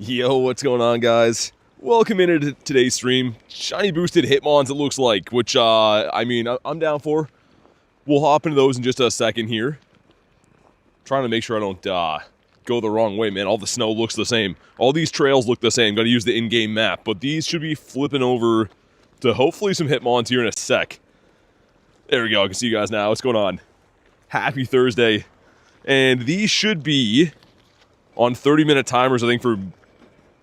Yo, what's going on, guys? Welcome into today's stream. Shiny boosted Hitmons, it looks like, which, I'm down for. We'll hop into those in just a second here. Trying to make sure I don't, go the wrong way, man. All the snow looks the same. All these trails look the same. Gotta use the in-game map, but these should be flipping over to hopefully some Hitmons here in a sec. There we go, I can see you guys now. What's going on? Happy Thursday. And these should be on 30-minute timers, I think, for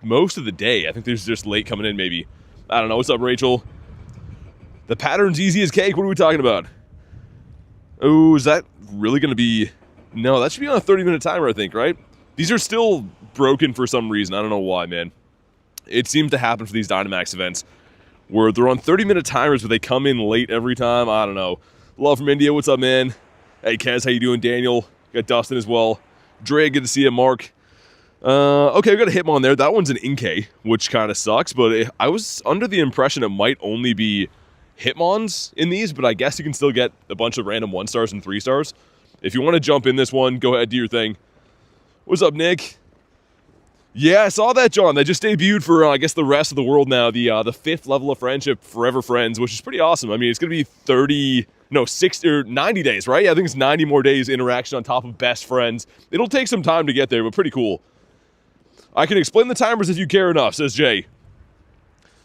most of the day. I think there's just late coming in, maybe. I don't know. What's up, Rachel? The pattern's easy as cake. What are we talking about? Oh, is that really going to be... No, that should be on a 30-minute timer, I think, right? These are still broken for some reason. I don't know why, man. It seems to happen for these Dynamax events, where they're on 30-minute timers, but they come in late every time. I don't know. Love from India. What's up, man? Hey, Kez. How you doing? Daniel. Got Dustin as well. Dre, good to see you. Mark. Okay, we got a Hitmon there. That one's an Inkay, which kind of sucks, but I was under the impression it might only be Hitmons in these, but I guess you can still get a bunch of random 1-stars and 3-stars. If you want to jump in this one, go ahead, do your thing. What's up, Nick? Yeah, I saw that, John. They just debuted for, I guess, the rest of the world now, the 5th level of friendship, Forever Friends, which is pretty awesome. I mean, it's going to be 90 days, right? Yeah, I think it's 90 more days interaction on top of Best Friends. It'll take some time to get there, but pretty cool. I can explain the timers if you care enough, says Jay.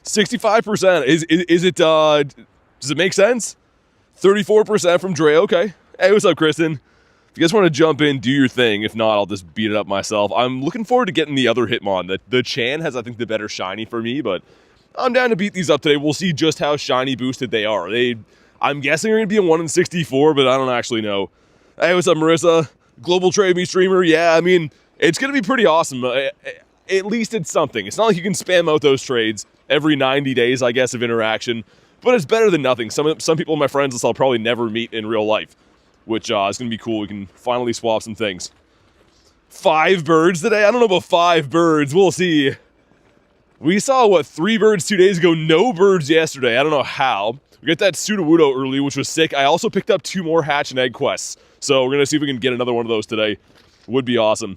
65%. Is it, does it make sense? 34% from Dre, okay. Hey, what's up, Kristen? If you guys want to jump in, do your thing. If not, I'll just beat it up myself. I'm looking forward to getting the other Hitmon. The Chan has, I think, the better shiny for me, but I'm down to beat these up today. We'll see just how shiny boosted they are. I'm guessing they're going to be a 1 in 64, but I don't actually know. Hey, what's up, Marissa? Global Trade Me streamer. Yeah, I mean... It's going to be pretty awesome. At least it's something. It's not like you can spam out those trades every 90 days, I guess, of interaction. But it's better than nothing. Some people, my friends, I'll probably never meet in real life. Which is going to be cool. We can finally swap some things. 5 birds today? I don't know about 5 birds. We'll see. We saw, 3 birds 2 days ago? No birds yesterday. I don't know how. We got that Sudowoodo early, which was sick. I also picked up 2 more hatch and egg quests. So we're going to see if we can get another one of those today. Would be awesome.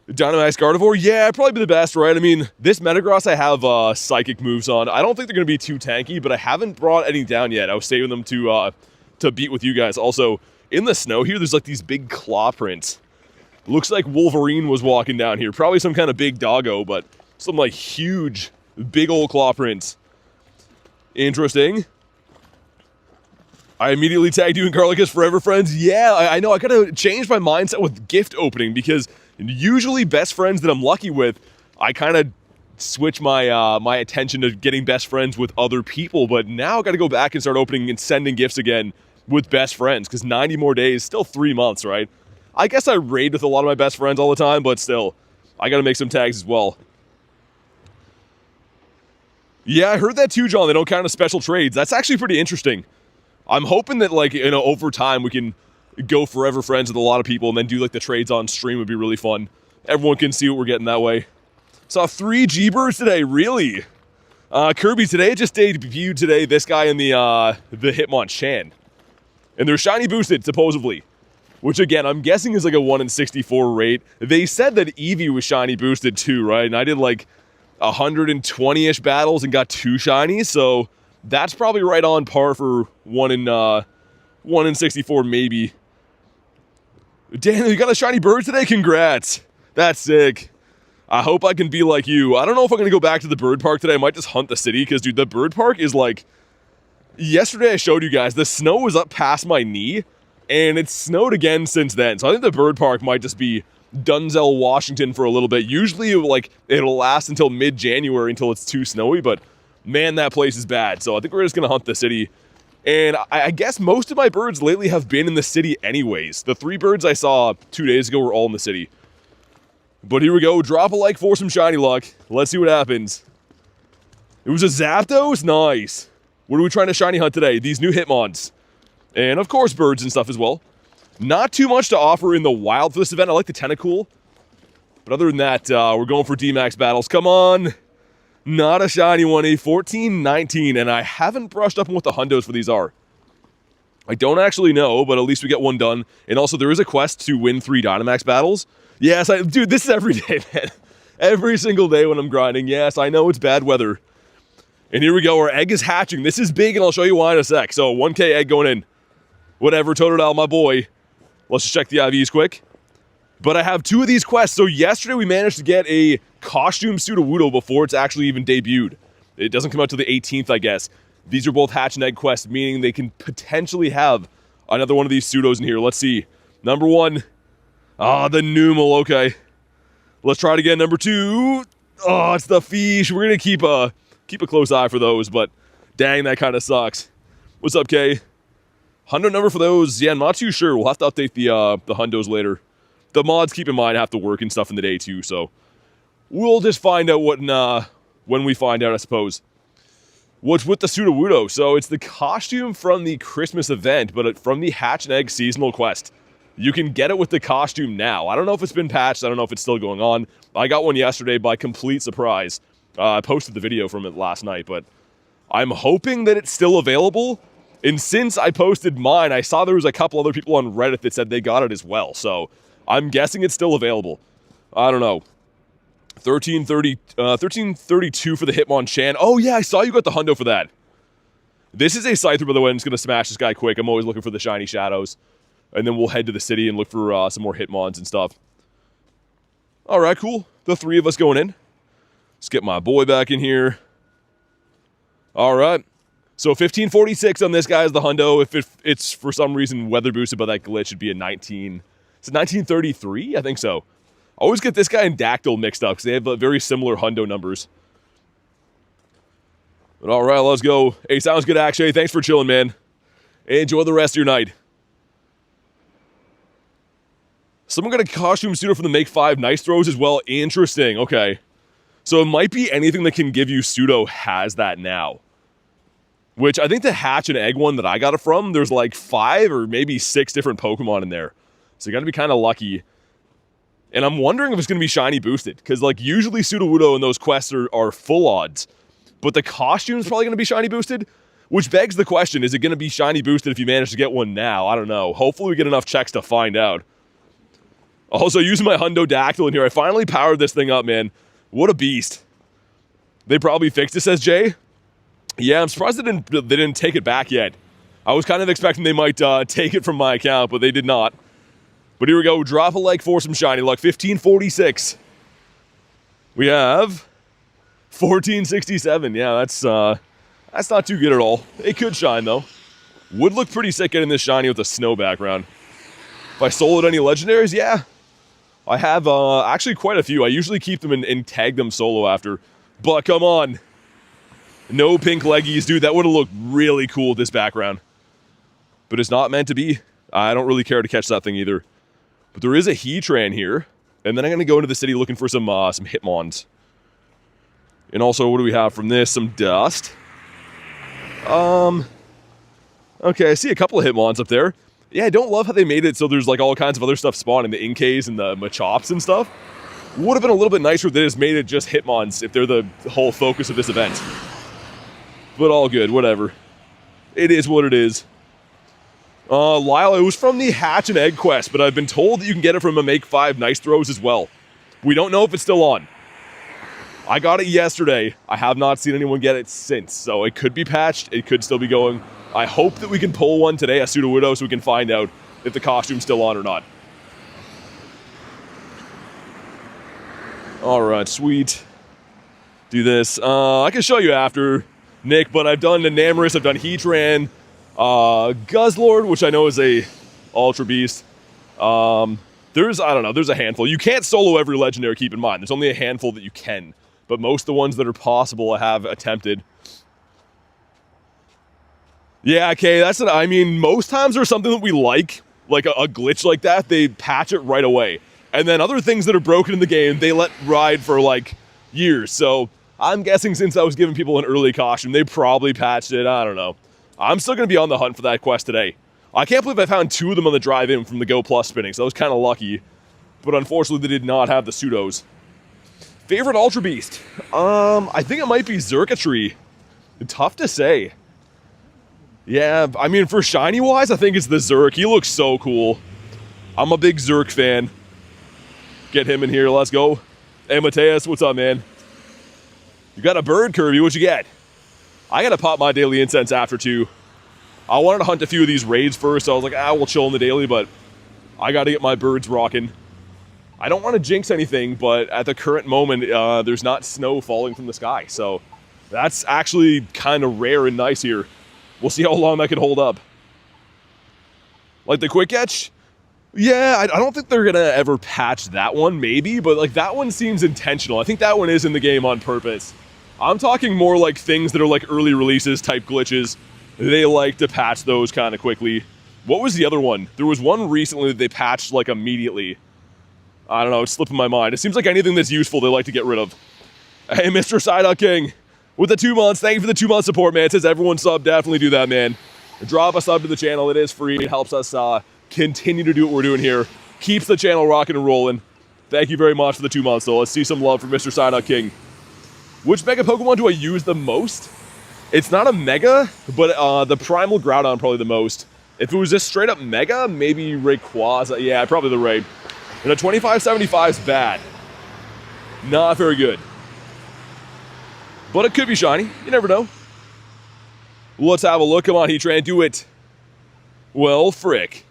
Dynamax Gardevoir? Yeah, probably be the best, right? I mean, this Metagross I have Psychic moves on. I don't think they're going to be too tanky, but I haven't brought any down yet. I was saving them to beat with you guys. Also, in the snow here, there's like these big claw prints. Looks like Wolverine was walking down here. Probably some kind of big doggo, but some like huge, big old claw prints. Interesting. I immediately tagged you and Garlic as Forever Friends. Yeah, I know. I gotta change my mindset with gift opening because usually best friends that I'm lucky with, I kind of switch my my attention to getting best friends with other people. But now I gotta go back and start opening and sending gifts again with best friends because 90 more days, still 3 months, right? I guess I raid with a lot of my best friends all the time, but still, I gotta make some tags as well. Yeah, I heard that too, John. They don't count as special trades. That's actually pretty interesting. I'm hoping that, like, you know, over time we can go Forever Friends with a lot of people and then do, like, the trades on stream would be really fun. Everyone can see what we're getting that way. Saw 3 G-Birds today, really? Kirby, today it just debuted today, this guy in the Hitmonchan. And they're shiny boosted, supposedly. Which, again, I'm guessing is like a 1 in 64 rate. They said that Eevee was shiny boosted too, right? And I did, like, 120-ish battles and got 2 shinies, so... That's probably right on par for 1 in 64, maybe. Daniel, you got a shiny bird today? Congrats. That's sick. I hope I can be like you. I don't know if I'm going to go back to the bird park today. I might just hunt the city, because, dude, the bird park is like... Yesterday I showed you guys, the snow was up past my knee, and it's snowed again since then. So I think the bird park might just be Dunzell, Washington for a little bit. Usually, like, it'll last until mid-January until it's too snowy, but... Man, that place is bad, so I think we're just going to hunt the city. And I guess most of my birds lately have been in the city anyways. The 3 birds I saw 2 days ago were all in the city. But here we go. Drop a like for some shiny luck. Let's see what happens. It was a Zapdos? Nice. What are we trying to shiny hunt today? These new Hitmons. And, of course, birds and stuff as well. Not too much to offer in the wild for this event. I like the Tentacool. But other than that, we're going for D-Max battles. Come on. Not a shiny one, a 14-19, and I haven't brushed up on what the hundos for these are. I don't actually know, but at least we get one done. And also, there is a quest to win 3 Dynamax battles. Yes, dude, this is every day, man. Every single day when I'm grinding. Yes, I know it's bad weather. And here we go. Our egg is hatching. This is big, and I'll show you why in a sec. So 1K egg going in. Whatever, Totodile, my boy. Let's just check the IVs quick. But I have 2 of these quests. So yesterday we managed to get a costume Sudowoodo before it's actually even debuted. It doesn't come out till the 18th, I guess. These are both hatch and egg quests, meaning they can potentially have another one of these pseudos in here. Let's see. Number 1. Ah, the Numel, okay. Let's try it again. Number 2. Oh, it's the Fish. We're going to keep a close eye for those, but dang, that kind of sucks. What's up, Kay? Hundo number for those? Yeah, I'm not too sure. We'll have to update the hundos later. The mods, keep in mind, have to work and stuff in the day too, so we'll just find out what when we find out, I suppose. What's with the Sudowoodo? So it's the costume from the Christmas event, but from the Hatch and Egg seasonal quest. You can get it with the costume now. I don't know if it's been patched. I don't know if it's still going on. I got one yesterday by complete surprise. I posted the video from it last night, but I'm hoping that it's still available. And since I posted mine, I saw there was a couple other people on Reddit that said they got it as well. So I'm guessing it's still available. I don't know. 1332 for the Hitmonchan. Oh yeah, I saw you got the hundo for that. This is a Scyther, by the way. I'm just going to smash this guy quick. I'm always looking for the shiny shadows. And then we'll head to the city and look for some more Hitmons and stuff. Alright, cool. The 3 of us going in. Let's get my boy back in here. Alright. So 1546 on this guy is the hundo. If it's for some reason weather boosted by that glitch, it'd be a 19... Is it 1933? I think so. I always get this guy and Dactyl mixed up because they have very similar hundo numbers. But alright, let's go. Hey, sounds good, Akshay. Thanks for chilling, man. Enjoy the rest of your night. Someone got a costume pseudo for the Make 5 Nice Throws as well. Interesting, okay. So it might be anything that can give you pseudo has that now. Which, I think the Hatch and Egg one that I got it from, there's like 5 or maybe 6 different Pokemon in there. So you gotta be kind of lucky. And I'm wondering if it's gonna be shiny boosted. Because like usually Sudowoodo and those quests are full odds. But the costume's probably gonna be shiny boosted. Which begs the question, is it gonna be shiny boosted if you manage to get one now? I don't know. Hopefully we get enough checks to find out. Also, using my Hundo Dactyl in here, I finally powered this thing up, man. What a beast. They probably fixed it, says Jay. Yeah, I'm surprised they didn't take it back yet. I was kind of expecting they might take it from my account, but they did not. But here we go. Drop a like for some shiny luck. 1546. We have 1467. Yeah, that's not too good at all. It could shine, though. Would look pretty sick getting this shiny with a snow background. If I soloed any legendaries, yeah. I have actually quite a few. I usually keep them and tag them solo after. But come on. No pink leggies, dude. That would have looked really cool with this background. But it's not meant to be. I don't really care to catch that thing either. But there is a Heatran here. And then I'm going to go into the city looking for some Hitmons. And also, what do we have from this? Some dust. Okay, I see a couple of Hitmons up there. Yeah, I don't love how they made it so there's like all kinds of other stuff spawning. The Inkays and the Machops and stuff. Would have been a little bit nicer if they just made it just Hitmons if they're the whole focus of this event. But all good, whatever. It is what it is. Lyle, it was from the Hatch and Egg quest, but I've been told that you can get it from a Make 5 Nice Throws as well. We don't know if it's still on. I got it yesterday. I have not seen anyone get it since, so it could be patched. It could still be going. I hope that we can pull one today, a Sudowoodo, so we can find out if the costume's still on or not. Alright, sweet. Do this. I can show you after, Nick, but I've done Enamorous, I've done Heatran, Guzzlord, which I know is a Ultra Beast. I don't know, there's a handful. You can't solo every legendary, keep in mind. There's only a handful that you can. But most of the ones that are possible I have attempted. Yeah, okay, I mean, most times there's something that we like a glitch like that, they patch it right away. And then other things that are broken in the game, they let ride for like years. So I'm guessing since I was giving people an early costume, they probably patched it, I don't know. I'm still going to be on the hunt for that quest today. I can't believe I found 2 of them on the drive-in from the Go Plus spinning, so I was kind of lucky. But unfortunately, they did not have the pseudos. Favorite Ultra Beast? I think it might be Xurkitree. Tough to say. Yeah, I mean, for shiny-wise, I think it's the Zerk. He looks so cool. I'm a big Zerk fan. Get him in here, let's go. Hey, Mateus, what's up, man? You got a bird, Kirby. What'd you get? I gotta pop my daily incense after, too. I wanted to hunt a few of these raids first, so I was like, we'll chill in the daily, but I gotta get my birds rocking. I don't want to jinx anything, but at the current moment, there's not snow falling from the sky, so that's actually kind of rare and nice here. We'll see how long that can hold up. Like the quick catch? Yeah, I don't think they're gonna ever patch that one, maybe, but like that one seems intentional. I think that one is in the game on purpose. I'm talking more like things that are like early releases type glitches. They like to patch those kind of quickly. What was the other one? There was one recently that they patched like immediately. I don't know, it's slipping my mind. It seems like anything that's useful they like to get rid of. Hey, Mr. Psyduck King, with the 2 months. Thank you for the 2 month support, man. It says everyone sub, definitely do that, man. Drop a sub to the channel, it is free. It helps us continue to do what we're doing here. Keeps the channel rocking and rolling. Thank you very much for the 2 months, though. Let's see some love for Mr. Psyduck King. Which Mega Pokemon do I use the most? It's not a Mega, but the Primal Groudon probably the most. If it was just straight up Mega, maybe Rayquaza. Yeah, probably the Raid. And a 2575 is bad. Not very good. But it could be shiny. You never know. Let's have a look. Come on, Heatran, do it. Well, frick.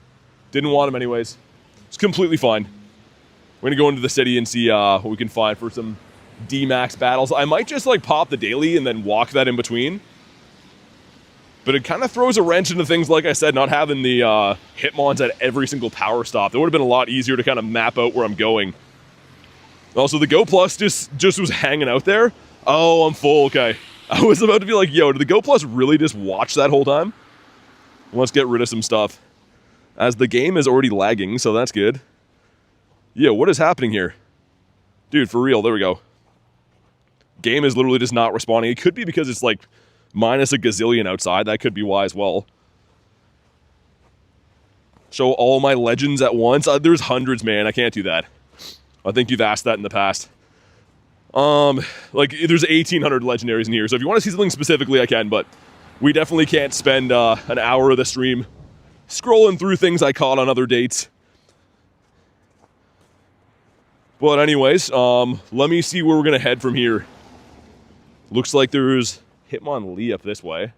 Didn't want him anyways. It's completely fine. We're going to go into the city and see what we can find for some D-Max battles. I might just like pop the daily and then walk that in between. But it kind of throws a wrench into things, like I said, not having the Hitmons at every single power stop. It would have been a lot easier to kind of map out where I'm going. Also, the Go Plus just was hanging out there. Oh, I'm full, okay. I was about to be like, yo, did the Go Plus really just watch that whole time? Let's get rid of some stuff. As the game is already lagging, so that's good. Yeah, what is happening here? Dude, for real, there we go. Game is literally just not responding. It could be because it's like minus a gazillion outside. That could be why as well. Show all my legends at once. There's hundreds, man. I can't do that. I think you've asked that in the past. Like, there's 1,800 legendaries in here, so if you want to see something specifically, I can, but we definitely can't spend an hour of the stream scrolling through things I caught on other dates. But anyways, let me see where we're going to head from here. Looks like there's Hitmonlee up this way.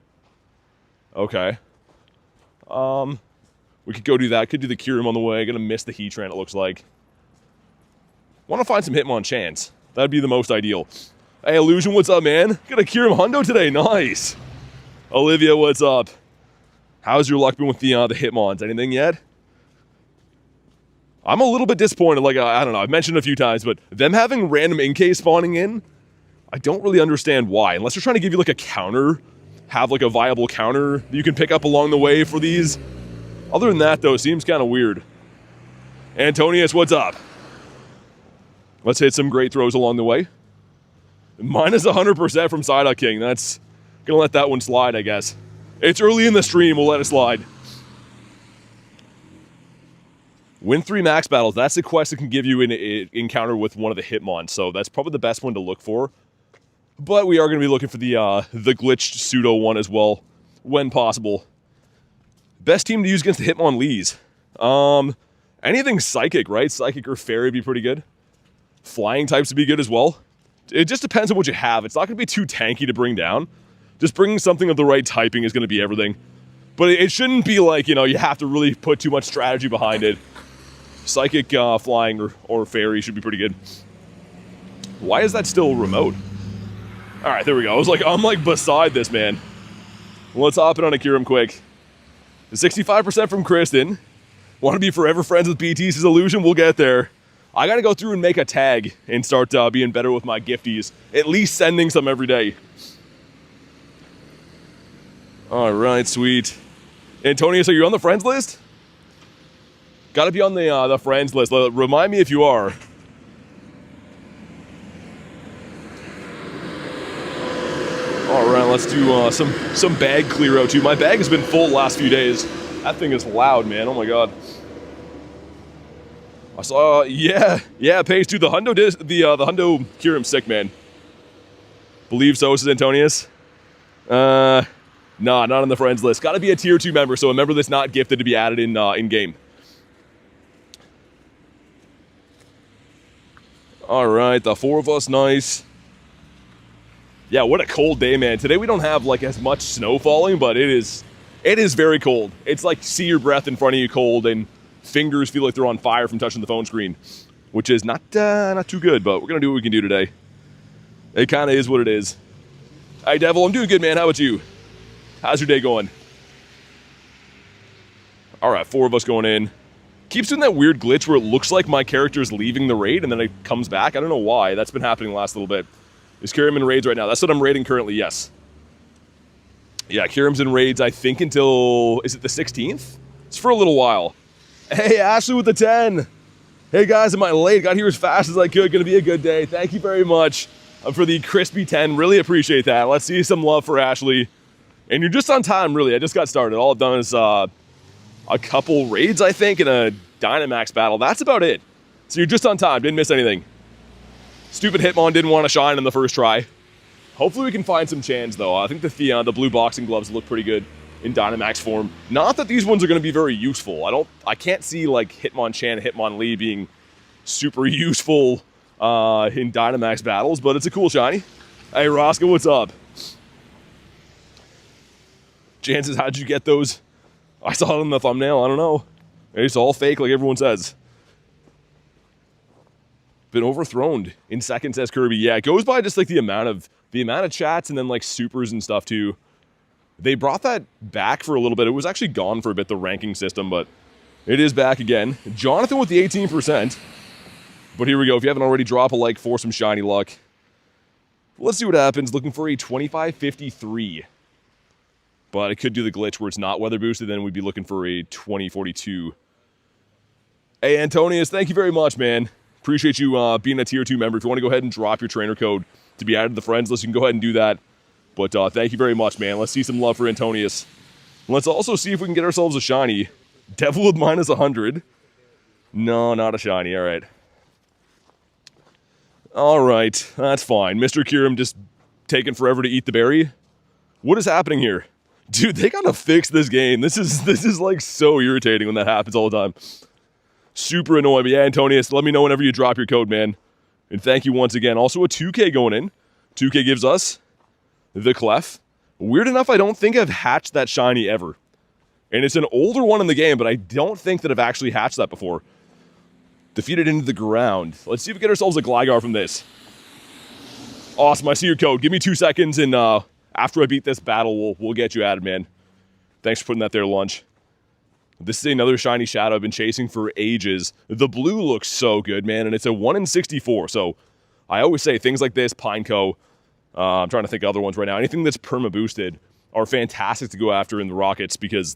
Okay. We could go do that. Could do the Kyurem on the way. Gonna miss the Heatran, it looks like. Want to find some Hitmonchans. That'd be the most ideal. Hey, Illusion, what's up, man? Got a Kyurem Hundo today. Nice. Olivia, what's up? How's your luck been with the Hitmons? Anything yet? I'm a little bit disappointed. Like, I don't know. I've mentioned it a few times, but them having random Inkay spawning in, I don't really understand why. Unless they're trying to give you, like, a counter. Have, like, a viable counter that you can pick up along the way for these. Other than that, though, it seems kind of weird. Antonius, what's up? Let's hit some great throws along the way. Minus 100% from Psyduck King. That's gonna let that one slide, I guess. It's early in the stream, we'll let it slide. Win 3 max battles. That's the quest that can give you an encounter with one of the Hitmons, so that's probably the best one to look for. But we are going to be looking for the glitched pseudo one as well, when possible. Best team to use against the Hitmonlees. Anything psychic, right? Psychic or fairy would be pretty good. Flying types would be good as well. It just depends on what you have. It's not going to be too tanky to bring down. Just bringing something of the right typing is going to be everything. But it shouldn't be like, you know, you have to really put too much strategy behind it. Psychic, flying, or fairy should be pretty good. Why is that still remote? Alright, there we go. I'm like beside this, man. Let's hop in on a Kyurem quick. 65% from Kristen. Want to be forever friends with BT's Illusion? We'll get there. I gotta go through and make a tag and start being better with my gifties. At least sending some every day. Alright, sweet. Antonius, are you on the friends list? Gotta be on the friends list. Remind me if you are. Alright, let's do some bag clear out too. My bag has been full the last few days. That thing is loud, man. Oh my god. I saw, yeah, Pace, dude, the Hundo Kyurem sick, man. Believe so, says Antonius. Nah, not on the friends list. Gotta be a tier 2 member, so a member that's not gifted to be added in game. All right, the 4 of us, nice. Yeah, what a cold day, man. Today we don't have like as much snow falling, but it is very cold. It's like see your breath in front of you cold, and fingers feel like they're on fire from touching the phone screen, which is not too good, but we're gonna do what we can do today. It kind of is what it is. Hey, Devil, I'm doing good, man. How about you? How's your day going? All right, 4 of us going in. Keeps doing that weird glitch where it looks like my character's leaving the raid and then it comes back. I don't know why. That's been happening the last little bit. Is Kyurem in raids right now? That's what I'm raiding currently, yes. Yeah, Kyurem's in raids, I think, until... Is it the 16th? It's for a little while. Hey, Ashley with the 10. Hey, guys, am I late? Got here as fast as I could. Gonna be a good day. Thank you very much for the crispy 10. Really appreciate that. Let's see some love for Ashley. And you're just on time, really. I just got started. All I've done is a couple raids, I think, and a Dynamax battle. That's about it. So you're just on time. Didn't miss anything. Stupid Hitmon didn't want to shine in the first try. Hopefully we can find some Chans, though. I think the blue boxing gloves look pretty good in Dynamax form. Not that these ones are going to be very useful. I can't see, like, Hitmonchan Hitmonlee being super useful in Dynamax battles, but it's a cool shiny. Hey, Roscoe, what's up? Chances, how'd you get those? I saw it in the thumbnail. I don't know. It's all fake, like everyone says. Been overthrown in seconds, says Kirby. Yeah, it goes by just like the amount of chats and then like supers and stuff too. They brought that back for a little bit. It was actually gone for a bit, the ranking system, but it is back again. Jonathan with the 18%. But here we go. If you haven't already, drop a like for some shiny luck. Let's see what happens. Looking for a 2553. But it could do the glitch where it's not weather boosted, then we'd be looking for a 2042. Hey, Antonius, thank you very much, man. Appreciate you being a tier 2 member. If you want to go ahead and drop your trainer code to be added to the friends list, you can go ahead and do that. But thank you very much, man. Let's see some love for Antonius. Let's also see if we can get ourselves a shiny. Devil with minus 100. No, not a shiny. All right. All right. That's fine. Mr. Kyurem just taking forever to eat the berry. What is happening here? Dude, they gotta fix this game. This is like so irritating when that happens all the time. Super annoying. But yeah, Antonius, let me know whenever you drop your code, man. And thank you once again. Also a 2K going in. 2K gives us the Clef. Weird enough, I don't think I've hatched that shiny ever. And it's an older one in the game, but I don't think that I've actually hatched that before. Defeated into the ground. Let's see if we get ourselves a Gligar from this. Awesome, I see your code. Give me 2 seconds and after I beat this battle, we'll get you added, man. Thanks for putting that there, Lunch. This is another shiny Shadow I've been chasing for ages. The blue looks so good, man, and it's a 1 in 64. So I always say things like this, Pineco, I'm trying to think of other ones right now. Anything that's perma-boosted are fantastic to go after in the Rockets because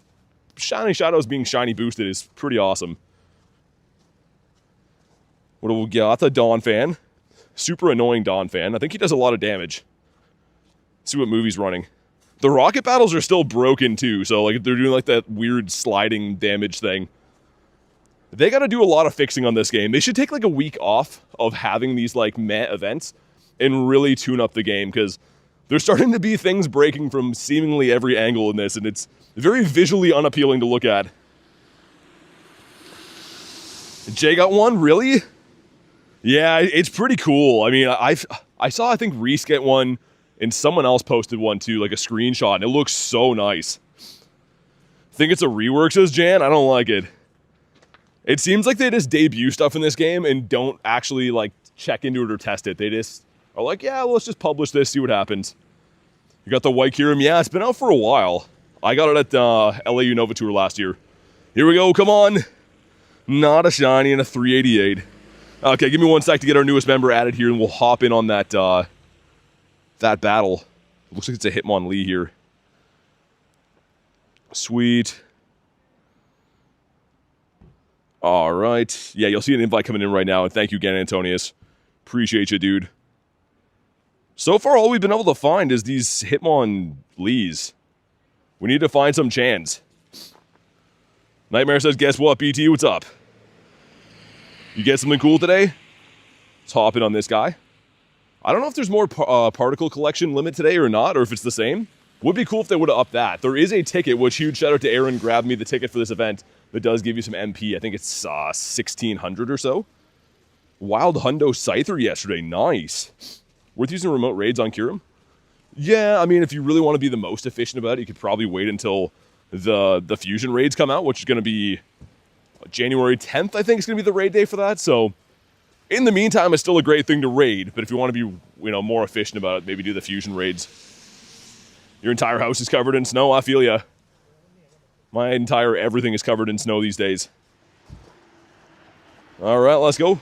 shiny Shadows being shiny boosted is pretty awesome. What do we get? That's a Dawn fan. Super annoying Dawn fan. I think he does a lot of damage. See what movie's running. The rocket battles are still broken too, so like they're doing like that weird sliding damage thing. They gotta do a lot of fixing on this game. They should take like a week off of having these like meh events and really tune up the game because there's starting to be things breaking from seemingly every angle in this, and it's very visually unappealing to look at. Jay got one? Really? Yeah, it's pretty cool. I mean, I saw, I think, Reese get one, and someone else posted one too, like a screenshot, and it looks so nice. Think it's a rework, says Jan? I don't like it. It seems like they just debut stuff in this game and don't actually, like, check into it or test it. They just are like, yeah, well, let's just publish this, see what happens. You got the White Kyurem? Yeah, it's been out for a while. I got it at LAU Nova Tour last year. Here we go, come on. Not a shiny and a 388. Okay, give me 1 sec to get our newest member added here, and we'll hop in on that that battle. Looks like it's a Hitmonlee here. Sweet. All right. Yeah, you'll see an invite coming in right now, and thank you again, Antonius. Appreciate you, dude. So far, all we've been able to find is these Hitmonlees. We need to find some Chans. Nightmare says, guess what, BT? What's up? You get something cool today? Let's hop in on this guy. I don't know if there's more particle collection limit today or not, or if it's the same. Would be cool if they would have upped that. There is a ticket, which huge shout out to Aaron, grabbed me the ticket for this event that does give you some MP. I think it's 1,600 or so. Wild Hundo Scyther yesterday. Nice. Worth using remote raids on Kyurem? Yeah, I mean, if you really want to be the most efficient about it, you could probably wait until the fusion raids come out, which is going to be January 10th, I think is going to be the raid day for that. So in the meantime, it's still a great thing to raid, but if you want to be, more efficient about it, maybe do the fusion raids. Your entire house is covered in snow, I feel ya. My entire everything is covered in snow these days. All right, let's go.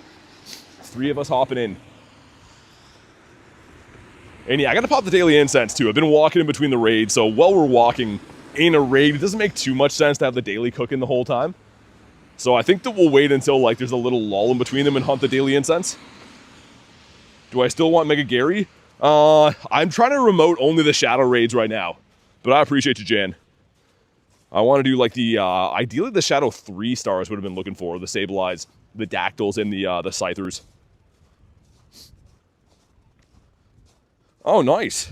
3 of us hopping in. And yeah, I gotta pop the daily incense too. I've been walking in between the raids, so while we're walking in a raid, it doesn't make too much sense to have the daily cooking the whole time. So I think that we'll wait until like there's a little lull in between them and hunt the daily incense. Do I still want Mega Gary? I'm trying to remote only the shadow raids right now, but I appreciate you, Jan. I want to do like the, ideally the shadow 3 stars would have been looking for, the Sableyes, the Dactyls, and the Scythers. Oh, nice.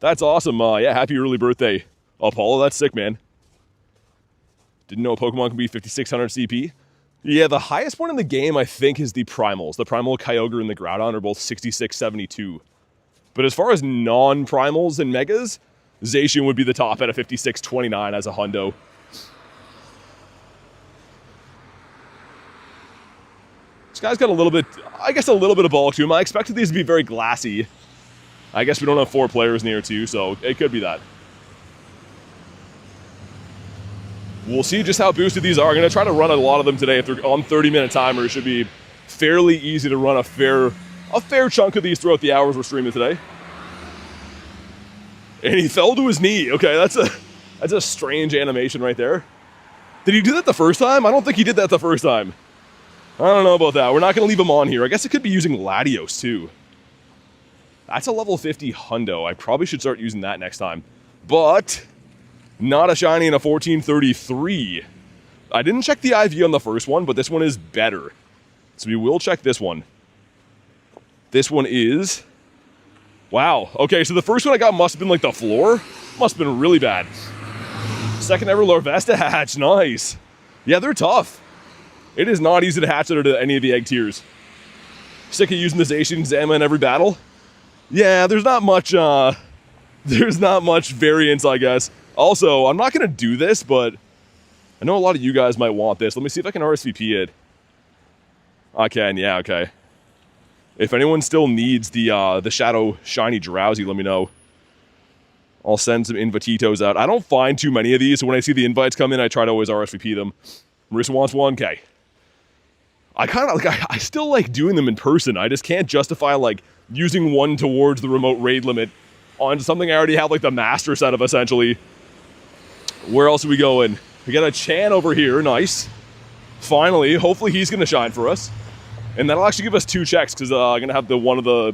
That's awesome. Yeah, happy early birthday, Apollo. That's sick, man. Didn't know a Pokemon can be 5600 CP. Yeah, the highest one in the game, I think, is the Primals. The Primal Kyogre and the Groudon are both 6672. But as far as non-Primals and Megas, Zacian would be the top at a 5629 as a Hundo. This guy's got a little bit, I guess a little bit of bulk to him. I expected these to be very glassy. I guess we don't have 4 players near too, so it could be that. We'll see just how boosted these are. I'm going to try to run a lot of them today. If they're on 30-minute timers, it should be fairly easy to run a fair chunk of these throughout the hours we're streaming today. And he fell to his knee. Okay, that's a strange animation right there. Did he do that the first time? I don't think he did that the first time. I don't know about that. We're not going to leave him on here. I guess it could be using Latios too. That's a level 50 Hundo. I probably should start using that next time. But not a shiny in a 1433. I didn't check the IV on the first one, but this one is better. So we will check this one. This one is... Wow. Okay, so the first one I got must have been like the floor. Must have been really bad. Second ever Larvesta hatch. Nice. Yeah, they're tough. It is not easy to hatch out of any of the egg tiers. Sick of using this Zacian Zama in every battle. Yeah, there's not much variance, I guess. Also, I'm not going to do this, but I know a lot of you guys might want this. Let me see if I can RSVP it. I can, yeah, okay. If anyone still needs the Shadow Shiny Drowsy, let me know. I'll send some invititos out. I don't find too many of these, so when I see the invites come in, I try to always RSVP them. Marissa wants 1K. I kind of, like, I still like doing them in person. I just can't justify, like, using one towards the remote raid limit on something I already have, like, the master set of, essentially. Where else are we going? We got a Chan over here. Nice. Finally. Hopefully he's going to shine for us. And that'll actually give us 2 checks, because I'm going to have one of the,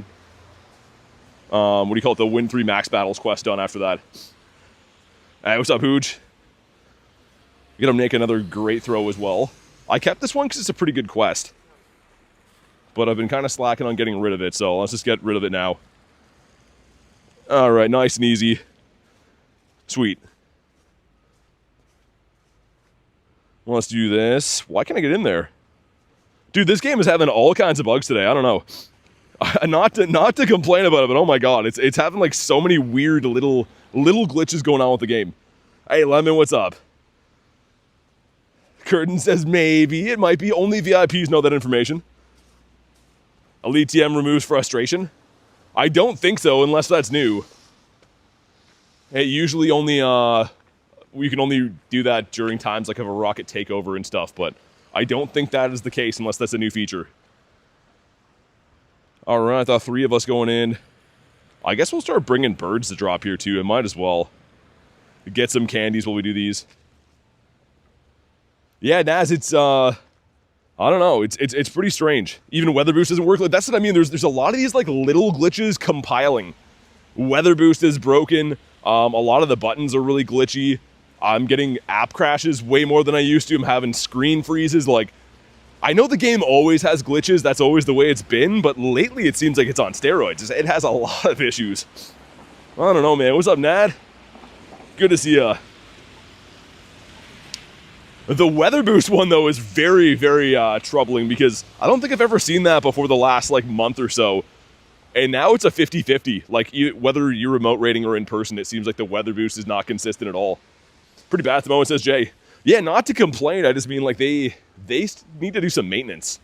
what do you call it, the Win 3 Max Battles quest done after that. Hey, what's up, Hooge? We're going to make another great throw as well. I kept this one because it's a pretty good quest. But I've been kind of slacking on getting rid of it, so let's just get rid of it now. Alright, nice and easy. Sweet. Well, let's do this. Why can't I get in there? Dude, this game is having all kinds of bugs today. I don't know. Not to complain about it, but oh my god, it's having like so many weird little glitches going on with the game. Hey, Lemon, what's up? Curtin says maybe. It might be. Only VIPs know that information. Elite TM removes frustration. I don't think so, unless that's new. It usually only, we can only do that during times like of a rocket takeover and stuff, but I don't think that is the case unless that's a new feature. Alright, I thought 3 of us going in. I guess we'll start bringing birds to drop here too. It might as well. Get some candies while we do these. Yeah, Naz, it's, I don't know. It's pretty strange. Even Weather Boost doesn't work. Like, that's what I mean. There's a lot of these like little glitches compiling. Weather Boost is broken. A lot of the buttons are really glitchy. I'm getting app crashes way more than I used to. I'm having screen freezes. Like, I know the game always has glitches. That's always the way it's been. But lately, it seems like it's on steroids. It has a lot of issues. I don't know, man. What's up, Nad? Good to see ya. The weather boost one, though, is very, very troubling because I don't think I've ever seen that before the last, like, month or so. And now it's a 50-50. Like, whether you're remote raiding or in person, it seems like the weather boost is not consistent at all. Pretty bad at the moment, says Jay. Yeah, not to complain. I just mean, like, they need to do some maintenance.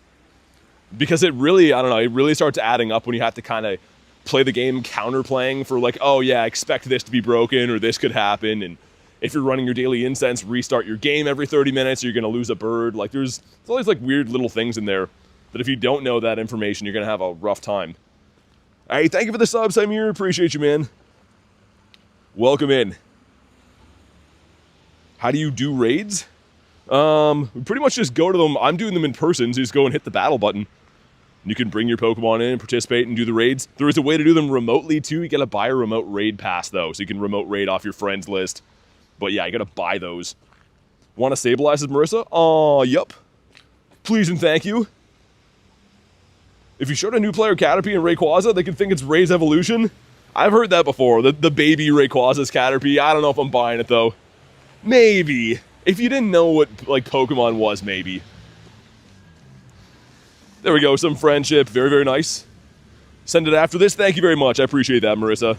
Because it really, I don't know, it really starts adding up when you have to kind of play the game counterplaying for, like, oh, yeah, expect this to be broken or this could happen. And if you're running your daily incense, restart your game every 30 minutes, or you're going to lose a bird. Like, there's always, like, weird little things in there that if you don't know that information, you're going to have a rough time. All right, thank you for the sub, Samir. Appreciate you, man. Welcome in. How do you do raids? We pretty much just go to them. I'm doing them in person, so you just go and hit the battle button. You can bring your Pokemon in, participate, and do the raids. There is a way to do them remotely, too. You got to buy a remote raid pass, though, so you can remote raid off your friends list. But yeah, you got to buy those. Want to stabilize as Marissa? Aw, yup. Please and thank you. If you showed a new player Caterpie and Rayquaza, they could think it's Ray's evolution. I've heard that before. The baby Rayquaza's Caterpie. I don't know if I'm buying it, though. Maybe. If you didn't know what, like, Pokemon was, maybe. There we go. Some friendship. Very, very nice. Send it after this. Thank you very much. I appreciate that, Marissa.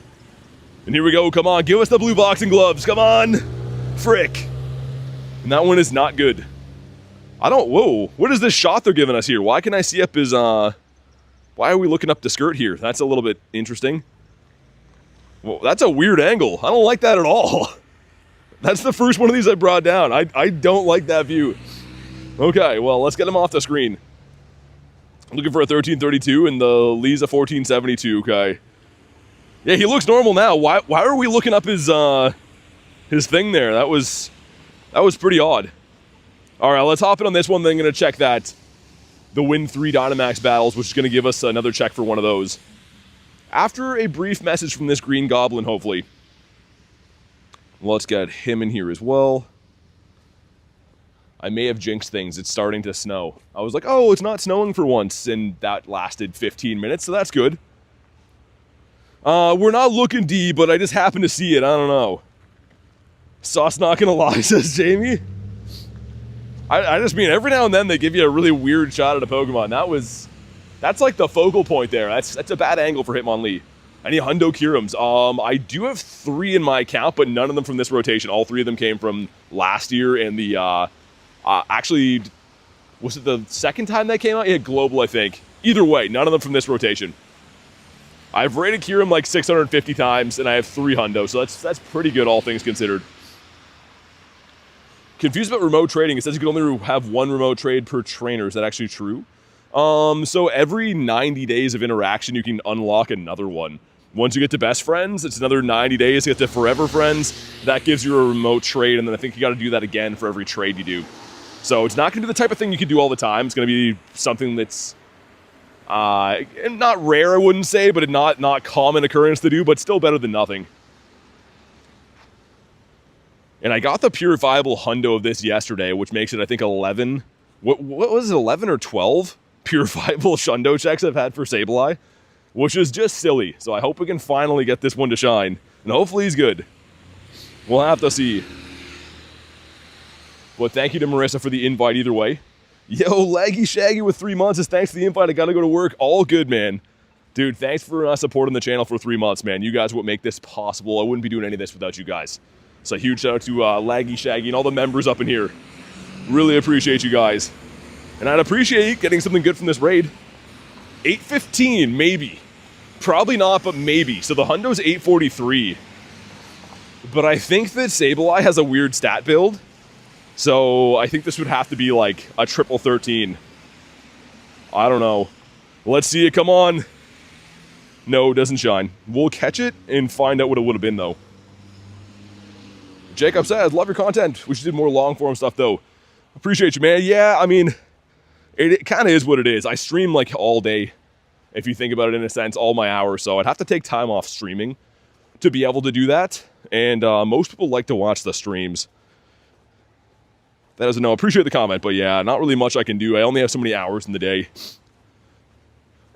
And here we go. Come on. Give us the blue boxing gloves. Come on. Frick. And that one is not good. I don't... Whoa. What is this shot they're giving us here? Why can I see up his, Why are we looking up the skirt here? That's a little bit interesting. Well, that's a weird angle. I don't like that at all. That's the first one of these I brought down. I don't like that view. Okay, well, let's get him off the screen. Looking for a 1332 and the Lee's a 1472, okay. Yeah, he looks normal now. Why are we looking up his thing there? That was pretty odd. All right, let's hop in on this one. Then I'm going to check that. The Win 3 Dynamax battles, which is going to give us another check for one of those. After a brief message from this green goblin, hopefully. Let's get him in here as well. I may have jinxed things. It's starting to snow. I was like, oh, it's not snowing for once, and that lasted 15 minutes, so that's good. We're not looking D, but I just happened to see it. I don't know. Sauce not gonna lie, says Jamie. I just mean, every now and then they give you a really weird shot at a Pokemon. That's like the focal point there. That's a bad angle for Hitmonlee. I need Hundo Kyurems. I do have 3 in my account, but none of them from this rotation. All 3 of them came from last year, and the, actually, was it the second time they came out? Yeah, Global, I think. Either way, none of them from this rotation. I've rated Kyurem like 650 times, and I have 3 Hundo, so that's pretty good, all things considered. Confused about remote trading. It says you can only have 1 remote trade per trainer. Is that actually true? So every 90 days of interaction, you can unlock another one. Once you get to best friends, it's another 90 days to get to forever friends. That gives you a remote trade, and then I think you got to do that again for every trade you do. So it's not going to be the type of thing you can do all the time. It's going to be something that's not rare, I wouldn't say, but not common occurrence to do, but still better than nothing. And I got the purifiable Hundo of this yesterday, which makes it, I think, 11. What was it, 11 or 12 purifiable Shundo checks I've had for Sableye? Which is just silly. So I hope we can finally get this one to shine. And hopefully he's good. We'll have to see. But thank you to Marissa for the invite either way. Yo, Laggy Shaggy with 3 months says, thanks for the invite. I gotta go to work. All good, man. Dude, thanks for supporting the channel for 3 months, man. You guys are what make this possible. I wouldn't be doing any of this without you guys. So a huge shout out to Laggy Shaggy and all the members up in here. Really appreciate you guys. And I'd appreciate getting something good from this raid. 815, maybe. Probably not, but maybe. So the Hundo's 843. But I think that Sableye has a weird stat build. So I think this would have to be like a triple 13. I don't know. Let's see it, come on. No, it doesn't shine. We'll catch it and find out what it would have been, though. Jacob says, love your content. We should do more long form stuff, though. Appreciate you, man. Yeah, I mean, it kind of is what it is. I stream like all day, if you think about it in a sense, all my hours. So I'd have to take time off streaming to be able to do that. And most people like to watch the streams. That doesn't know. Appreciate the comment, but yeah, not really much I can do. I only have so many hours in the day.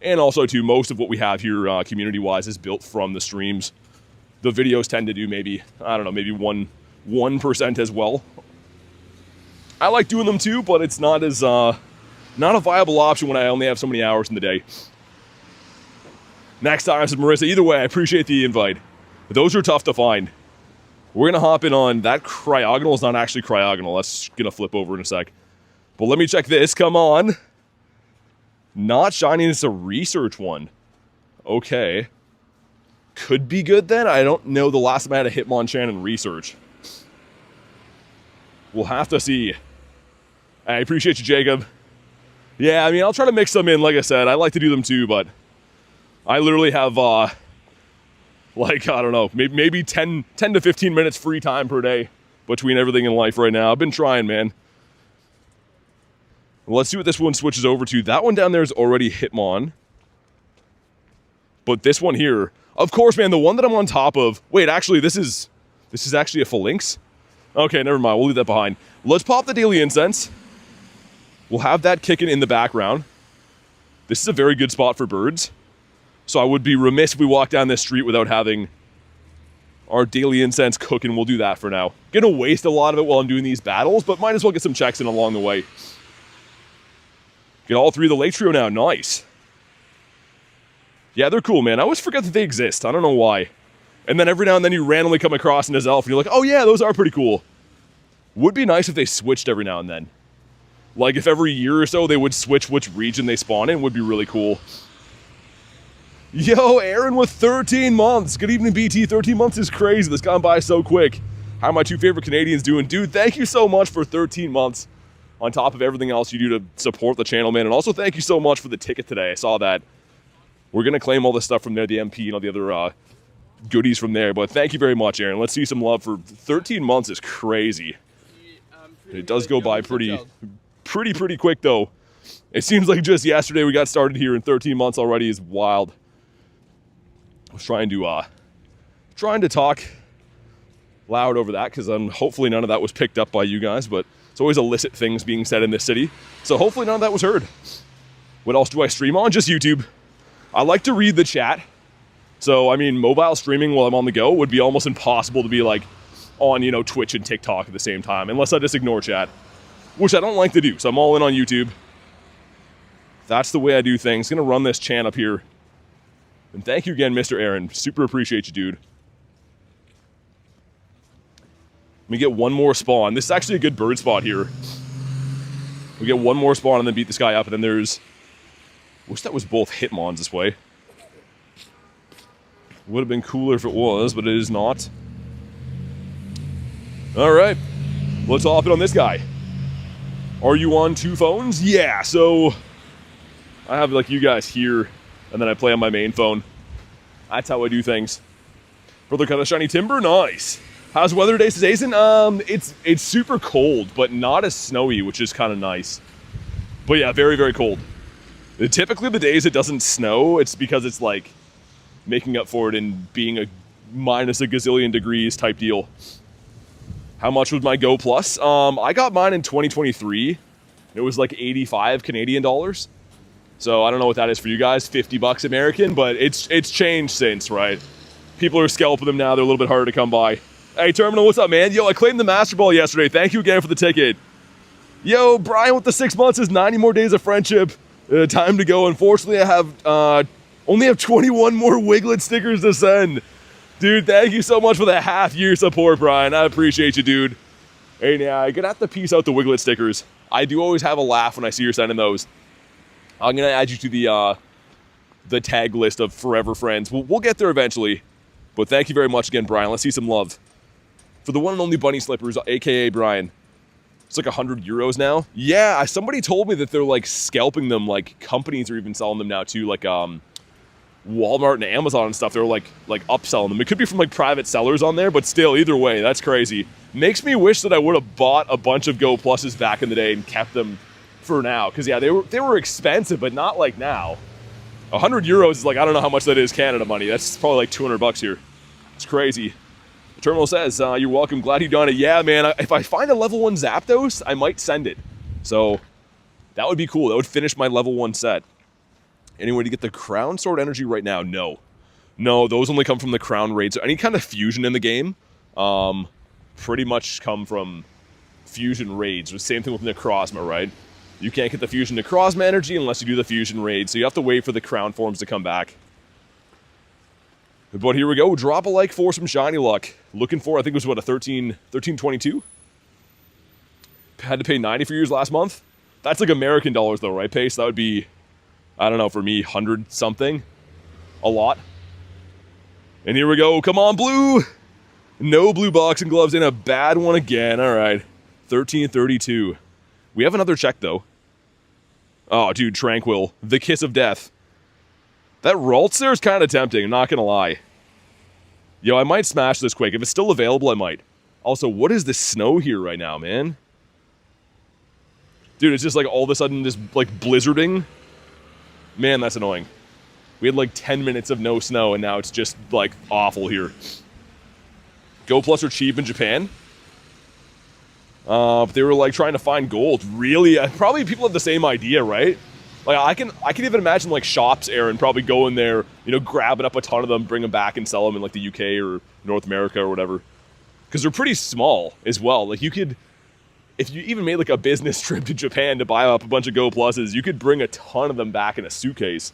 And also, too, most of what we have here community-wise is built from the streams. The videos tend to do maybe, I don't know, maybe 1% as well. I like doing them too, but it's not as not a viable option when I only have so many hours in the day. Next time, says Marissa. Either way, I appreciate the invite. But those are tough to find. We're going to hop in on that cryogonal. Is not actually cryogonal. That's going to flip over in a sec. But let me check this. Come on. Not shiny. It's a research one. Okay. Could be good then. I don't know the last time I had a Hitmonchan in research. We'll have to see. I appreciate you, Jacob. Yeah, I mean, I'll try to mix them in. Like I said, I like to do them too, but I literally have, like, I don't know, maybe 10 to 15 minutes free time per day between everything in life right now. I've been trying, man. Well, let's see what this one switches over to. That one down there is already Hitmon. But this one here, of course, man, the one that I'm on top of. Wait, actually, this is actually a Phalanx. Okay, never mind. We'll leave that behind. Let's pop the Daily Incense. We'll have that kicking in the background. This is a very good spot for birds. So I would be remiss if we walk down this street without having our Daily Incense cooking. We'll do that for now. Gonna waste a lot of it while I'm doing these battles, but might as well get some checks in along the way. Get all three of the Lake Trio now. Nice. Yeah, they're cool, man. I always forget that they exist. I don't know why. And then every now and then you randomly come across an Elf and you're like, oh yeah, those are pretty cool. Would be nice if they switched every now and then. Like if every year or so they would switch which region they spawn in, would be really cool. Yo, Aaron with 13 months. Good evening, BT. 13 months is crazy. This gone by so quick. How are my two favorite Canadians doing? Dude, thank you so much for 13 months on top of everything else you do to support the channel, man. And also thank you so much for the ticket today. I saw that. We're going to claim all this stuff from there, the MP and all the other goodies from there. But thank you very much, Aaron. Let's see some love for 13 months is crazy. It does go by pretty quick, though. It seems like just yesterday we got started here, and 13 months already is wild. I was trying to talk loud over that because hopefully none of that was picked up by you guys, but it's always illicit things being said in this city. So hopefully none of that was heard. What else do I stream on? Just YouTube. I like to read the chat. So, I mean, mobile streaming while I'm on the go would be almost impossible to be like on, Twitch and TikTok at the same time, unless I just ignore chat, which I don't like to do. So I'm all in on YouTube. That's the way I do things. Gonna run this chan up here. And thank you again, Mr. Aaron. Super appreciate you, dude. Let me get one more spawn. This is actually a good bird spot here. We get one more spawn and then beat this guy up, and then there's... Wish that was both Hitmons this way. Would have been cooler if it was, but it is not. Alright. Let's hop in on this guy. Are you on two phones? Yeah, so... I have, like, you guys here, and then I play on my main phone. That's how I do things. Brother cut a shiny timber? Nice. How's the weather today, says Jason? It's super cold, but not as snowy, which is kind of nice. But yeah, very, very cold. Typically the days it doesn't snow, it's because it's like making up for it in being a minus a gazillion degrees type deal. How much was my Go Plus? I got mine in 2023. It was like 85 Canadian dollars. So I don't know what that is for you guys, 50 bucks American, but it's changed since, right? People are scalping them now, they're a little bit harder to come by. Hey, Terminal, what's up, man? Yo, I claimed the Master Ball yesterday. Thank you again for the ticket. Yo, Brian with the 6 months is 90 more days of friendship. Time to go. Unfortunately, I have only have 21 more Wiglet stickers to send. Dude, thank you so much for the half-year support, Brian. I appreciate you, dude. Hey, now, I'm gonna have to piece out the Wiglet stickers. I do always have a laugh when I see you're sending those. I'm gonna add you to the tag list of forever friends. We'll get there eventually. But thank you very much again, Brian. Let's see some love. For the one and only Bunny Slippers, aka Brian. It's like 100 euros now. Yeah, somebody told me that they're like scalping them, like companies are even selling them now too, like Walmart and Amazon and stuff. They're like upselling them. It could be from like private sellers on there, but still, either way, that's crazy. Makes me wish that I would have bought a bunch of Go Pluses back in the day and kept them for now. Because yeah, they were expensive, but not like now. 100 euros is like, I don't know how much that is Canada money. That's probably like 200 bucks here. It's crazy. Terminal says, you're welcome. Glad you done it. Yeah, man, if I find a level 1 Zapdos, I might send it. So that would be cool. That would finish my level 1 set. Anyway, to get the Crown Sword energy right now, no. No, those only come from the Crown Raids. So any kind of fusion in the game pretty much come from fusion raids. Same thing with Necrozma, right? You can't get the fusion Necrozma energy unless you do the fusion raid, so you have to wait for the crown forms to come back. But here we go, drop a like for some shiny luck. Looking for, I think it was what, a 1322? Had to pay 90 for yours last month. That's like American dollars though, right, Pace? That would be, I don't know, for me, 100 something. A lot. And here we go, come on, blue! No blue boxing gloves in, a bad one again, alright. 1332. We have another check though. Oh, dude, Tranquil. The kiss of death. That Ralts there is kind of tempting, I'm not gonna lie. Yo, I might smash this quick. If it's still available, I might. Also, what is the snow here right now, man? Dude, it's just like all of a sudden just like blizzarding. Man, that's annoying. We had like 10 minutes of no snow and now it's just like awful here. Go Plus are cheap in Japan. But they were like trying to find gold. Really? Probably people have the same idea, right? Like I can even imagine like shops, Aaron, probably go in there, you know, grabbing up a ton of them, bring them back and sell them in like the UK or North America or whatever. Because they're pretty small as well. Like you could, if you even made like a business trip to Japan to buy up a bunch of Go Pluses, you could bring a ton of them back in a suitcase.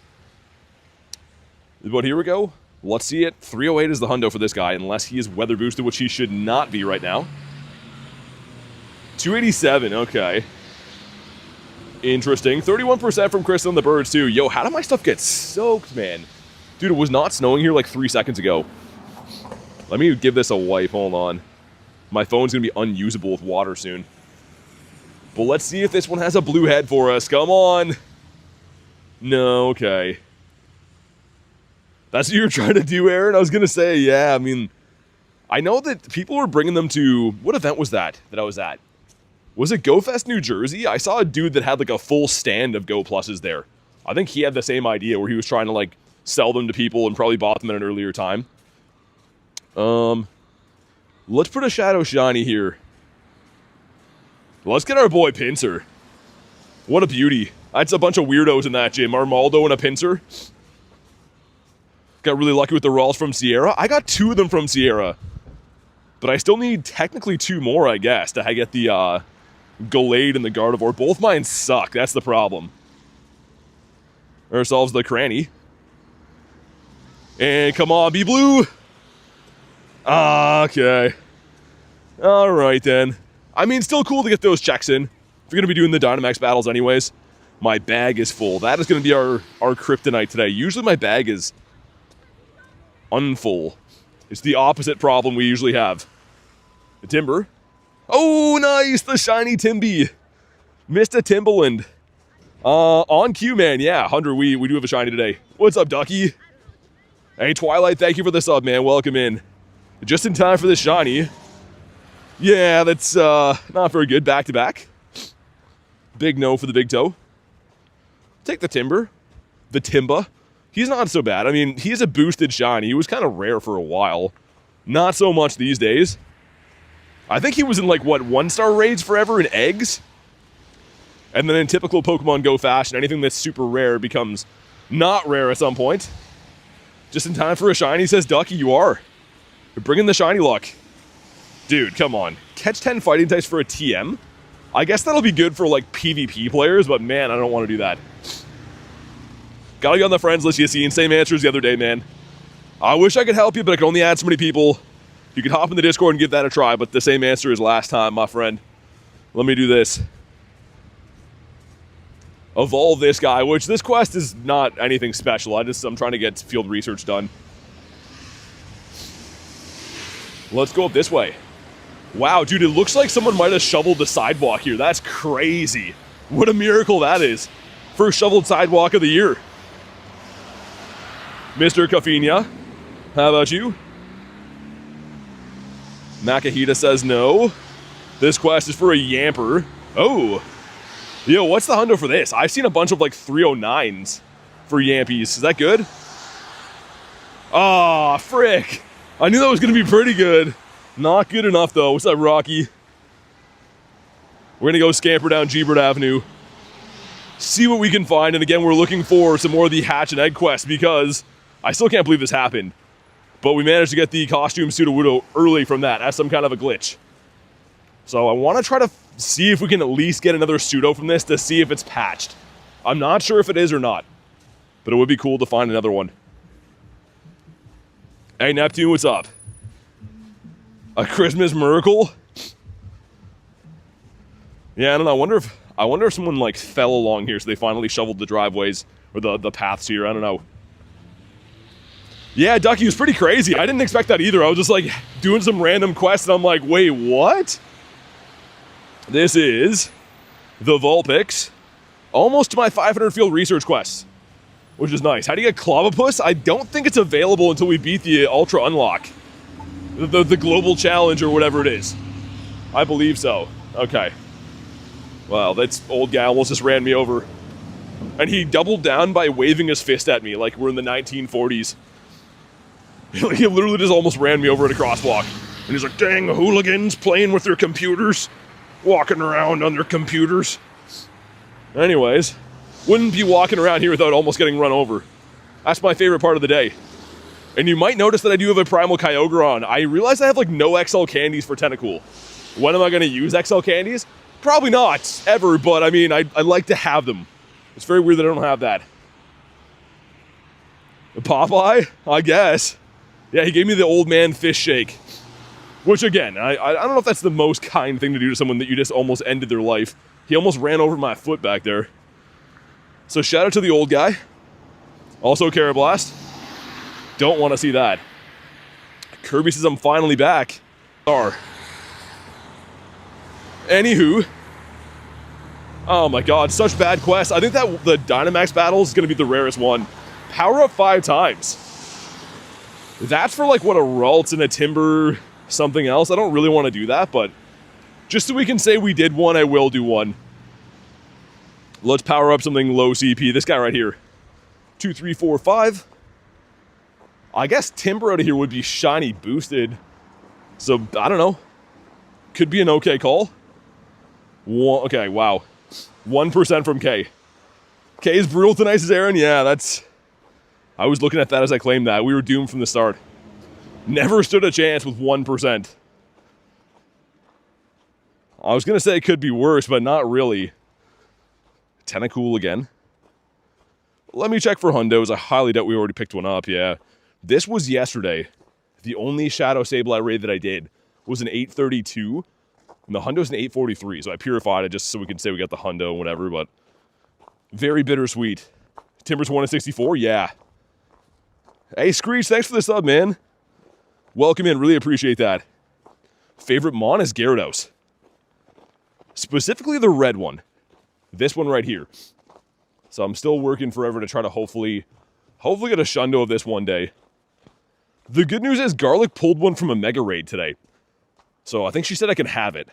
But here we go. Let's see it. 308 is the hundo for this guy, unless he is weather boosted, which he should not be right now. 287, okay. Interesting. 31% from Chris on the birds, too. Yo, how did my stuff get soaked, man? Dude, it was not snowing here like 3 seconds ago. Let me give this a wipe. Hold on. My phone's going to be unusable with water soon. But let's see if this one has a blue head for us. Come on. No, okay. That's what you're trying to do, Aaron? I was going to say, yeah, I mean, I know that people were bringing them to... What event was that I was at? Was it GoFest New Jersey? I saw a dude that had like a full stand of Go Pluses there. I think he had the same idea where he was trying to like sell them to people and probably bought them at an earlier time. Let's put a Shadow Shiny here. Let's get our boy Pinsir. What a beauty. That's a bunch of weirdos in that gym. Armaldo and a Pinsir. Got really lucky with the Ralts from Sierra. I got 2 of them from Sierra. But I still need technically 2 more, I guess, to get the Gallade and the Gardevoir. Both mine suck. That's the problem. Ourselves the Cranny. And come on, be blue. Okay. Alright then. I mean, still cool to get those checks in. If you're going to be doing the Dynamax battles anyways. My bag is full. That is going to be our kryptonite today. Usually my bag is unfull. It's the opposite problem we usually have. The Timber. Oh, nice! The shiny Timby. Mr. Timberland. On cue, man. Yeah, Hunter, we do have a shiny today. What's up, Ducky? Hey, Twilight, thank you for the sub, man. Welcome in. Just in time for this shiny. Yeah, that's not very good. Back to back. Big no for the big toe. Take the Timber. The Timba. He's not so bad. I mean, he's a boosted shiny. He was kind of rare for a while. Not so much these days. I think he was in like, what, 1-star raids forever in eggs? And then in typical Pokemon Go fashion, anything that's super rare becomes not rare at some point. Just in time for a shiny, says Ducky, you are. You're bringing the shiny luck. Dude, come on. Catch 10 fighting types for a TM? I guess that'll be good for like PvP players, but man, I don't want to do that. Gotta get on the friends list, you see, same answers the other day, man. I wish I could help you, but I can only add so many people. You could hop in the Discord and give that a try, but the same answer as last time, my friend. Let me do this. Evolve this guy, which this quest is not anything special. I'm trying to get field research done. Let's go up this way. Wow, dude, it looks like someone might have shoveled the sidewalk here. That's crazy. What a miracle that is. First shoveled sidewalk of the year. Mr. Caffina, how about you? Makahita says no. This quest is for a Yamper. Oh. Yo, what's the hundo for this? I've seen a bunch of like 309s for Yampies. Is that good? Ah, oh, frick. I knew that was going to be pretty good. Not good enough though. What's up, Rocky? We're going to go scamper down G-Bird Avenue. See what we can find. And again, we're looking for some more of the hatch and egg quests because I still can't believe this happened. But we managed to get the costume Sudowoodo early from that as some kind of a glitch. So I want to try to see if we can at least get another pseudo from this to see if it's patched. I'm not sure if it is or not, but it would be cool to find another one. Hey, Neptune, what's up? A Christmas miracle? Yeah, I don't know. I wonder if someone like fell along here, so they finally shoveled the driveways or the paths here. I don't know. Yeah, Ducky was pretty crazy. I didn't expect that either. I was just like doing some random quest, and I'm like, wait, what? This is the Vulpix, almost to my 500 field research quest, which is nice. How do you get Clobbopus? I don't think it's available until we beat the Ultra Unlock, the global challenge or whatever it is. I believe so. Okay. Well, that old guy almost just ran me over. And he doubled down by waving his fist at me like we're in the 1940s. He literally just almost ran me over at a crosswalk. And he's like, dang, hooligans playing with their computers. Walking around on their computers. Anyways, wouldn't be walking around here without almost getting run over. That's my favorite part of the day. And you might notice that I do have a Primal Kyogre on. I realize I have like no XL candies for Tentacool. When am I going to use XL candies? Probably not, ever, but I mean, I like to have them. It's very weird that I don't have that. Popeye? I guess. Yeah, he gave me the old man fish shake. Which again, I don't know if that's the most kind thing to do to someone that you just almost ended their life. He almost ran over my foot back there. So shout out to the old guy. Also Carablast. Don't want to see that. Kirby says I'm finally back. Anywho. Oh my god, such bad quests. I think that the Dynamax battle is going to be the rarest one. Power up 5 times. That's for like what, a Ralts and a Timber something else. I don't really want to do that, but just so we can say we did one, I will do one. Let's power up something low CP. This guy right here. 2, 3, 4, 5. I guess Timber out of here would be shiny boosted. So, I don't know. Could be an okay call. Okay, wow. 1% from K. K is brutal to nice as Aaron? Yeah, that's... I was looking at that as I claimed that. We were doomed from the start. Never stood a chance with 1%. I was going to say it could be worse, but not really. Tentacool again. Let me check for hundos. I highly doubt we already picked one up, yeah. This was yesterday. The only Shadow Sableye raid that I did was an 832. And the hundo's an 843, so I purified it just so we could say we got the hundo and whatever, but very bittersweet. Timber's 1 in 64, yeah. Hey, Screech, thanks for the sub, man. Welcome in, really appreciate that. Favorite Mon is Gyarados. Specifically the red one. This one right here. So I'm still working forever to try to hopefully get a shundo of this one day. The good news is Garlic pulled one from a Mega Raid today. So I think she said I can have it.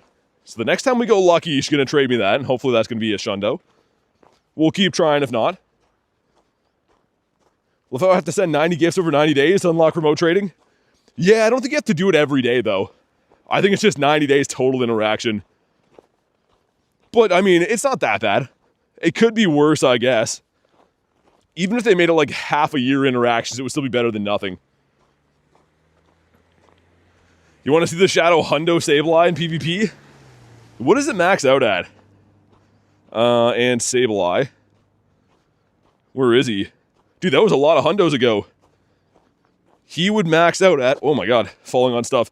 So the next time we go lucky, she's going to trade me that, and hopefully that's going to be a shundo. We'll keep trying if not. Well, if I have to send 90 gifts over 90 days to unlock remote trading? Yeah, I don't think you have to do it every day, though. I think it's just 90 days total interaction. But, I mean, it's not that bad. It could be worse, I guess. Even if they made it like half a year interactions, it would still be better than nothing. You want to see the Shadow Hundo Sableye in PvP? What does it max out at? And Sableye. Where is he? Dude, that was a lot of hundos ago. He would max out at... Oh my god, falling on stuff.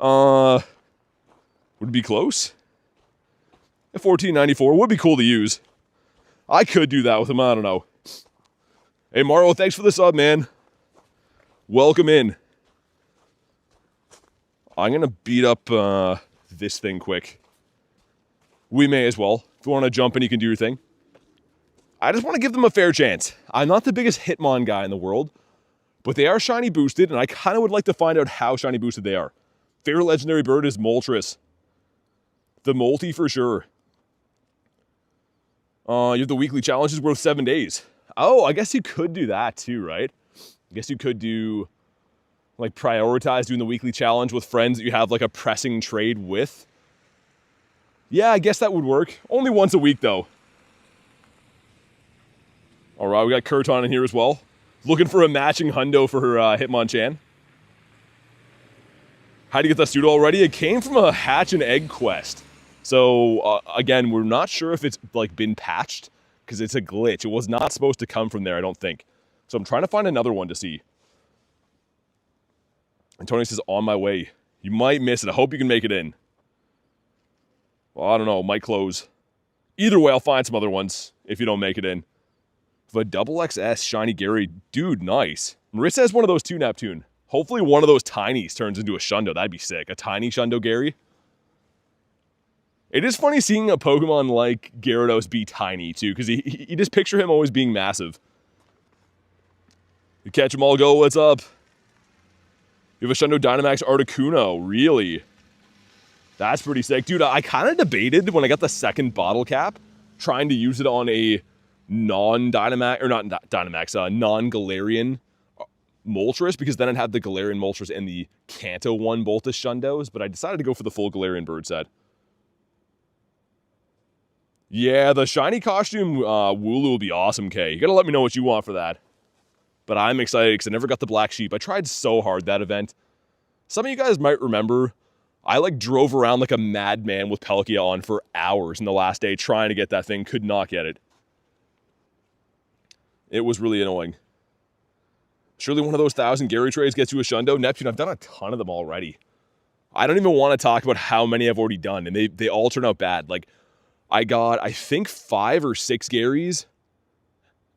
Would it be close? At 1494 would be cool to use. I could do that with him, I don't know. Hey, Marlo, thanks for the sub, man. Welcome in. I'm going to beat up this thing quick. We may as well. If you want to jump in, you can do your thing. I just want to give them a fair chance. I'm not the biggest Hitmon guy in the world, but they are shiny boosted, and I kind of would like to find out how shiny boosted they are. Favorite legendary bird is Moltres. The Molty for sure. You have the weekly challenges worth 7 days. Oh, I guess you could do that too, right? I guess you could do... like prioritize doing the weekly challenge with friends that you have like a pressing trade with. Yeah, I guess that would work. Only once a week though. All right, we got Kurton in here as well. Looking for a matching hundo for her Hitmonchan. How'd you get that pseudo already? It came from a hatch and egg quest. So, again, we're not sure if it's, like, been patched, because it's a glitch. It was not supposed to come from there, I don't think. So I'm trying to find another one to see. And Tony says, on my way. You might miss it. I hope you can make it in. Well, I don't know. Might close. Either way, I'll find some other ones if you don't make it in. The double XS Shiny Gary. Dude, nice. Marissa has one of those too, Neptune. Hopefully one of those tinies turns into a Shundo. That'd be sick. A tiny Shundo Gary. It is funny seeing a Pokemon like Gyarados be tiny, too, because you just picture him always being massive. You catch 'em all, go, what's up? You have a Shundo Dynamax Articuno, really? That's pretty sick. Dude, I kind of debated when I got the second bottle cap, trying to use it on a non-Dynamax, or not Dynamax, non-Galarian Moltres, because then I'd have the Galarian Moltres and the Kanto 1 both as Shundos, but I decided to go for the full Galarian bird set. Yeah, the shiny costume Wooloo will be awesome, Kay. You gotta let me know what you want for that. But I'm excited because I never got the Black Sheep. I tried so hard that event. Some of you guys might remember, I like drove around like a madman with Palkia on for hours in the last day trying to get that thing. Could not get it. It was really annoying. Surely one of those 1,000 Gary trades gets you a Shundo. Neptune, I've done a ton of them already. I don't even want to talk about how many I've already done, and they all turn out bad. Like, I got, I think, 5 or 6 Garys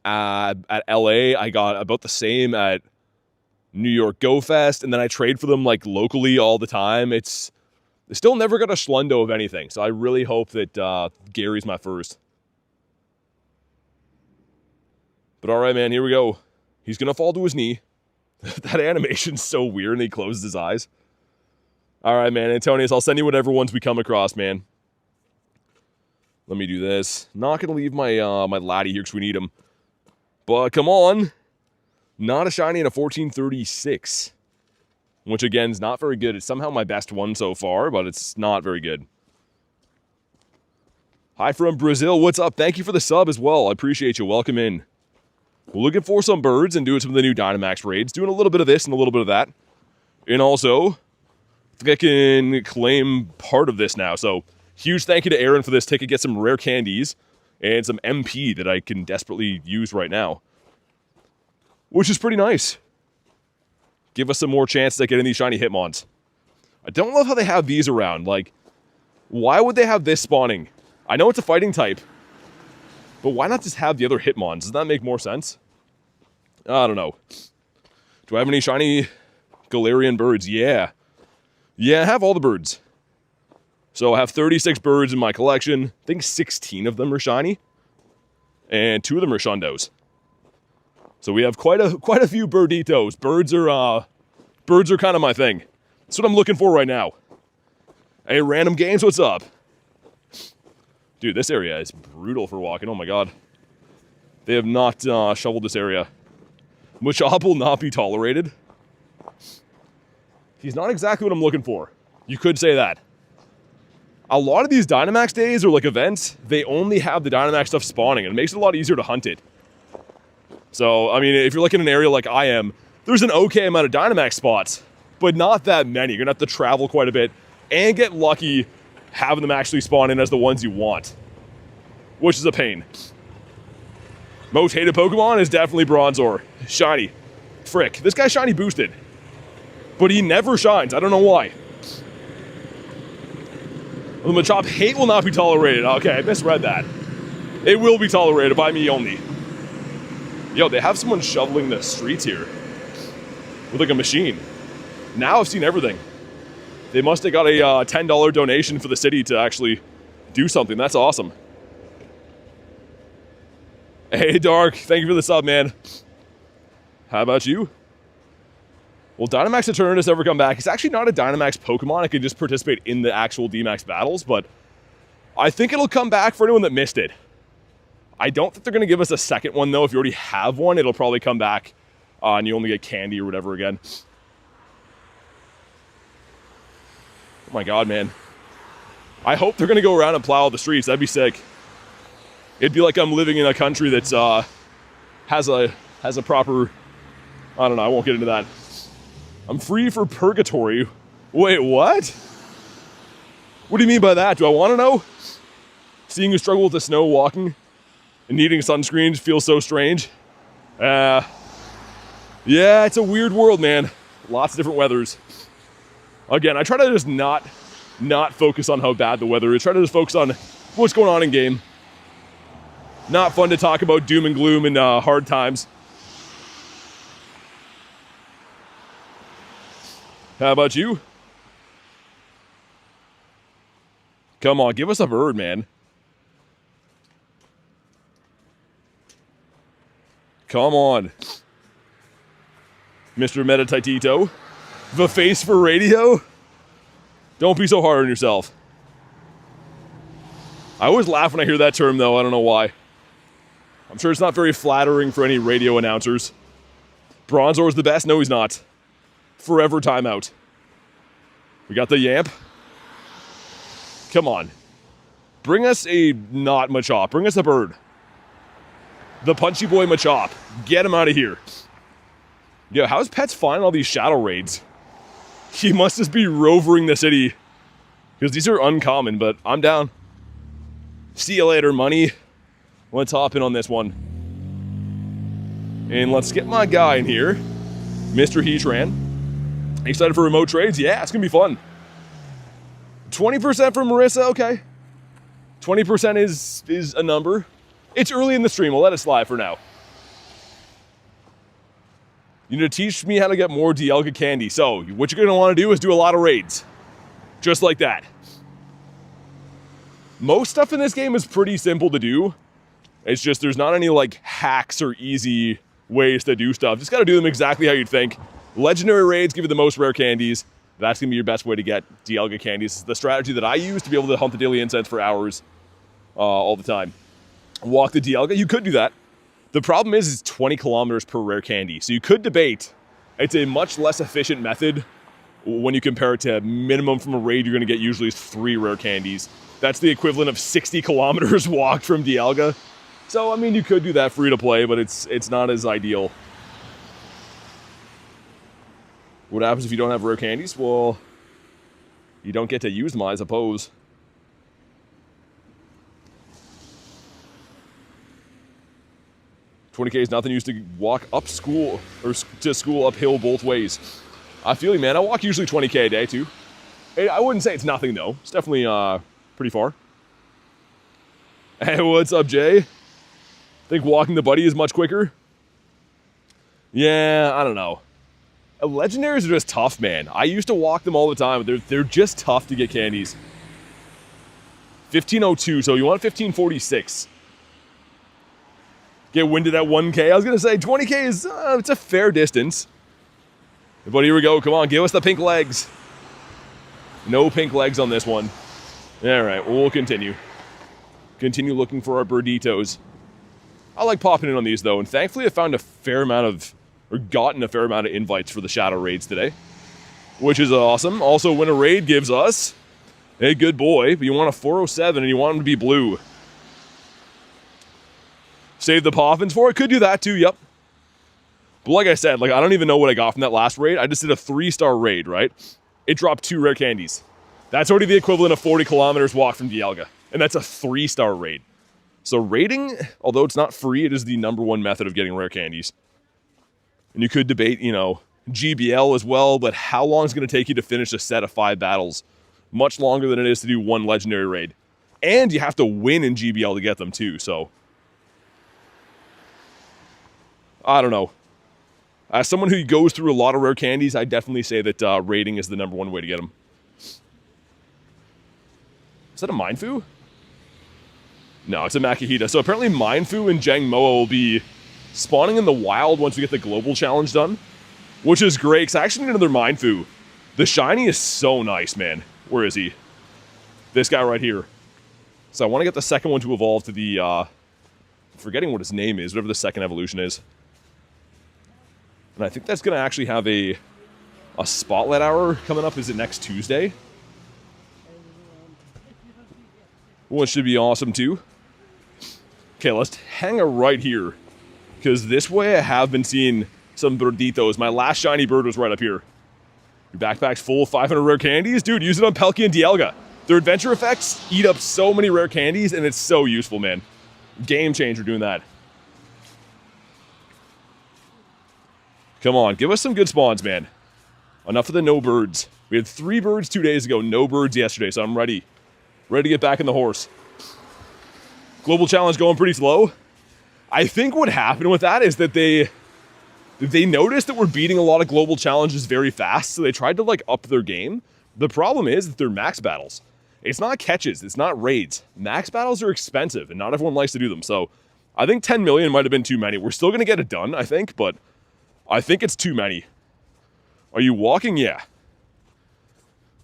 at LA. I got about the same at New York Go Fest, and then I trade for them like locally all the time. I still never got a Schlundo of anything, so I really hope that Gary's my first. But all right, man, here we go. He's gonna fall to his knee. That animation's so weird, and he closes his eyes. All right, man, Antonius, I'll send you whatever ones we come across, man. Let me do this. Not gonna leave my my laddie here because we need him. But come on. Not a shiny in a 1436. Which again is not very good. It's somehow my best one so far, but it's not very good. Hi from Brazil. What's up? Thank you for the sub as well. I appreciate you. Welcome in. We're looking for some birds and doing some of the new Dynamax raids. Doing a little bit of this and a little bit of that. And also, I think I can claim part of this now. So, huge thank you to Aaron for this ticket. Get some rare candies and some MP that I can desperately use right now. Which is pretty nice. Give us some more chances at getting these shiny Hitmons. I don't love how they have these around. Like, why would they have this spawning? I know it's a fighting type. But why not just have the other Hitmons? Does that make more sense? I don't know. Do I have any shiny Galarian birds? Yeah. Yeah, I have all the birds. So I have 36 birds in my collection. I think 16 of them are shiny. And 2 of them are Shundos. So we have quite a few birditos. Birds are kind of my thing. That's what I'm looking for right now. Hey, Random Games, what's up? Dude, this area is brutal for walking. Oh my god. They have not shoveled this area. Machop will not be tolerated. He's not exactly what I'm looking for. You could say that. A lot of these Dynamax days or like events, they only have the Dynamax stuff spawning, and it makes it a lot easier to hunt it. So, I mean, if you're looking in an area like I am, there's an okay amount of Dynamax spots, but not that many. You're gonna have to travel quite a bit and get lucky having them actually spawn in as the ones you want, which is a pain. Most hated Pokemon is definitely Bronzor. Shiny. Frick. This guy's shiny boosted, but he never shines. I don't know why. The Machop hate will not be tolerated. Okay, I misread that. It will be tolerated by me only. Yo, they have someone shoveling the streets here with like a machine. Now I've seen everything. They must have got a $10 donation for the city to actually do something. That's awesome. Hey, Dark. Thank you for the sub, man. How about you? Will Dynamax Eternus ever come back? It's actually not a Dynamax Pokemon. It can just participate in the actual DMAX battles, but I think it'll come back for anyone that missed it. I don't think they're going to give us a second one, though. If you already have one, it'll probably come back and you only get candy or whatever again. Oh my god, man. I hope they're going to go around and plow all the streets. That'd be sick. It'd be like I'm living in a country that's has a proper... I don't know, I won't get into that. I'm free for purgatory. Wait, what? What do you mean by that? Do I want to know? Seeing you struggle with the snow walking and needing sunscreens feels so strange. Yeah, it's a weird world, man. Lots of different weathers. Again, I try to just not focus on how bad the weather is. Try to just focus on what's going on in game. Not fun to talk about doom and gloom and hard times. How about you? Come on, give us a bird, man. Come on. Mr. Meditatito. The face for radio? Don't be so hard on yourself. I always laugh when I hear that term, though. I don't know why. I'm sure it's not very flattering for any radio announcers. Bronzor's the best? No, he's not. Forever timeout. We got the Yamp. Come on. Bring us a not Machop. Bring us a bird. The punchy boy Machop. Get him out of here. Yo, how's Pets finding all these Shadow Raids? He must just be rovering the city. Because these are uncommon, but I'm down. See you later, money. Let's hop in on this one. And let's get my guy in here. Mr. Heatran. Excited for remote trades? Yeah, it's going to be fun. 20% for Marissa? Okay. 20% is a number. It's early in the stream. We'll let it slide for now. You need to teach me how to get more Dialga candy. So, what you're going to want to do is do a lot of raids. Just like that. Most stuff in this game is pretty simple to do. It's just there's not any like hacks or easy ways to do stuff. Just got to do them exactly how you'd think. Legendary raids give you the most rare candies. That's going to be your best way to get Dialga candies. It's the strategy that I use to be able to hunt the daily incense for hours all the time. Walk the Dialga. You could do that. The problem is it's 20 kilometers per rare candy. So you could debate. It's a much less efficient method when you compare it to minimum from a raid you're going to get usually 3 rare candies. That's the equivalent of 60 kilometers walked from Dialga. So, I mean, you could do that free to play, but it's not as ideal. What happens if you don't have rare candies? Well, you don't get to use them, I suppose. $20K is nothing used to walk up school, or to school uphill both ways. I feel you, man. I walk usually 20K a day, too. I wouldn't say it's nothing, though. It's definitely pretty far. Hey, what's up, Jay? Think walking the buddy is much quicker? Yeah, I don't know. Legendaries are just tough, man. I used to walk them all the time, but they're just tough to get candies. 1502, so you want 1546. Get winded at 1K. I was going to say 20K is it's a fair distance. But here we go. Come on, give us the pink legs. No pink legs on this one. All right, well, we'll continue. Continue looking for our birditos. I like popping in on these, though, and thankfully I found a fair amount of, or gotten a fair amount of invites for the Shadow Raids today, which is awesome. Also, when a raid gives us a good boy, but you want a 407 and you want him to be blue. Save the Poffins for it? Could do that too, yep. But like I said, I don't even know what I got from that last raid. I just did a 3-star raid, right? It dropped 2 rare candies. That's already the equivalent of 40 kilometers walk from Dialga. And that's a 3-star raid. So raiding, although it's not free, it is the #1 method of getting rare candies. And you could debate, GBL as well, but how long is it going to take you to finish a set of 5 battles? Much longer than it is to do 1 legendary raid. And you have to win in GBL to get them too, so... I don't know. As someone who goes through a lot of rare candies, I definitely say that raiding is the #1 way to get them. Is that a Mindfu? No, it's a Makihita. So apparently Mindfu and Jangmoa will be spawning in the wild once we get the global challenge done. Which is great, because I actually need another Mindfu. The shiny is so nice, man. Where is he? This guy right here. So I want to get the second one to evolve to the... forgetting what his name is, whatever the second evolution is. And I think that's going to actually have a spotlight hour coming up. Is it next Tuesday? Which should be awesome too. Okay, let's hang it right here. Because this way I have been seeing some birditos. My last shiny bird was right up here. Your backpack's full of 500 rare candies? Dude, use it on Pelkey and Dialga. Their adventure effects eat up so many rare candies, and it's so useful, man. Game changer doing that. Come on, give us some good spawns, man. Enough of the no birds. We had 3 birds 2 days ago, no birds yesterday, so I'm ready. Ready to get back in the horse. Global challenge going pretty slow. I think what happened with that is that they noticed that we're beating a lot of global challenges very fast, so they tried to like up their game. The problem is that they're max battles. It's not catches, it's not raids. Max battles are expensive, and not everyone likes to do them, so I think 10 million might have been too many. We're still going to get it done, I think, but I think it's too many. Are you walking? Yeah.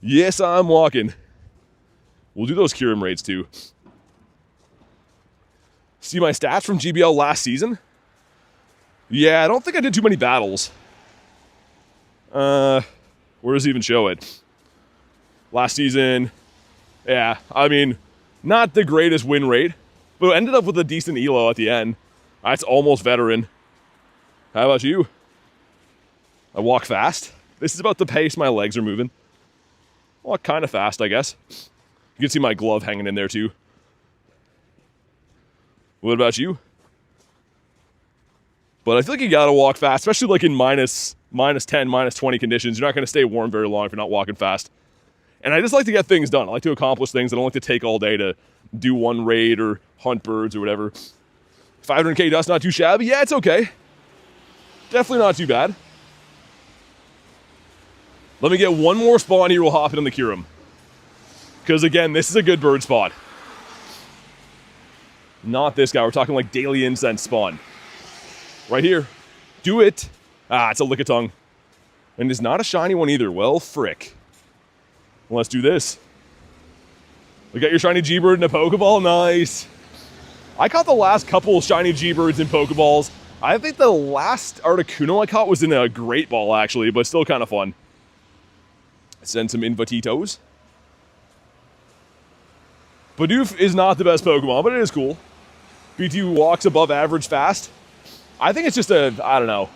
Yes, I'm walking. We'll do those Kyurem raids too. See my stats from GBL last season? Yeah, I don't think I did too many battles. Where does it even show it? Last season, yeah, I mean, not the greatest win rate, but ended up with a decent elo at the end. That's almost veteran. How about you? I walk fast. This is about the pace my legs are moving. Walk kind of fast, I guess. You can see my glove hanging in there too. What about you? But I feel like you gotta walk fast, especially like in minus 10, minus 20 conditions. You're not gonna stay warm very long if you're not walking fast. And I just like to get things done. I like to accomplish things. I don't like to take all day to do one raid or hunt birds or whatever. 500k dust, not too shabby. Yeah, it's okay. Definitely not too bad. Let me get one more spawn here, we'll hop it on the Kyurem. Because again, this is a good bird spot. Not this guy, we're talking like daily incense spawn. Right here. Do it. Ah, it's a Lickitung. And it's not a shiny one either. Well, frick. Well, let's do this. We got your shiny G-Bird in a Pokeball. Nice. I caught the last couple shiny G-Birds in Pokeballs. I think the last Articuno I caught was in a Great Ball, actually, but still kind of fun. Send some Invatitos. Bidoof is not the best Pokemon, but it is cool. BT walks above average fast. I think it's just I don't know.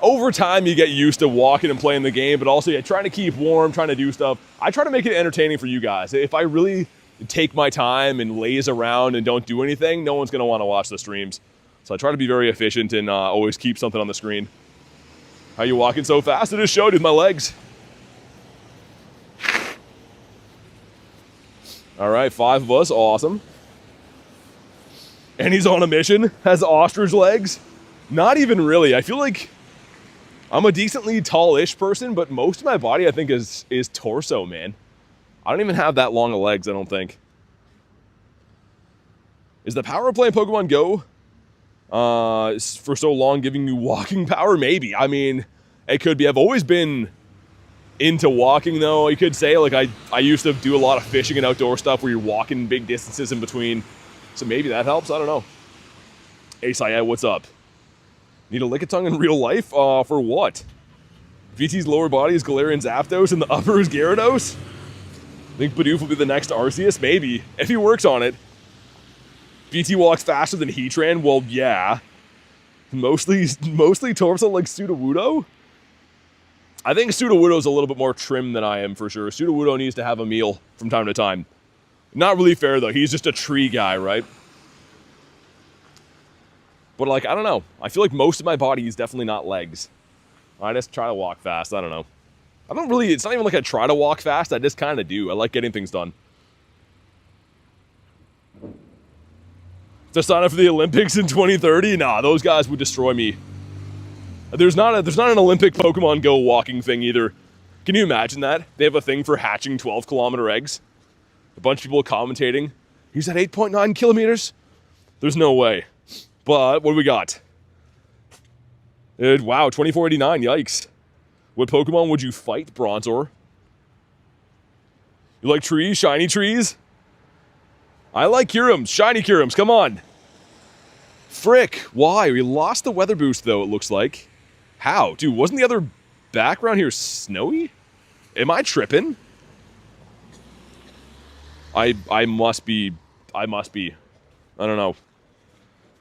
Over time, you get used to walking and playing the game, but also yeah, trying to keep warm, trying to do stuff. I try to make it entertaining for you guys. If I really take my time and laze around and don't do anything, no one's going to want to watch the streams. So I try to be very efficient and always keep something on the screen. How you walking so fast? I just showed you with my legs. All right, 5 of us, awesome. And he's on a mission, has ostrich legs. Not even really. I feel like I'm a decently tall-ish person, but most of my body, I think, is torso, man. I don't even have that long of legs, I don't think. Is the power of playing Pokemon Go for so long giving you walking power? Maybe. I mean, it could be. I've always been into walking, though. You could say, like, I used to do a lot of fishing and outdoor stuff where you're walking big distances in between. So maybe that helps. I don't know. Hey, Saya, what's up? Need a Lickitung in real life? For what? VT's lower body is Galarian Zapdos and the upper is Gyarados? I think Bidoof will be the next Arceus? Maybe. If he works on it. VT walks faster than Heatran? Well, yeah. Mostly torso like Sudowoodo? I think Sudowoodo's a little bit more trim than I am, for sure. Sudowoodo needs to have a meal from time to time. Not really fair, though. He's just a tree guy, right? But, like, I don't know. I feel like most of my body is definitely not legs. I just try to walk fast. I don't know. I don't really... It's not even like I try to walk fast. I just kind of do. I like getting things done. To sign up for the Olympics in 2030? Nah, those guys would destroy me. There's not an Olympic Pokemon Go walking thing either. Can you imagine that? They have a thing for hatching 12-kilometer eggs. A bunch of people commentating. He's at 8.9 kilometers? There's no way. But what do we got? Wow, 2489, yikes. What Pokemon would you fight, Bronzor? You like trees, shiny trees? I like Kyurems, shiny Kyurems, come on. Frick, why? We lost the weather boost though, it looks like. How? Dude, wasn't the other background here snowy? Am I tripping? I must be. I don't know.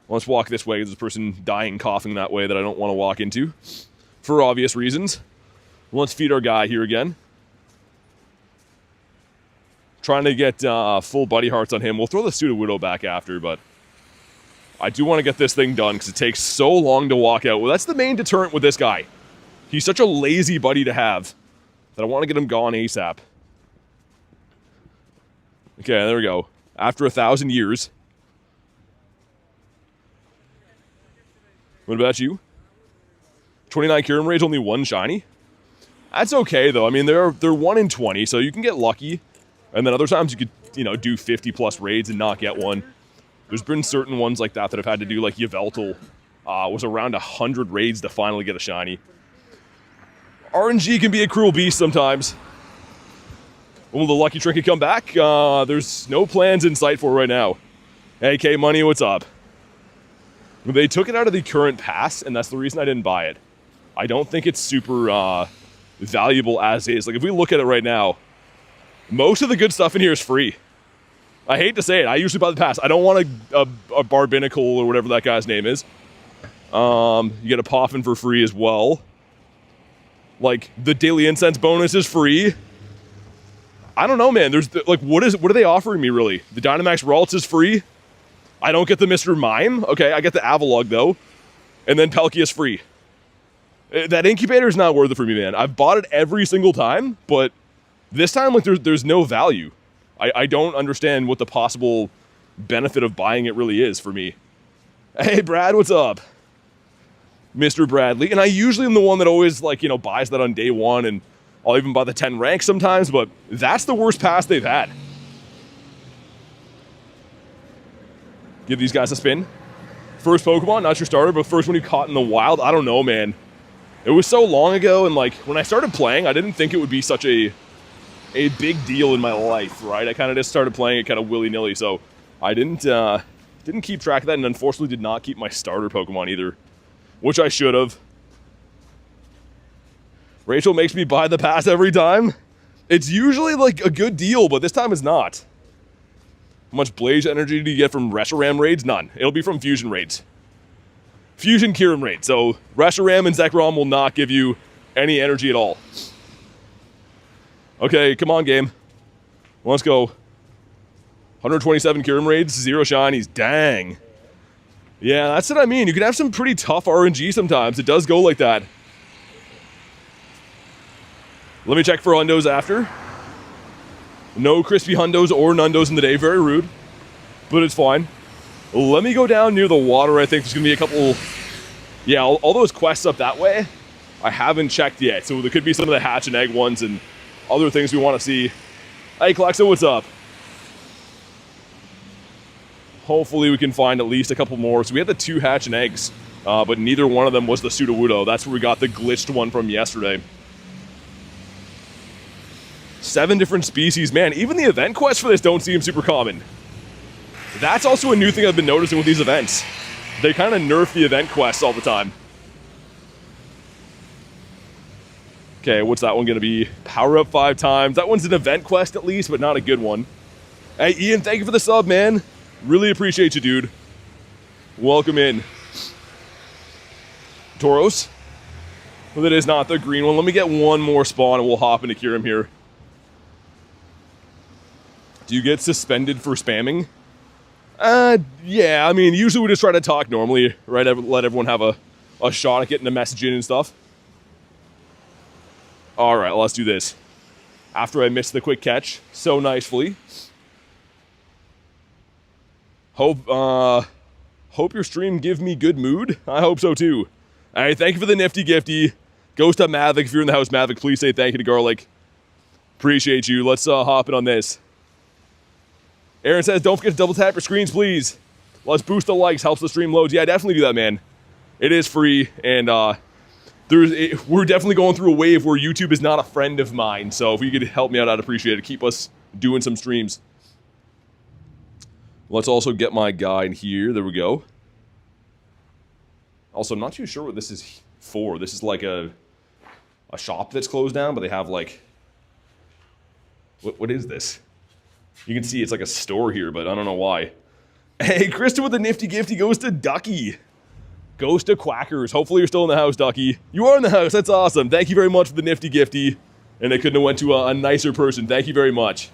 Let's walk this way. There's a person dying, coughing that way that I don't want to walk into. For obvious reasons. Let's feed our guy here again. Trying to get full buddy hearts on him. We'll throw the Sudowoodo back after, but I do want to get this thing done because it takes so long to walk out. Well, that's the main deterrent with this guy. He's such a lazy buddy to have that I want to get him gone ASAP. Okay, there we go. After 1,000 years. What about you? 29 Kyurem Raids, only 1 shiny? That's okay, though. I mean, they're 1 in 20, so you can get lucky. And then other times you could, you know, do 50-plus raids and not get one. There's been certain ones like that that I've had to do, like Yveltal. Was around 100 raids to finally get a shiny. RNG can be a cruel beast sometimes. Will the lucky trinket come back? There's no plans in sight for it right now. Hey, K-Money, what's up? They took it out of the current pass, and that's the reason I didn't buy it. I don't think it's super valuable as is. Like, if we look at it right now, most of the good stuff in here is free. I hate to say it. I usually buy the pass. I don't want a Barbinacle or whatever that guy's name is. You get a Poffin for free as well. Like, the Daily Incense bonus is free. I don't know, man. There's, like, what are they offering me, really? The Dynamax Ralts is free. I don't get the Mr. Mime. Okay, I get the Avalog, though. And then Palkia's free. That incubator is not worth it for me, man. I've bought it every single time, but this time, like, there's no value. I don't understand what the possible benefit of buying it really is for me. Hey, Brad, what's up? Mr. Bradley. And I usually am the one that always, like, you know, buys that on day 1, and I'll even buy the 10 rank sometimes, but that's the worst pass they've had. Give these guys a spin. First Pokemon, not your starter, but first one you caught in the wild. I don't know, man. It was so long ago, and, like, when I started playing, I didn't think it would be such a big deal in my life, right? I kind of just started playing it kind of willy-nilly, so I didn't keep track of that, and unfortunately did not keep my starter Pokemon either, which I should have. Rachel makes me buy the pass every time. It's usually, like, a good deal, but this time it's not. How much Blaze energy do you get from Reshiram raids? None. It'll be from Fusion raids. Fusion Kyurem raid. So Reshiram and Zekrom will not give you any energy at all. Okay, come on, game. Let's go. 127 Kyurem raids, 0 shinies. Dang. Yeah, that's what I mean. You can have some pretty tough RNG sometimes. It does go like that. Let me check for hundos after. No crispy hundos or nundos in the day. Very rude. But it's fine. Let me go down near the water. I think there's going to be a couple... Yeah, all those quests up that way, I haven't checked yet. So there could be some of the hatch and egg ones and other things we want to see. Hey, Klexa, what's up? Hopefully we can find at least a couple more. So we had the 2 hatch and eggs, but neither one of them was the Sudowoodo. That's where we got the glitched one from yesterday. 7 different species. Man, even the event quests for this don't seem super common. That's also a new thing I've been noticing with these events. They kind of nerf the event quests all the time. Okay, what's that one going to be? Power up 5 times. That one's an event quest at least, but not a good one. Hey, Ian, thank you for the sub, man. Really appreciate you, dude. Welcome in. Tauros. Well, that is not the green one. Let me get one more spawn and we'll hop into Kyurem here. Do you get suspended for spamming? Yeah, I mean, usually we just try to talk normally, right? Let everyone have a shot at getting a message in and stuff. All right, let's do this. After I missed the quick catch so nicely. Hope your stream give me good mood. I hope so too. All right, thank you for the nifty gifty. Ghost up Mavic. If you're in the house, Mavic, please say thank you to Garlic. Appreciate you. Let's hop in on this. Aaron says, don't forget to double tap your screens, please. Let's boost the likes, helps the stream loads. Yeah, definitely do that, man. It is free, and we're definitely going through a wave where YouTube is not a friend of mine, so if you could help me out, I'd appreciate it. Keep us doing some streams. Let's also get my guide here. There we go. Also, I'm not too sure what this is for. This is like a shop that's closed down, but they have like... What is this? You can see it's like a store here, but I don't know why. Hey, Krista with the nifty gifty goes to Ducky. Goes to Quackers. Hopefully you're still in the house, Ducky. You are in the house. That's awesome. Thank you very much for the nifty gifty. And they couldn't have went to a nicer person. Thank you very much.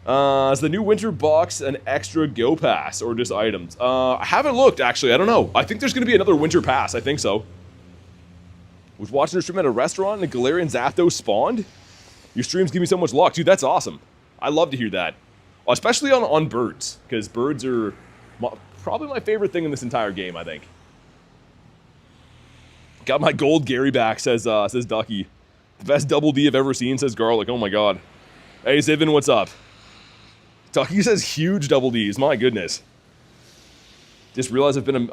Is the new winter box an extra Go Pass or just items? I haven't looked, actually. I don't know. I think there's going to be another winter pass. I think so. Was watching your stream at a restaurant and a Galarian Zapdos spawned? Your streams give me so much luck. Dude, that's awesome. I love to hear that. Especially on birds, because birds are probably my favorite thing in this entire game, I think. Got my gold Gary back, says Ducky. The best double D I've ever seen, says Garlic. Oh my god. Hey, Zivin, what's up? Ducky says huge double Ds. My goodness. Just realized I've been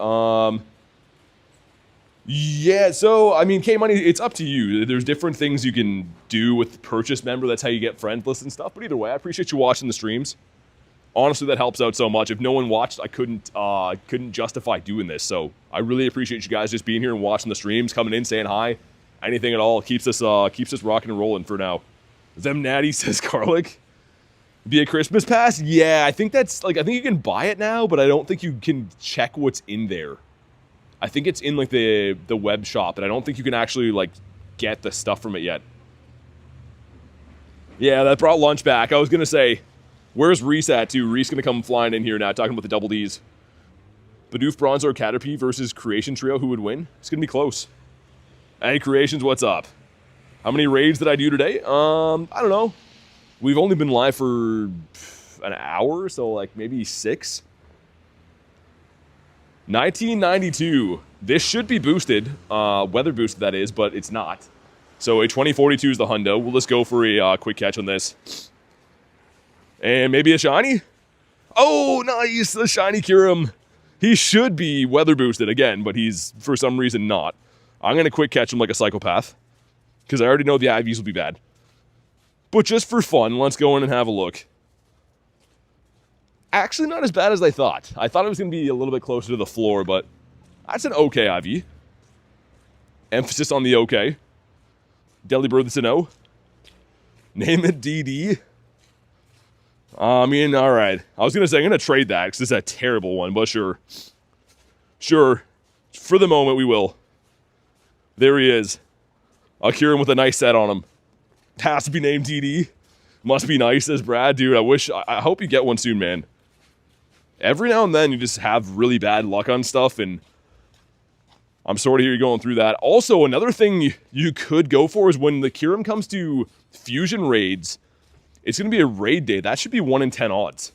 yeah, so, I mean, K-Money, it's up to you. There's different things you can do with the purchase member. That's how you get friend lists and stuff. But either way, I appreciate you watching the streams. Honestly, that helps out so much. If no one watched, I couldn't justify doing this. So I really appreciate you guys just being here and watching the streams, coming in, saying hi. Anything at all keeps us rocking and rolling for now. Them Natty, says Garlic. Be a Christmas pass? Yeah, I think that's, like, I think you can buy it now, but I don't think you can check what's in there. I think it's in, like, the web shop, and I don't think you can actually, like, get the stuff from it yet. Yeah, that brought lunch back. I was gonna say, where's Reese at, too? Reese gonna come flying in here now, talking about the double Ds. Bidoof, Bronzor, Caterpie versus Creation Trio, who would win? It's gonna be close. Hey, Creations, what's up? How many raids did I do today? I don't know. We've only been live for an hour, so, like, maybe 6. 1992. This should be boosted. Weather boosted, that is, but it's not. So a 2042 is the hundo. We'll just go for a quick catch on this. And maybe a shiny? Oh, nice! The shiny Kyurem. He should be weather boosted again, but he's, for some reason, not. I'm going to quick catch him like a psychopath. Because I already know the IVs will be bad. But just for fun, let's go in and have a look. Actually, not as bad as I thought. I thought it was going to be a little bit closer to the floor, but that's an okay IV. Emphasis on the okay. Delibird, that's an O. Name it DD. I mean, alright. I was going to say, I'm going to trade that, because it's a terrible one, but sure. Sure. For the moment, we will. There he is. I'll cure him with a nice set on him. Has to be named DD. Must be nice, says Brad. Dude, I hope you get one soon, man. Every now and then, you just have really bad luck on stuff, and I'm sorry to hear you going through that. Also, another thing you could go for is when the Kyurem comes to fusion raids, it's going to be a raid day. That should be 1 in 10 odds.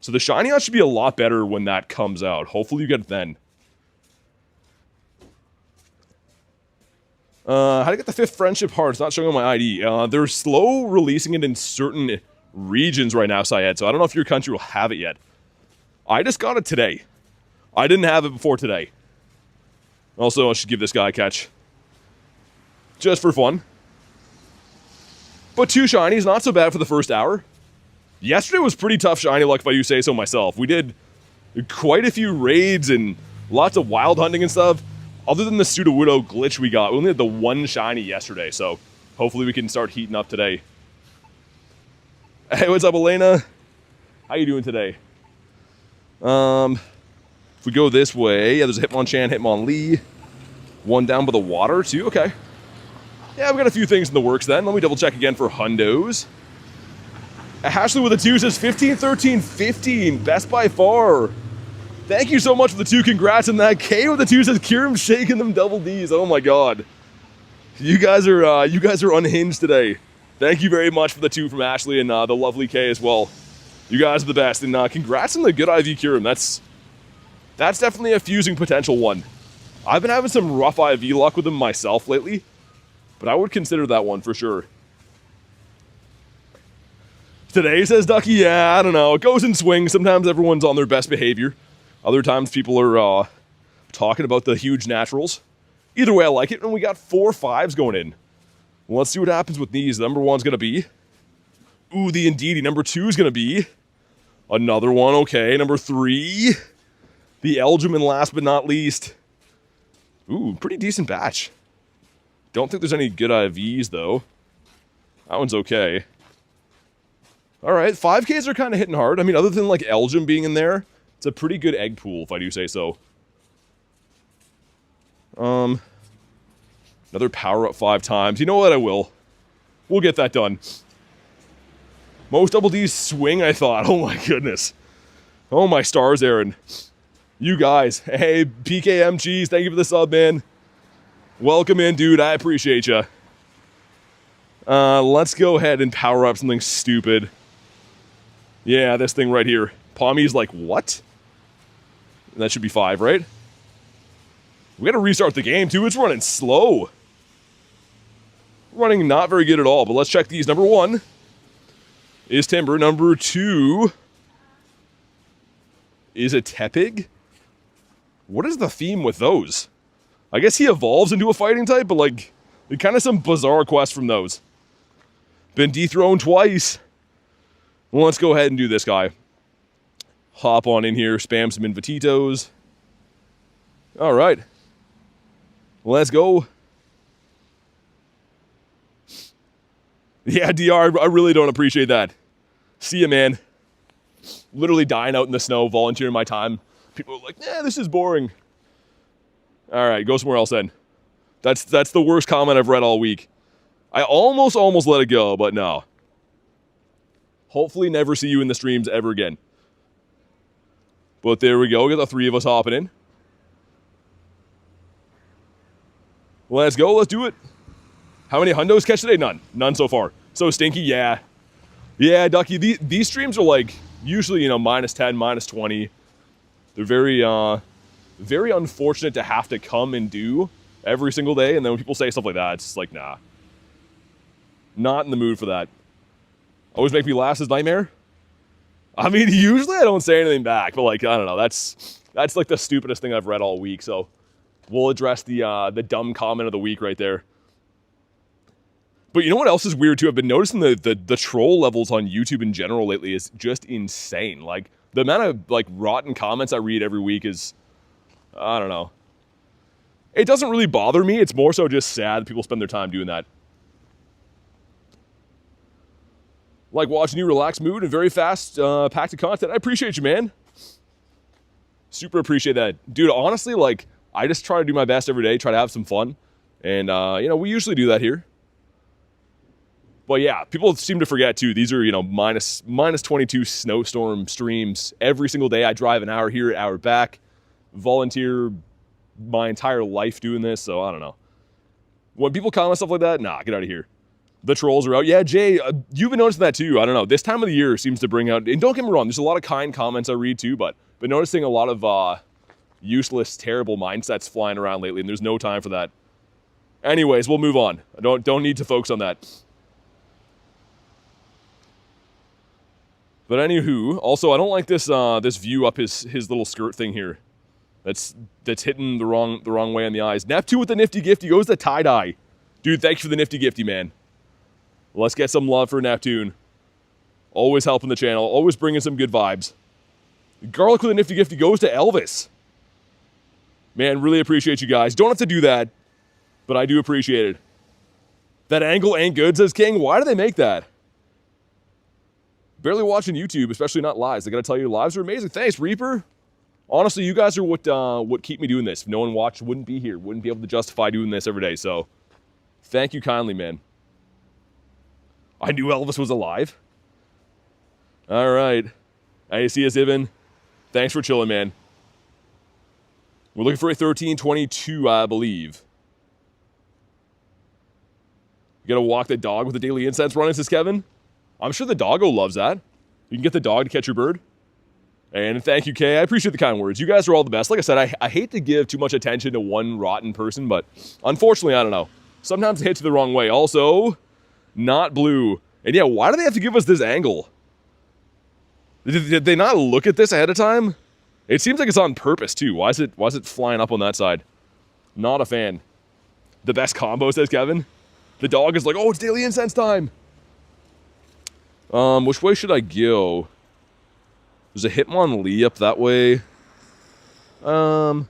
So the shiny odds should be a lot better when that comes out. Hopefully you get it then. How to get the 5th friendship heart? It's not showing on my ID. They're slow releasing it in certain regions right now, Syed, so I don't know if your country will have it yet. I just got it today. I didn't have it before today. Also, I should give this guy a catch. Just for fun. But 2 shinies, not so bad for the first hour. Yesterday was pretty tough shiny luck, if I do say so myself. We did quite a few raids and lots of wild hunting and stuff. Other than the Sudowoodo glitch we got, we only had the 1 shiny yesterday, so hopefully we can start heating up today. Hey, what's up, Elena? How you doing today? If we go this way, yeah, there's a Hitmonchan Hitmonlee. One down by the water, too, okay. Yeah, we've got a few things in the works then. Let me double check again for hundos. Ashley with a 2 says 15, 13, 15. Best by far. Thank you so much for the 2. Congrats on that. K with the 2 says Kyurem shaking them double Ds. Oh my god. You guys are unhinged today. Thank you very much for the 2 from Ashley and the lovely K as well. You guys are the best. And congrats on the good IV Kyurem. That's definitely a fusing potential one. I've been having some rough IV luck with him myself lately, but I would consider that one for sure. Today, says Ducky, yeah, I don't know. It goes in swings. Sometimes everyone's on their best behavior. Other times people are talking about the huge naturals. Either way, I like it. And we got 4 5s going in. Well, let's see what happens with these. Number 1's going to be... Ooh, the Indeedee. Number 2 is going to be... Another one, okay. Number 3... The Elgin, last but not least. Ooh, pretty decent batch. Don't think there's any good IVs, though. That one's okay. Alright, 5Ks are kind of hitting hard. I mean, other than, like, Elgin being in there, it's a pretty good egg pool, if I do say so. Another power up 5 times. You know what? I will. We'll get that done. Most double D's swing, I thought. Oh my goodness. Oh my stars, Aaron. You guys. Hey, PKM Cheese, thank you for the sub, man. Welcome in, dude. I appreciate you. Let's go ahead and power up something stupid. Yeah, this thing right here. Palmy's like, what? That should be 5, right? We gotta restart the game, too. It's running slow. Running not very good at all, but let's check these. Number 1 is Timber. Number 2 is a Tepig. What is the theme with those? I guess he evolves into a fighting type, but like, kind of some bizarre quest from those. Been dethroned twice. Well, let's go ahead and do this guy. Hop on in here, spam some Invititos. All right. Let's go. Yeah, DR, I really don't appreciate that. See ya, man. Literally dying out in the snow, volunteering my time. People are like, nah, this is boring. All right, go somewhere else then. That's the worst comment I've read all week. I almost let it go, but no. Hopefully never see you in the streams ever again. But there we go. We got the 3 of us hopping in. Let's go. Let's do it. How many hundos catch today? None. None so far. So Stinky, yeah. Yeah, Ducky, these streams are like usually, you know, -10, -20. They're very unfortunate to have to come and do every single day. And then when people say stuff like that, it's just like, nah. Not in the mood for that. Always make me laugh as Nightmare. I mean, usually I don't say anything back, but like, I don't know. That's like the stupidest thing I've read all week. So we'll address the dumb comment of the week right there. But you know what else is weird too? I've been noticing the troll levels on YouTube in general lately is just insane. Like the amount of like rotten comments I read every week is, I don't know. It doesn't really bother me. It's more so just sad that people spend their time doing that. Like watching you, relaxed mood and very fast packed of content. I appreciate you, man. Super appreciate that. Dude, honestly, like, I just try to do my best every day, try to have some fun. And, you know, we usually do that here. But yeah, people seem to forget, too. These are, you know, minus 22 snowstorm streams every single day. I drive an hour here, an hour back. Volunteer my entire life doing this, so I don't know. When people comment stuff like that, nah, get out of here. The trolls are out. Yeah, Jay, you've been noticing that too. I don't know. This time of the year seems to bring out, and don't get me wrong, there's a lot of kind comments I read too, but noticing a lot of useless, terrible mindsets flying around lately, and there's no time for that. Anyways, we'll move on. I don't need to focus on that. But anywho, also I don't like this this view up his little skirt thing here. That's hitting the wrong way on the eyes. Neptune with the nifty gifty goes to tie-dye. Dude, thanks for the nifty gifty, man. Let's get some love for Neptune. Always helping the channel. Always bringing some good vibes. Garlic with a nifty gifty goes to Elvis. Man, really appreciate you guys. Don't have to do that, but I do appreciate it. That angle ain't good, says King. Why do they make that? Barely watching YouTube, especially not lives. I gotta tell you, lives are amazing. Thanks, Reaper. Honestly, you guys are what keep me doing this. If no one watched, wouldn't be here. Wouldn't be able to justify doing this every day. So, thank you kindly, man. I knew Elvis was alive. All right. I see us, Ivan. Thanks for chilling, man. We're looking for a 1322, I believe. You gotta walk the dog with the daily incense running, says Kevin. I'm sure the doggo loves that. You can get the dog to catch your bird. And thank you, Kay. I appreciate the kind words. You guys are all the best. Like I said, I hate to give too much attention to one rotten person, but unfortunately, I don't know. Sometimes it hits you the wrong way. Also, not blue. And yeah, why do they have to give us this angle? Did they not look at this ahead of time? It seems like it's on purpose, too. Why is it flying up on that side? Not a fan. The best combo, says Kevin. The dog is like, oh, it's daily incense time. Which way should I go? There's a Hitmonlee up that way. Couple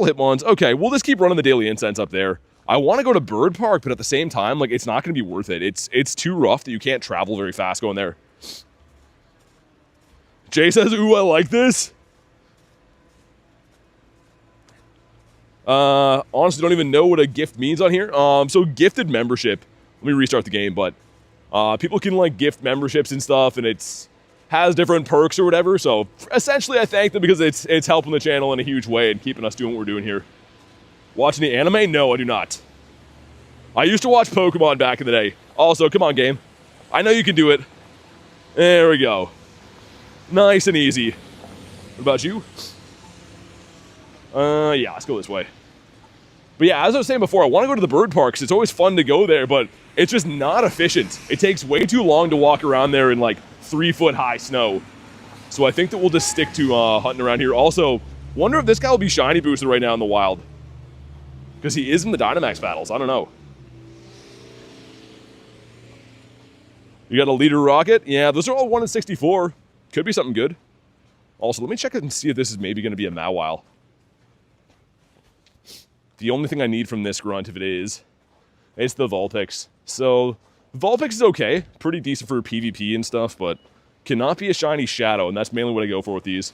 Hitmons. Okay, we'll just keep running the daily incense up there. I want to go to Bird Park, but at the same time, like, it's not going to be worth it. It's too rough that you can't travel very fast going there. Jay says, ooh, I like this. Honestly, don't even know what a gift means on here. So gifted membership. Let me restart the game, but People can like gift memberships and stuff, and it's has different perks or whatever. So essentially, I thank them because it's helping the channel in a huge way and keeping us doing what we're doing here. Watching the anime? No, I do not. I used to watch Pokemon back in the day. Also, come on, game. I know you can do it. There we go. Nice and easy. What about you? Yeah, let's go this way. But yeah, as I was saying before, I want to go to the bird parks. It's always fun to go there, but it's just not efficient. It takes way too long to walk around there in like 3-foot-high snow. So I think that we'll just stick to hunting around here. Also, wonder if this guy will be shiny boosted right now in the wild. Because he is in the Dynamax battles. I don't know. You got a leader rocket? Yeah, those are all 1 in 64. Could be something good. Also, let me check it and see if this is maybe going to be a Mawile. The only thing I need from this grunt, if it is, it's the Vulpix. So, Vulpix is okay. Pretty decent for PvP and stuff, but cannot be a shiny Shadow, and that's mainly what I go for with these.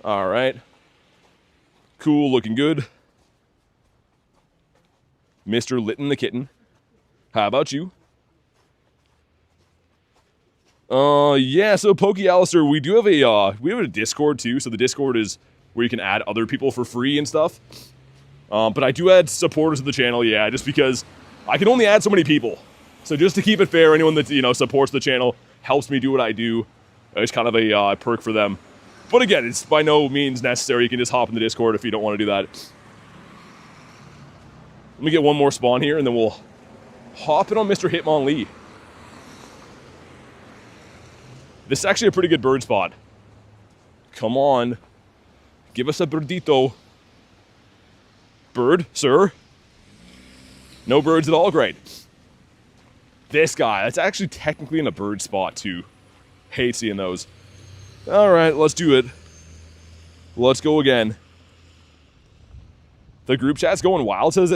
Alright. Cool, looking good. Mr. Litten the Kitten. How about you? Yeah, so Pokealister, we do have a Discord too, so the Discord is where you can add other people for free and stuff. But I do add supporters of the channel, yeah, just because I can only add so many people. So just to keep it fair, anyone that, you know, supports the channel, helps me do what I do, it's kind of a perk for them. But again, it's by no means necessary. You can just hop in the Discord if you don't want to do that. Let me get one more spawn here, and then we'll hop in on Mr. Hitmonlee. This is actually a pretty good bird spot. Come on. Give us a birdito. Bird, sir? No birds at all? Great. This guy, that's actually technically in a bird spot too. Hate seeing those. Alright, let's do it. Let's go again. The group chat's going wild, says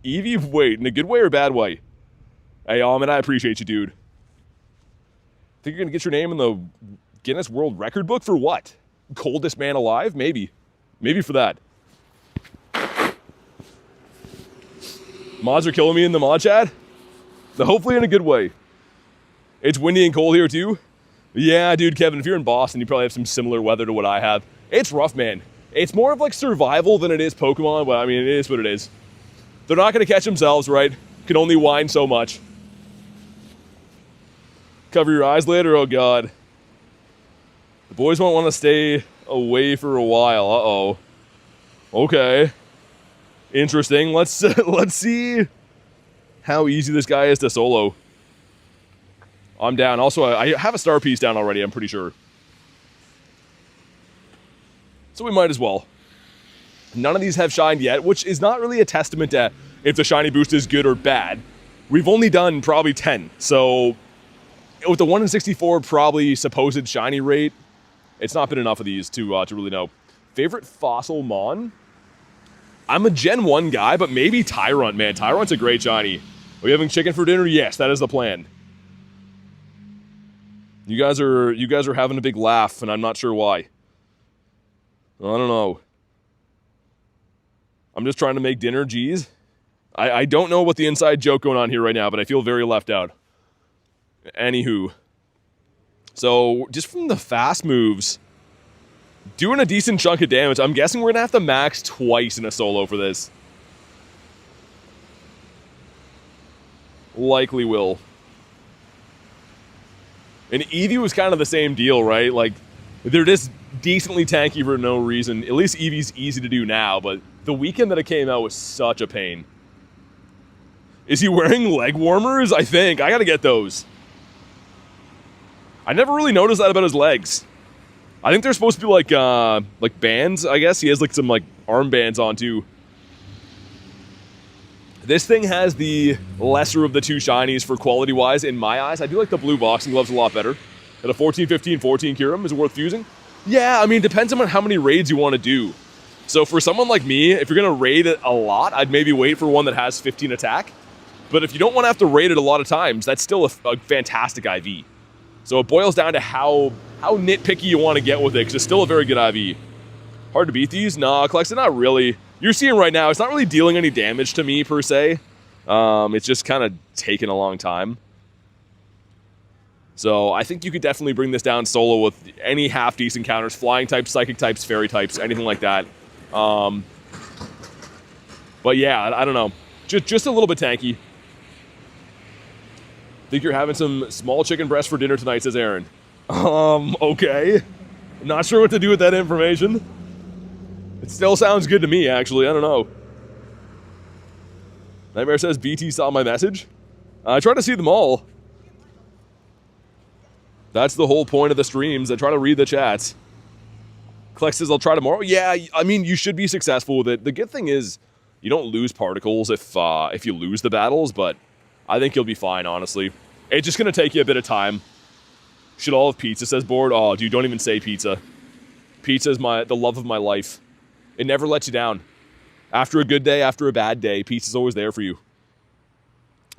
Eevee. Wait, in a good way or bad way? Hey, man, I appreciate you, dude. Think you're gonna get your name in the Guinness World Record book for what? Coldest man alive? Maybe. Maybe for that. Mods are killing me in the mod chat? So hopefully in a good way. It's windy and cold here too? Yeah, dude, Kevin, if you're in Boston, you probably have some similar weather to what I have. It's rough, man. It's more of like survival than it is Pokemon, but I mean, it is what it is. They're not gonna catch themselves, right? Can only whine so much. Cover your eyes later? Oh god. The boys won't want to stay away for a while. Uh-oh. Okay. Interesting. Let's see how easy this guy is to solo. I'm down. Also, I have a star piece down already, I'm pretty sure. So we might as well. None of these have shined yet, which is not really a testament to if the shiny boost is good or bad. We've only done probably 10, so with the 1 in 64 probably supposed shiny rate, it's not been enough of these to really know. Favorite fossil mon? I'm a Gen 1 guy, but maybe Tyrunt, man. Tyrunt's a great shiny. Are we having chicken for dinner? Yes, that is the plan. You guys are having a big laugh, and I'm not sure why. I don't know. I'm just trying to make dinner, geez. I don't know what the inside joke going on here right now, but I feel very left out. Anywho. So, just from the fast moves, doing a decent chunk of damage. I'm guessing we're gonna have to max twice in a solo for this. Likely will. And Eevee was kind of the same deal, right? Like, they're just decently tanky for no reason. At least Eevee's easy to do now, but the weekend that it came out was such a pain. Is he wearing leg warmers? I think. I gotta get those. I never really noticed that about his legs. I think they're supposed to be like bands, I guess. He has like some like armbands on too. This thing has the lesser of the two shinies for quality-wise in my eyes. I do like the blue boxing gloves a lot better. At a 14, 15, 14 Kyurem, is it worth fusing? Yeah, I mean, depends on how many raids you want to do. So for someone like me, if you're going to raid it a lot, I'd maybe wait for one that has 15 attack. But if you don't want to have to raid it a lot of times, that's still a fantastic IV. So it boils down to how nitpicky you want to get with it, because it's still a very good IV. Hard to beat these? Nah, Clexa, not really. you're seeing right now, it's not really dealing any damage to me, per se. It's just kind of taking a long time. So I think you could definitely bring this down solo with any half-decent counters. Flying types, psychic types, fairy types, anything like that. But yeah, I don't know. Just a little bit tanky. Think you're having some small chicken breast for dinner tonight, says Aaron. Okay. Not sure what to do with that information. It still sounds good to me, actually. I don't know. Nightmare says BT saw my message. I try to see them all. That's the whole point of the streams. I try to read the chats. Klex says I'll try tomorrow. Yeah, I mean, you should be successful with it. The good thing is you don't lose particles if you lose the battles, but I think you'll be fine, honestly. It's just going to take you a bit of time. Should all have pizza, says Board. Oh, dude, don't even say pizza. Pizza is the love of my life. It never lets you down. After a good day, after a bad day, pizza's always there for you.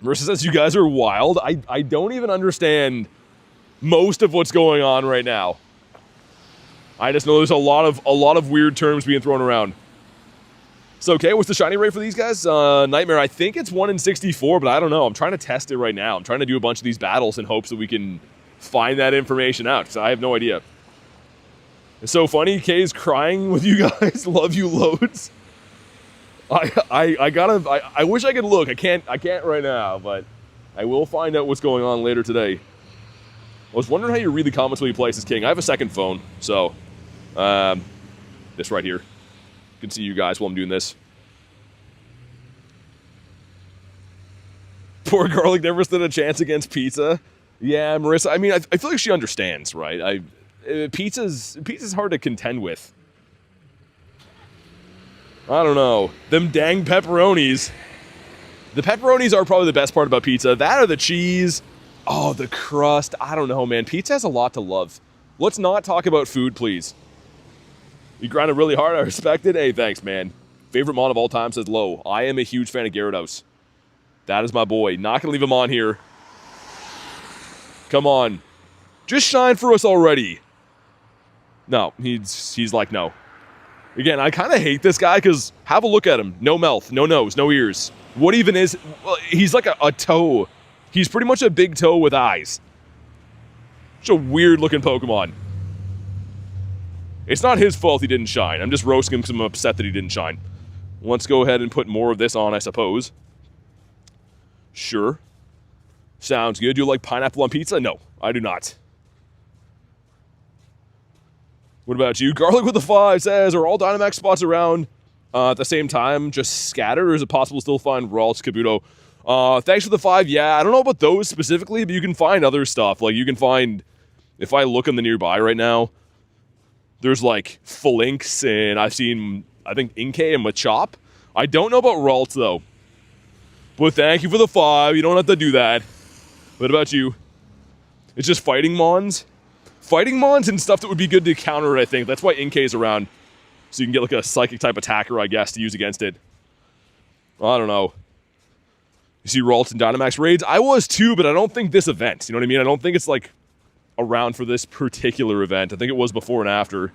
Marissa says you guys are wild. I don't even understand most of what's going on right now. I just know there's a lot of weird terms being thrown around. So, okay, what's the shiny rate for these guys? Nightmare, I think it's 1 in 64, but I don't know. I'm trying to test it right now. I'm trying to do a bunch of these battles in hopes that we can find that information out, because I have no idea. It's so funny. Kay's crying with you guys. Love you loads. I wish I could look. I can't right now, but I will find out what's going on later today. I was wondering how you read the comments when you play as King. I have a second phone, so this right here. You can see you guys while I'm doing this. Poor Garlic never stood a chance against pizza. Yeah, Marissa. I mean, I feel like she understands, right? Pizza's hard to contend with. I don't know. Them dang pepperonis. The pepperonis are probably the best part about pizza. That or the cheese. Oh, the crust. I don't know, man. Pizza has a lot to love. Let's not talk about food, please. You grinded really hard. I respect it. Hey, thanks, man. Favorite mod of all time, says Low. I am a huge fan of Gyarados. That is my boy. Not going to leave him on here. Come on. Just shine for us already. No, he's like, no. Again, I kind of hate this guy because have a look at him. No mouth, no nose, no ears. What even is... Well, he's like a toe. He's pretty much a big toe with eyes. Such a weird-looking Pokemon. It's not his fault he didn't shine. I'm just roasting him because I'm upset that he didn't shine. Let's go ahead and put more of this on, I suppose. Sure. Sounds good. Do you like pineapple on pizza? No, I do not. What about you? Garlic with the 5 says, are all Dynamax spots around at the same time just scattered, or is it possible to still find Ralts, Kabuto? Thanks for the 5. Yeah, I don't know about those specifically, but you can find other stuff. Like, you can find, if I look in the nearby right now, there's like Phalanx, and I've seen, I think, Inkay and Machop. I don't know about Ralts, though. But thank you for the 5. You don't have to do that. What about you? It's just fighting Mons? Fighting Mons and stuff that would be good to counter it, I think. That's why Inkay's around. So you can get like a psychic type attacker, I guess, to use against it. I don't know. You see Ralts and Dynamax Raids? I was too, but I don't think this event. You know what I mean? I don't think it's like around for this particular event. I think it was before and after.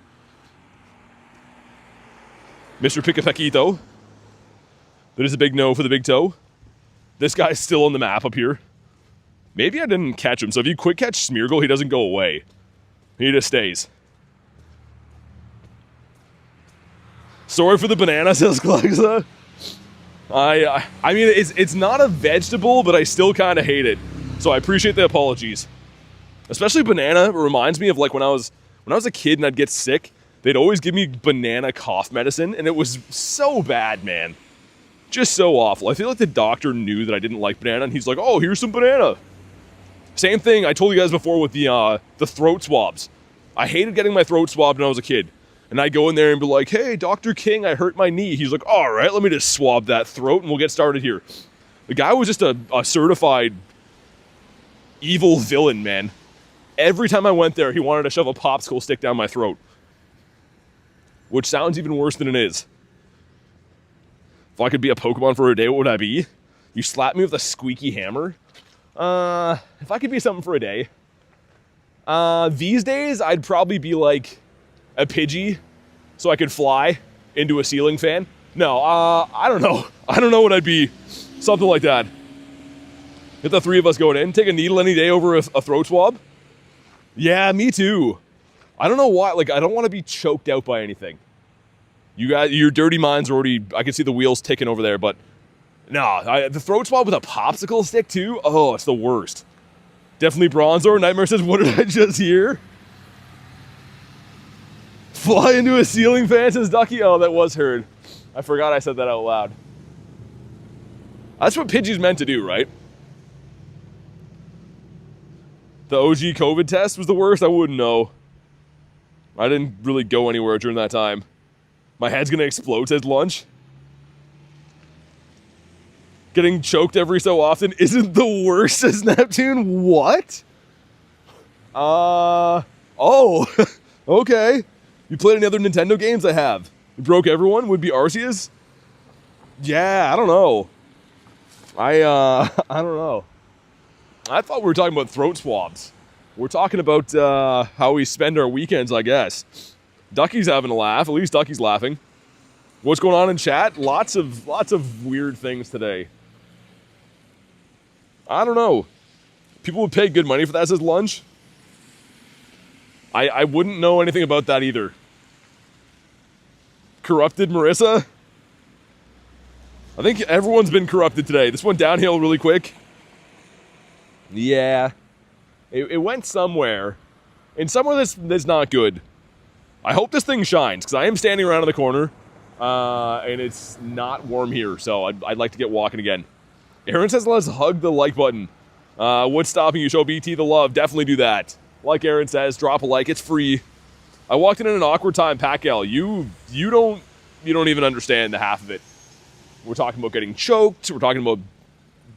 Mr. Picapequito. That is a big no for the big toe. This guy's still on the map up here. Maybe I didn't catch him. So if you quick catch Smeargle, he doesn't go away. He just stays. Sorry for the banana, says Glexa. I mean, it's not a vegetable, but I still kind of hate it. So I appreciate the apologies. Especially banana. It reminds me of like when I was a kid and I'd get sick. They'd always give me banana cough medicine, and it was so bad, man. Just so awful. I feel like the doctor knew that I didn't like banana, and he's like, oh, here's some banana. Same thing I told you guys before with the throat swabs. I hated getting my throat swabbed when I was a kid. And I'd go in there and be like, hey, Dr. King, I hurt my knee. He's like, all right, let me just swab that throat and we'll get started here. The guy was just a certified evil villain, man. Every time I went there, he wanted to shove a popsicle stick down my throat. Which sounds even worse than it is. If I could be a Pokemon for a day, what would I be? You slap me with a squeaky hammer? If I could be something for a day. These days, I'd probably be like a Pidgey, so I could fly into a ceiling fan. No, I don't know. I don't know what I'd be. Something like that. Get the three of us going in. Take a needle any day over a throat swab. Yeah, me too. I don't know why. Like, I don't want to be choked out by anything. You guys, your dirty minds are already... I can see the wheels ticking over there, but... No, the throat swab with a popsicle stick too? Oh, it's the worst. Definitely Bronzor. Nightmare says, what did I just hear? Fly into a ceiling fan, says Ducky. Oh, that was heard. I forgot I said that out loud. That's what Pidgey's meant to do, right? The OG COVID test was the worst? I wouldn't know. I didn't really go anywhere during that time. My head's gonna explode, says Lunch. Getting choked every so often isn't the worst, says Neptune. What? Oh. Okay. You played any other Nintendo games? I have. You broke everyone? Would be Arceus? Yeah, I don't know. I don't know. I thought we were talking about throat swabs. We're talking about how we spend our weekends, I guess. Ducky's having a laugh. At least Ducky's laughing. What's going on in chat? Lots of weird things today. I don't know. People would pay good money for that, says Lunch. I wouldn't know anything about that either. Corrupted Marissa? I think everyone's been corrupted today. This went downhill really quick. Yeah. It went somewhere. And somewhere that's not good. I hope this thing shines, because I am standing around in the corner. And it's not warm here, so I'd like to get walking again. Aaron says let's hug the like button. What's stopping you? Show BT the love. Definitely do that. Like Aaron says, drop a like. It's free. I walked in an awkward time, Pacquiao. You don't even understand the half of it. We're talking about getting choked. We're talking about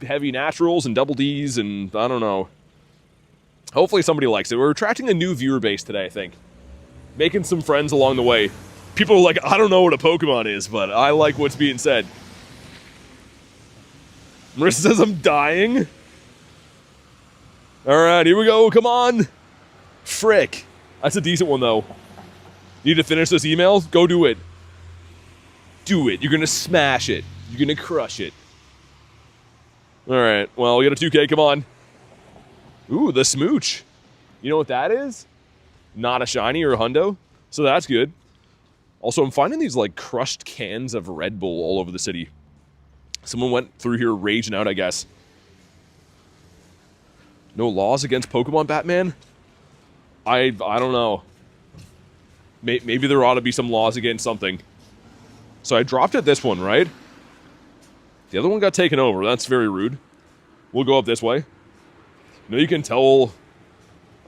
heavy naturals and double Ds, and I don't know. Hopefully somebody likes it. We're attracting a new viewer base today, I think. Making some friends along the way. People are like, I don't know what a Pokemon is, but I like what's being said. Marissa says I'm dying. Alright, here we go. Come on. Frick. That's a decent one, though. Need to finish this email? Go do it. Do it. You're going to smash it. You're going to crush it. Alright, well, we got a 2K. Come on. Ooh, the Smooch. You know what that is? Not a shiny or a hundo. So that's good. Also, I'm finding these, like, crushed cans of Red Bull all over the city. Someone went through here raging out, I guess. No laws against Pokemon, Batman? I don't know. Maybe there ought to be some laws against something. So I dropped at this one, right? The other one got taken over. That's very rude. We'll go up this way. You can tell...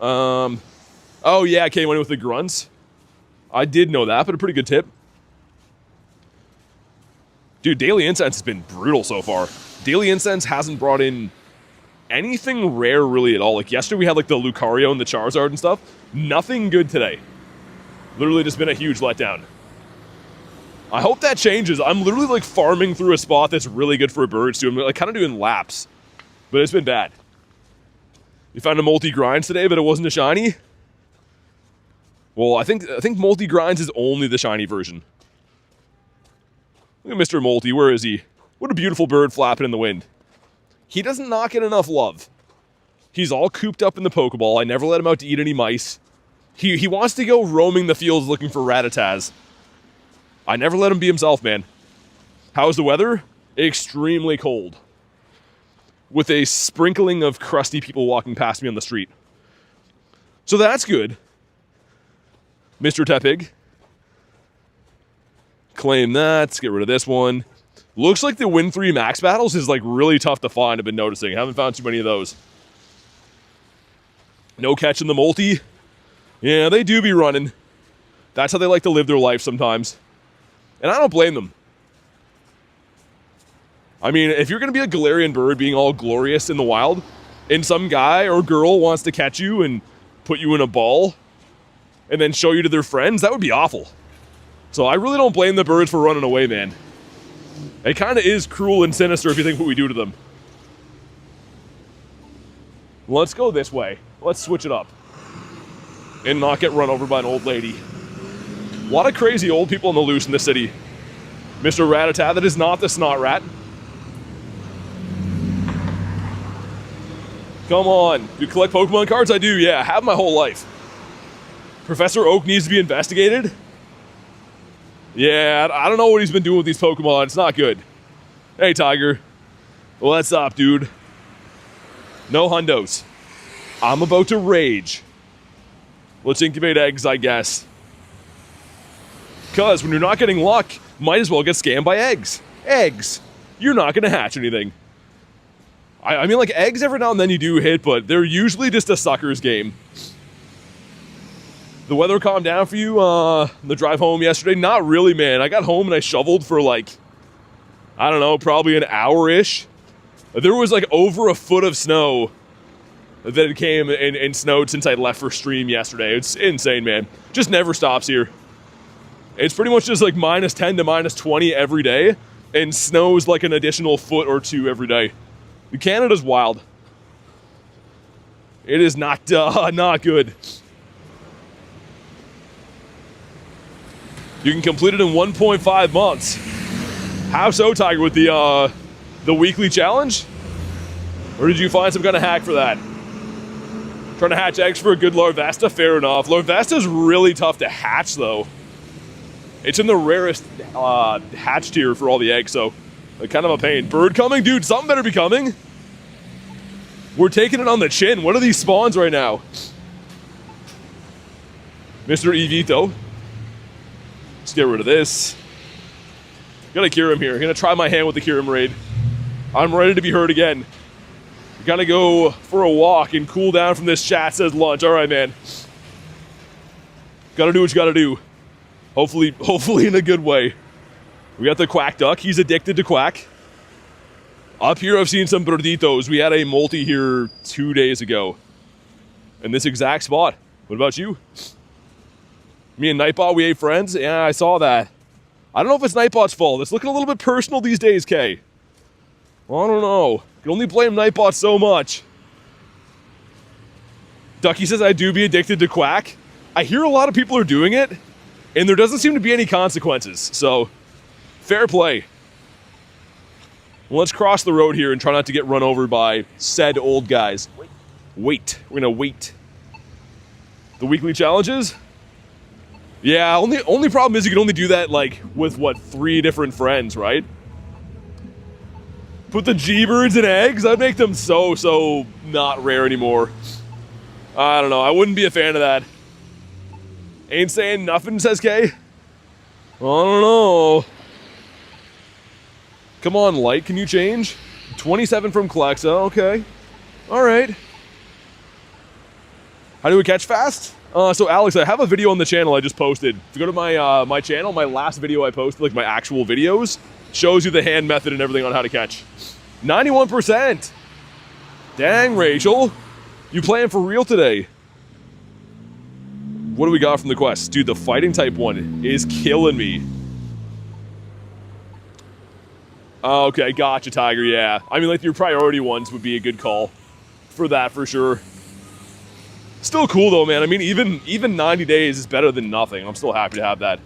Oh, yeah, I came in with the grunts. I did know that, but a pretty good tip. Dude, Daily Incense has been brutal so far. Daily Incense hasn't brought in anything rare really at all. Like, yesterday we had, like, the Lucario and the Charizard and stuff. Nothing good today. Literally just been a huge letdown. I hope that changes. I'm literally, like, farming through a spot that's really good for birds, too. I'm, like, kind of doing laps. But it's been bad. You found a multi-Grindz today, but it wasn't a shiny? Well, I think multi-Grindz is only the shiny version. Look at Mr. Multi. Where is he? What a beautiful bird flapping in the wind. He doesn't not get enough love. He's all cooped up in the Pokeball. I never let him out to eat any mice. He wants to go roaming the fields looking for Rattatas. I never let him be himself, man. How's the weather? Extremely cold. With a sprinkling of crusty people walking past me on the street. So that's good. Mr. Tepig. Claim that. Let's get rid of this one. Looks like the Win 3 Max battles is like really tough to find, I've been noticing. Haven't found too many of those. No catching the multi. Yeah, they do be running. That's how they like to live their life sometimes. And I don't blame them. I mean, if you're going to be a Galarian bird being all glorious in the wild, and some guy or girl wants to catch you and put you in a ball, and then show you to their friends, that would be awful. So I really don't blame the birds for running away, man. It kind of is cruel and sinister if you think what we do to them. Let's go this way. Let's switch it up. And not get run over by an old lady. A lot of crazy old people on the loose in the city. Mr. Rattata, that is not the Snot Rat. Come on. Do you collect Pokemon cards? I do, yeah. Have my whole life. Professor Oak needs to be investigated? Yeah, I don't know what he's been doing with these Pokemon. It's not good. Hey, Tiger. What's up, dude? No hundos. I'm about to rage. Let's incubate eggs, I guess. Because when you're not getting luck, might as well get scammed by eggs. Eggs. You're not going to hatch anything. I mean, like, eggs every now and then you do hit, but they're usually just a sucker's game. The weather calmed down for you the drive home yesterday? Not really, man. I got home and I shoveled for, like, I don't know, probably an hour-ish. There was, like, over a foot of snow that had came and snowed since I left for stream yesterday. It's insane, man. Just never stops here. It's pretty much just, like, -10 to -20 every day, and snows, like, an additional foot or two every day. Canada's wild. It is not good. You can complete it in 1.5 months. How so, Tiger, with the weekly challenge? Or did you find some kind of hack for that? Trying to hatch eggs for a good Larvesta? Fair enough. Larvesta's really tough to hatch, though. It's in the rarest hatch tier for all the eggs, so kind of a pain. Bird coming? Dude, something better be coming. We're taking it on the chin. What are these spawns right now? Mr. Evito. Let's get rid of this. Got a Kyurem here. Gonna try my hand with the Kyurem Raid. I'm ready to be hurt again. Gotta go for a walk and cool down from this chat, says Lunch. All right, man. Gotta do what you gotta do. Hopefully in a good way. We got the Quack Duck. He's addicted to Quack. Up here, I've seen some Birditos. We had a multi here 2 days ago. In this exact spot. What about you? Me and Nightbot, we ate friends? Yeah, I saw that. I don't know if it's Nightbot's fault. It's looking a little bit personal these days, Kay. Well, I don't know. Can only blame Nightbot so much. Ducky says I do be addicted to Quack. I hear a lot of people are doing it, and there doesn't seem to be any consequences. So, fair play. Well, let's cross the road here and try not to get run over by said old guys. Wait. We're gonna wait. The weekly challenges? Yeah, only problem is you can only do that, like, with, what, 3 different friends, right? Put the G-Birds in eggs? That'd make them so not rare anymore. I don't know. I wouldn't be a fan of that. Ain't saying nothing, says Kay. I don't know. Come on, Light, can you change? 27 from Klexa, okay. Alright. How do we catch fast? So Alex, I have a video on the channel I just posted. If you go to my my channel, my last video I posted, like my actual videos, shows you the hand method and everything on how to catch. 91%! Dang, Rachel. You playing for real today? What do we got from the quest? Dude, the fighting type one is killing me. Okay, gotcha, Tiger, yeah. I mean, like, your priority ones would be a good call for that, for sure. Still cool, though, man. I mean, even 90 days is better than nothing. I'm still happy to have that.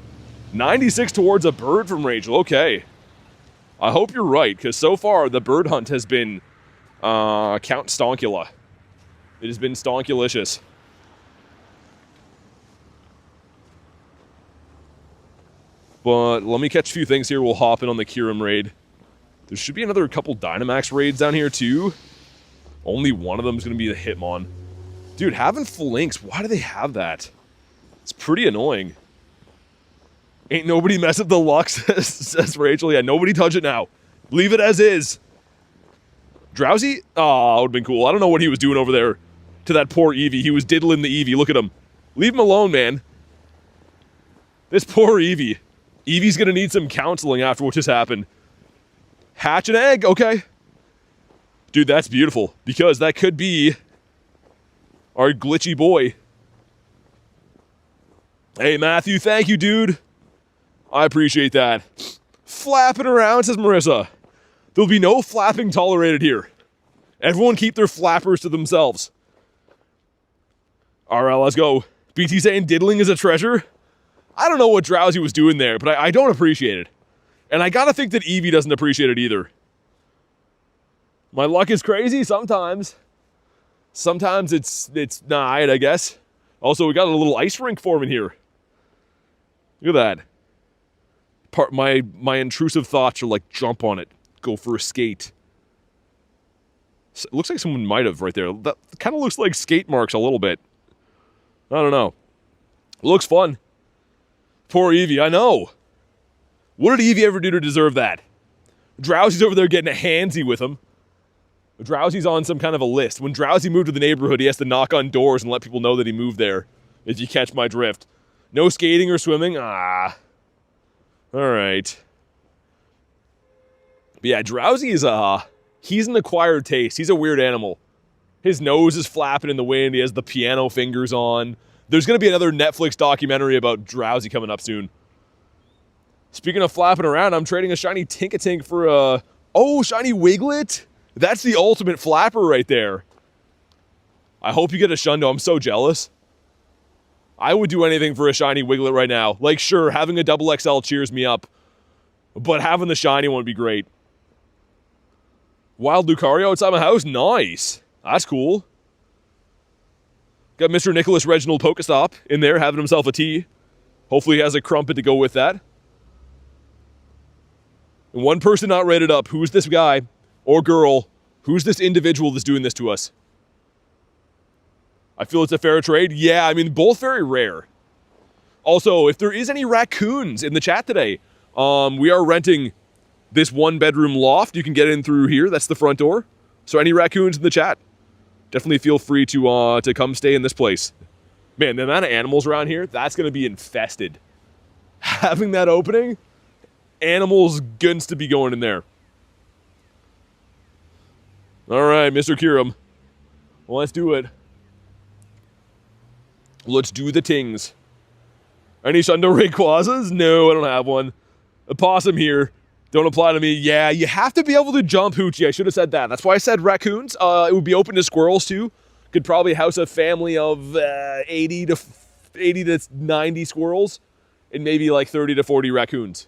96 towards a bird from Rachel, okay. I hope you're right, because so far, the bird hunt has been, Count Stonkula. It has been stonkulicious. But let me catch a few things here. We'll hop in on the Kyurem Raid. There should be another couple Dynamax raids down here, too. Only one of them is going to be the Hitmon. Dude, having Phalanx, why do they have that? It's pretty annoying. Ain't nobody mess up the luck, says Rachel. Yeah, nobody touch it now. Leave it as is. Drowsy? Oh, that would have been cool. I don't know what he was doing over there to that poor Eevee. He was diddling the Eevee. Look at him. Leave him alone, man. This poor Eevee. Eevee's going to need some counseling after what just happened. Hatch an egg, okay. Dude, that's beautiful. Because that could be our glitchy boy. Hey, Matthew, thank you, dude. I appreciate that. Flapping around, says Marissa. There'll be no flapping tolerated here. Everyone keep their flappers to themselves. Alright, let's go. BT saying diddling is a treasure? I don't know what Drowsy was doing there, but I don't appreciate it. And I gotta think that Eevee doesn't appreciate it either. My luck is crazy sometimes. Sometimes it's not, I guess. Also, we got a little ice rink forming here. Look at that. My intrusive thoughts are like, jump on it. Go for a skate. So it looks like someone might have right there. That kind of looks like skate marks a little bit. I don't know. It looks fun. Poor Eevee, I know. What did Eevee ever do to deserve that? Drowsy's over there getting a handsy with him. Drowsy's on some kind of a list. When Drowsy moved to the neighborhood, he has to knock on doors and let people know that he moved there. If you catch my drift. No skating or swimming? Ah. Alright. But yeah, Drowsy is, he's an acquired taste. He's a weird animal. His nose is flapping in the wind. He has the piano fingers on. There's going to be another Netflix documentary about Drowsy coming up soon. Speaking of flapping around, I'm trading a shiny Tinkatink for a... Oh, shiny Wiglet? That's the ultimate flapper right there. I hope you get a Shundo. I'm so jealous. I would do anything for a shiny Wiglet right now. Like, sure, having a double XL cheers me up. But having the shiny one would be great. Wild Lucario outside my house? Nice. That's cool. Got Mr. Nicholas Reginald Pokestop in there having himself a tea. Hopefully he has a crumpet to go with that. And one person not rated up. Who's this guy? Or girl? Who's this individual that's doing this to us? I feel it's a fair trade. Yeah, I mean, both very rare. Also, if there is any raccoons in the chat today, we are renting this one-bedroom loft. You can get in through here. That's the front door. So any raccoons in the chat, definitely feel free to come stay in this place. Man, the amount of animals around here, that's going to be infested. Having that opening, animals guns to be going in there. All right, Mr. Kyurem. Well, let's do it. Let's do the tings. Any Shundo Rayquazas? No, I don't have one. A possum here. Don't apply to me. Yeah, you have to be able to jump, Hoochie. I should have said that. That's why I said raccoons. It would be open to squirrels, too. Could probably house a family of 80 to 90 squirrels. And maybe like 30 to 40 raccoons.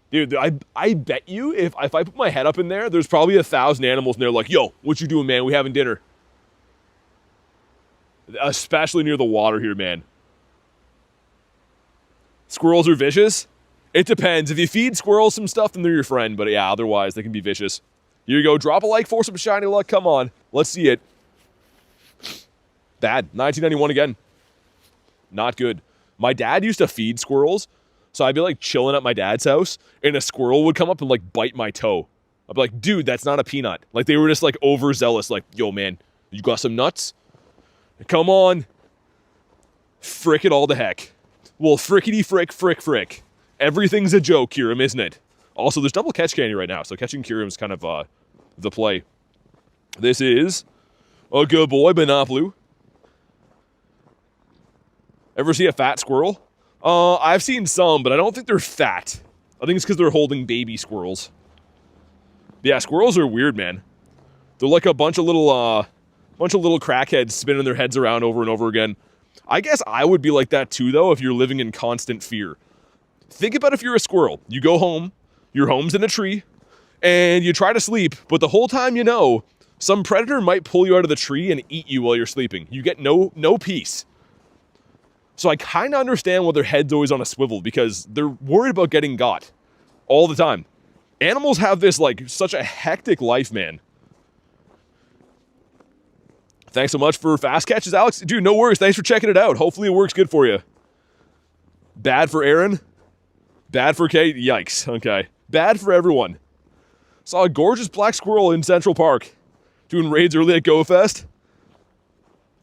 Dude, I bet you if I put my head up in there, there's probably 1,000 animals in there like, yo, what you doing, man? We having dinner. Especially near the water here, man. Squirrels are vicious? It depends. If you feed squirrels some stuff, then they're your friend. But yeah, otherwise, they can be vicious. Here you go. Drop a like for some shiny luck. Come on. Let's see it. Bad. 1991 again. Not good. My dad used to feed squirrels. So I'd be like chilling at my dad's house, and a squirrel would come up and like bite my toe. I'd be like, dude, that's not a peanut. Like they were just like overzealous, like, yo man, you got some nuts? Come on. Frick it all to heck. Well, frickety frick, frick, frick. Everything's a joke, Kyurem, isn't it? Also, there's double catch candy right now, so catching Kyurem is kind of the play. This is a good boy, Banoplu. Ever see a fat squirrel? I've seen some, but I don't think they're fat. I think it's because they're holding baby squirrels. Yeah, squirrels are weird, man. They're like a bunch of little crackheads spinning their heads around over and over again. I guess I would be like that too, though, if you're living in constant fear. Think about if you're a squirrel. You go home, your home's in a tree, and you try to sleep, but the whole time you know, some predator might pull you out of the tree and eat you while you're sleeping. You get no peace. So I kind of understand why their head's always on a swivel, because they're worried about getting got all the time. Animals have this, like, such a hectic life, man. Thanks so much for fast catches, Alex. Dude, no worries. Thanks for checking it out. Hopefully it works good for you. Bad for Aaron. Bad for Kate. Yikes. Okay. Bad for everyone. Saw a gorgeous black squirrel in Central Park doing raids early at Go Fest.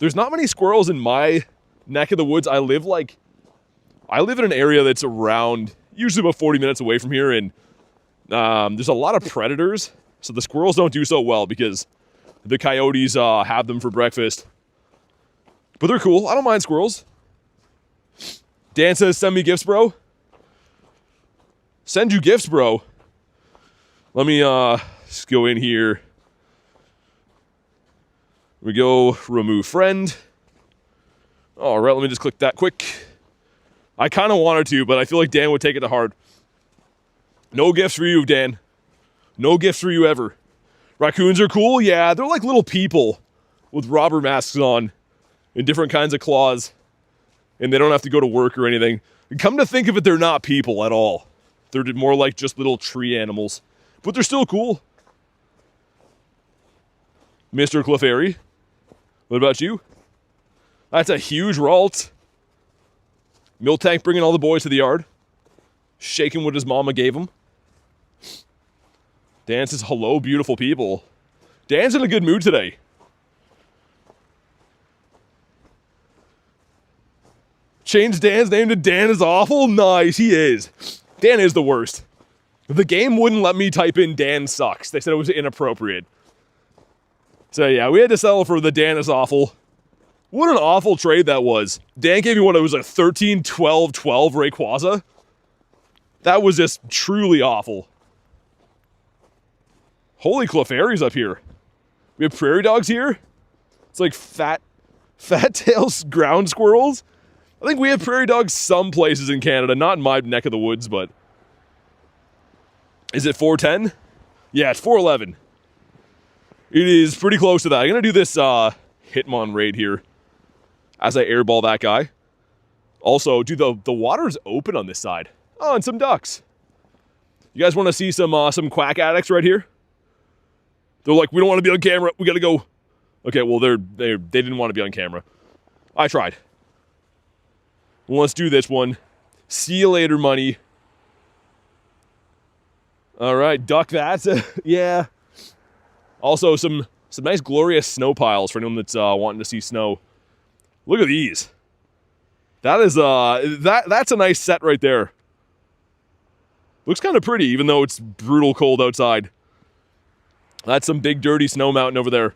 There's not many squirrels in my neck of the woods. I live in an area that's around, usually about 40 minutes away from here, and there's a lot of predators, so the squirrels don't do so well because the coyotes have them for breakfast. But they're cool. I don't mind squirrels. Dan says, send me gifts, bro. Send you gifts, bro. Let me just go in here. We go remove friend. All right, let me just click that quick. I kind of wanted to, but I feel like Dan would take it to heart. No gifts for you, Dan. No gifts for you ever. Raccoons are cool? Yeah, they're like little people with robber masks on and different kinds of claws. And they don't have to go to work or anything. And come to think of it, they're not people at all. They're more like just little tree animals. But they're still cool. Mr. Clefairy. What about you? That's a huge Ralt. Miltank bringing all the boys to the yard. Shaking what his mama gave him. Dan says, hello, beautiful people. Dan's in a good mood today. Changed Dan's name to Dan is awful? Nice, he is. Dan is the worst. The game wouldn't let me type in Dan sucks. They said it was inappropriate. So yeah, we had to settle for the Dan is awful. What an awful trade that was. Dan gave me what, it was a 13, 12, 12 Rayquaza? That was just truly awful. Holy Clefairy's up here. We have prairie dogs here? It's like fat tails ground squirrels? I think we have prairie dogs some places in Canada, not in my neck of the woods, but... Is it 410? Yeah, it's 411. It is pretty close to that. I'm going to do this Hitmon raid here as I airball that guy. Also, dude, the water's open on this side. Oh, and some ducks. You guys want to see some quack addicts right here? They're like, we don't want to be on camera. We got to go. Okay, well, they didn't want to be on camera. I tried. Well, let's do this one. See you later, money. All right, duck that. Yeah. Also, some nice glorious snow piles for anyone that's wanting to see snow. Look at these. That is that's a nice set right there. Looks kind of pretty, even though it's brutal cold outside. That's some big dirty snow mountain over there.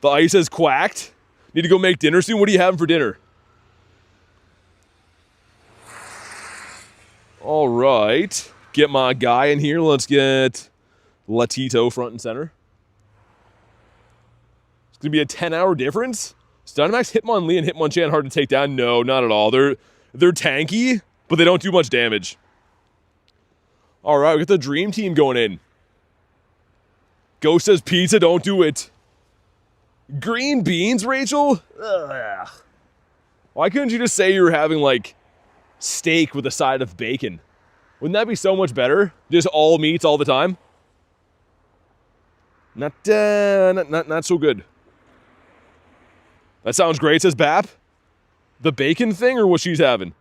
The ice has quacked. Need to go make dinner soon. What are you having for dinner? All right. Get my guy in here. Let's get Latito front and center. It's going to be a 10-hour difference? Is Dynamax Hitmonlee and Hitmonchan hard to take down? No, not at all. They're tanky, but they don't do much damage. All right, we got the dream team going in. Ghost says pizza, don't do it. Green beans, Rachel? Ugh. Why couldn't you just say you were having, like, steak with a side of bacon? Wouldn't that be so much better? Just all meats all the time? Not so good. That sounds great, says Bap. The bacon thing or what she's having?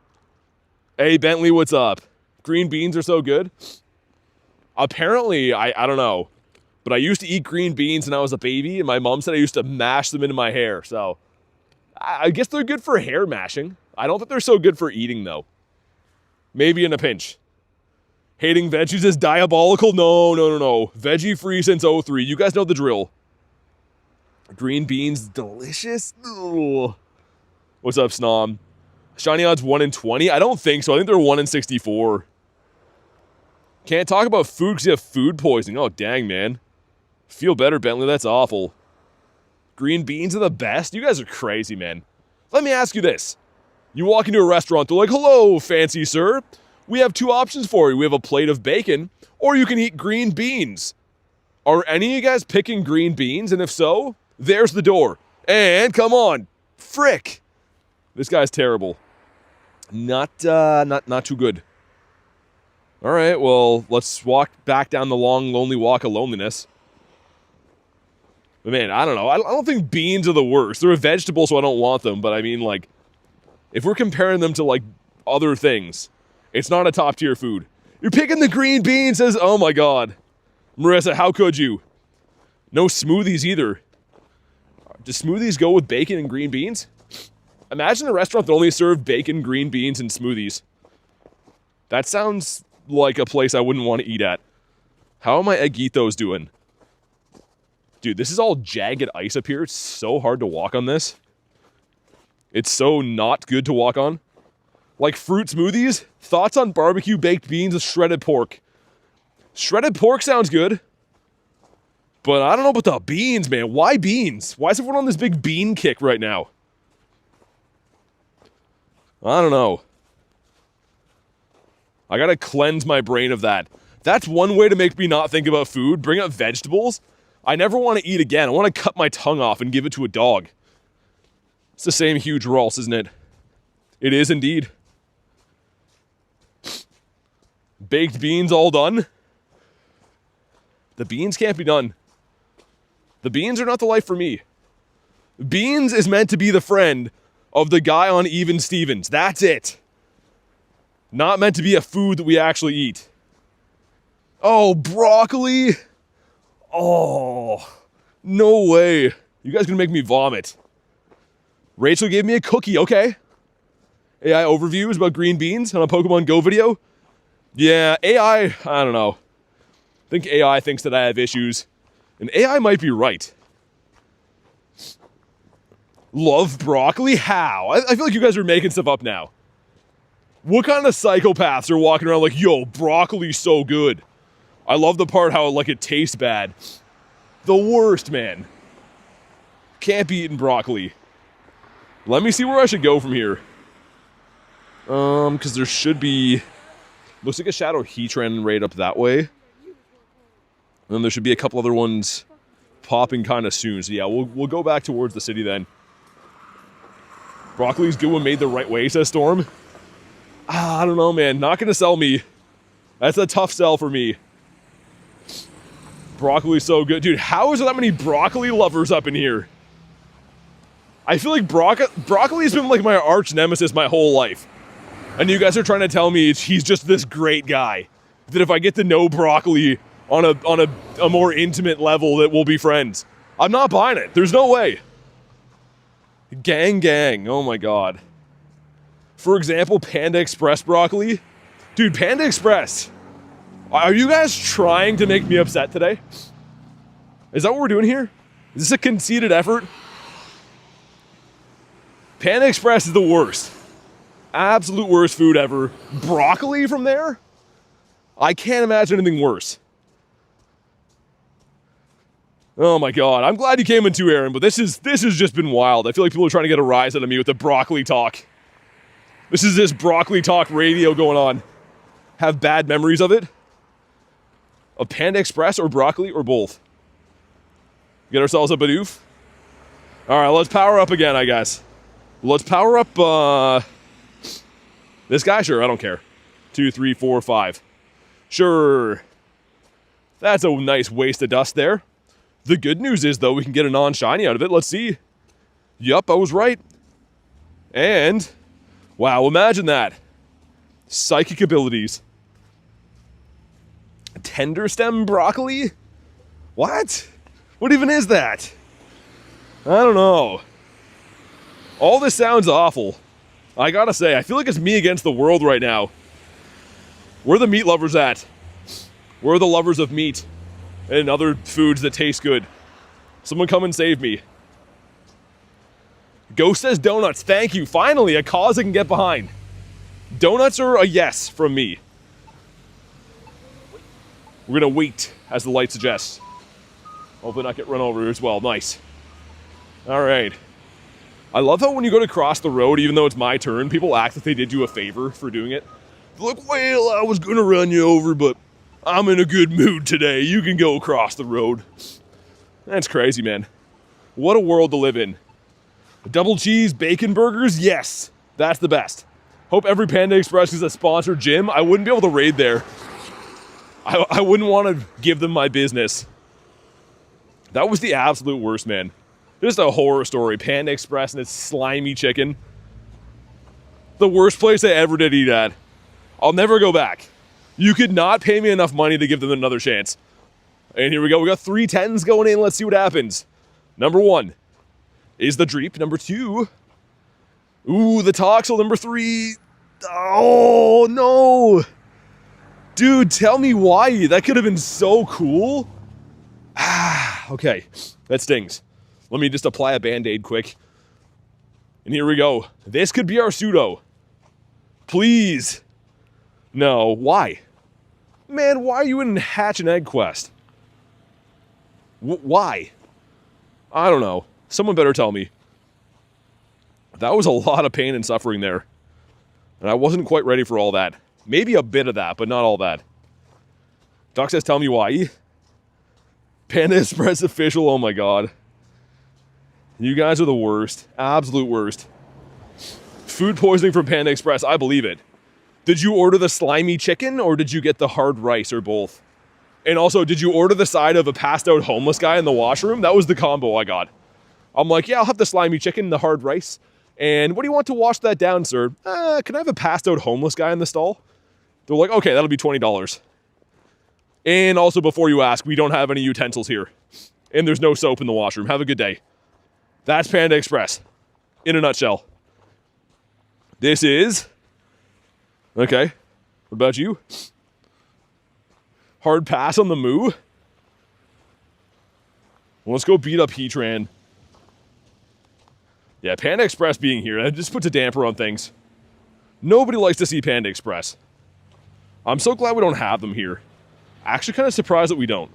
Hey, Bentley, what's up? Green beans are so good. Apparently, I don't know, but I used to eat green beans when I was a baby, and my mom said I used to mash them into my hair, so I guess they're good for hair mashing. I don't think they're so good for eating, though. Maybe in a pinch. Hating veggies is diabolical? No. Veggie-free since 03. You guys know the drill. Green beans, delicious? Ugh. What's up, Snom? Shiny odds 1 in 20? I don't think so. I think they're 1 in 64. Can't talk about food because you have food poisoning. Oh, dang, man. Feel better, Bentley. That's awful. Green beans are the best? You guys are crazy, man. Let me ask you this. You walk into a restaurant, they're like, hello, fancy sir. We have 2 options for you. We have a plate of bacon, or you can eat green beans. Are any of you guys picking green beans? And if so, there's the door. And come on. Frick. This guy's terrible. Not too good. All right, well, let's walk back down the long, lonely walk of loneliness. But man, I don't know. I don't think beans are the worst. They're a vegetable, so I don't want them. But I mean, like, if we're comparing them to, like, other things, it's not a top-tier food. You're picking the green beans, says, oh my god. Marissa, how could you? No smoothies either. Do smoothies go with bacon and green beans? Imagine a restaurant that only served bacon, green beans, and smoothies. That sounds like a place I wouldn't want to eat at. How are my Aguitos doing? Dude, this is all jagged ice up here. It's so hard to walk on this. It's so not good to walk on. Like fruit smoothies? Thoughts on barbecue baked beans with shredded pork? Shredded pork sounds good. But I don't know about the beans, man. Why beans? Why is everyone on this big bean kick right now? I don't know. I gotta cleanse my brain of that. That's one way to make me not think about food. Bring up vegetables. I never want to eat again. I want to cut my tongue off and give it to a dog. It's the same huge rolls, isn't it? It is indeed. Baked beans all done. The beans can't be done. The beans are not the life for me. Beans is meant to be the friend of the guy on Even Stevens. That's it. Not meant to be a food that we actually eat. Oh, broccoli. Oh, no way. You guys gonna make me vomit. Rachel gave me a cookie, okay. AI overviews about green beans on a Pokemon Go video. Yeah, AI, I don't know. I think AI thinks that I have issues. And AI might be right. Love broccoli? How? I feel like you guys are making stuff up now. What kind of psychopaths are walking around like, yo, broccoli's so good? I love the part how, like, it tastes bad. The worst, man. Can't be eating broccoli. Let me see where I should go from here. Because there should be... Looks like a Shadow Heatran raid up that way. And then there should be a couple other ones popping kind of soon. So yeah, we'll go back towards the city then. Broccoli's good when made the right way, says Storm. I don't know, man. Not gonna sell me. That's a tough sell for me. Broccoli's so good. Dude, how is there that many broccoli lovers up in here? I feel like broccoli's been like my arch nemesis my whole life. And you guys are trying to tell me he's just this great guy. That if I get to know broccoli on a more intimate level, that we'll be friends. I'm not buying it. There's no way. Gang. Oh my god. For example, Panda Express broccoli. Dude, Panda Express. Are you guys trying to make me upset today? Is that what we're doing here? Is this a conceited effort? Panda Express is the worst. Absolute worst food ever. Broccoli from there? I can't imagine anything worse. Oh my god. I'm glad you came in too, Aaron, but this has just been wild. I feel like people are trying to get a rise out of me with the broccoli talk. This is this broccoli talk radio going on. Have bad memories of it? Of Panda Express or broccoli or both? Get ourselves a Bidoof. Alright, let's power up again, I guess. Let's power up, this guy? Sure, I don't care. 2, 3, 4, 5. Sure. That's a nice waste of dust there. The good news is, though, we can get a non-shiny out of it. Let's see. Yup, I was right. And, wow, imagine that. Psychic abilities. Tender stem broccoli? What? What even is that? I don't know. All this sounds awful. I gotta say, I feel like it's me against the world right now. Where are the meat lovers at? Where are the lovers of meat and other foods that taste good? Someone come and save me. Ghost says donuts. Thank you. Finally, a cause I can get behind. Donuts are a yes from me. We're gonna wait, as the light suggests. Hopefully not get run over as well. Nice. Alright. I love how when you go to cross the road, even though it's my turn, people act like they did you a favor for doing it. They're like, well, I was gonna run you over, but I'm in a good mood today. You can go across the road. That's crazy, man. What a world to live in. Double cheese, bacon burgers? Yes. That's the best. Hope every Panda Express is a sponsored gym. I wouldn't be able to raid there. I wouldn't want to give them my business. That was the absolute worst, man. Just a horror story. Panda Express and its slimy chicken. The worst place I ever did eat at. I'll never go back. You could not pay me enough money to give them another chance. And here we go. We got 3 10s going in. Let's see what happens. Number 1 is the Dreep. Number 2. Ooh, the Toxel. Number 3. Oh, no. Dude, tell me why. That could have been so cool. Okay. That stings. Let me just apply a Band-Aid quick. And here we go. This could be our pseudo. Please. No. Why? Man, why are you in Hatch and Egg Quest? Why? I don't know. Someone better tell me. That was a lot of pain and suffering there. And I wasn't quite ready for all that. Maybe a bit of that, but not all that. Doc says, tell me why. Panda Express official, oh my god. You guys are the worst. Absolute worst. Food poisoning from Panda Express, I believe it. Did you order the slimy chicken or did you get the hard rice or both? And also, did you order the side of a passed out homeless guy in the washroom? That was the combo I got. I'm like, yeah, I'll have the slimy chicken, the hard rice. And what do you want to wash that down, sir? Can I have a passed out homeless guy in the stall? They're like, okay, that'll be $20. And also, before you ask, we don't have any utensils here. And there's no soap in the washroom. Have a good day. That's Panda Express. In a nutshell. This is... Okay. What about you? Hard pass on the moo? Well, let's go beat up Heatran. Yeah, Panda Express being here, that just puts a damper on things. Nobody likes to see Panda Express. I'm so glad we don't have them here. Actually kind of surprised that we don't.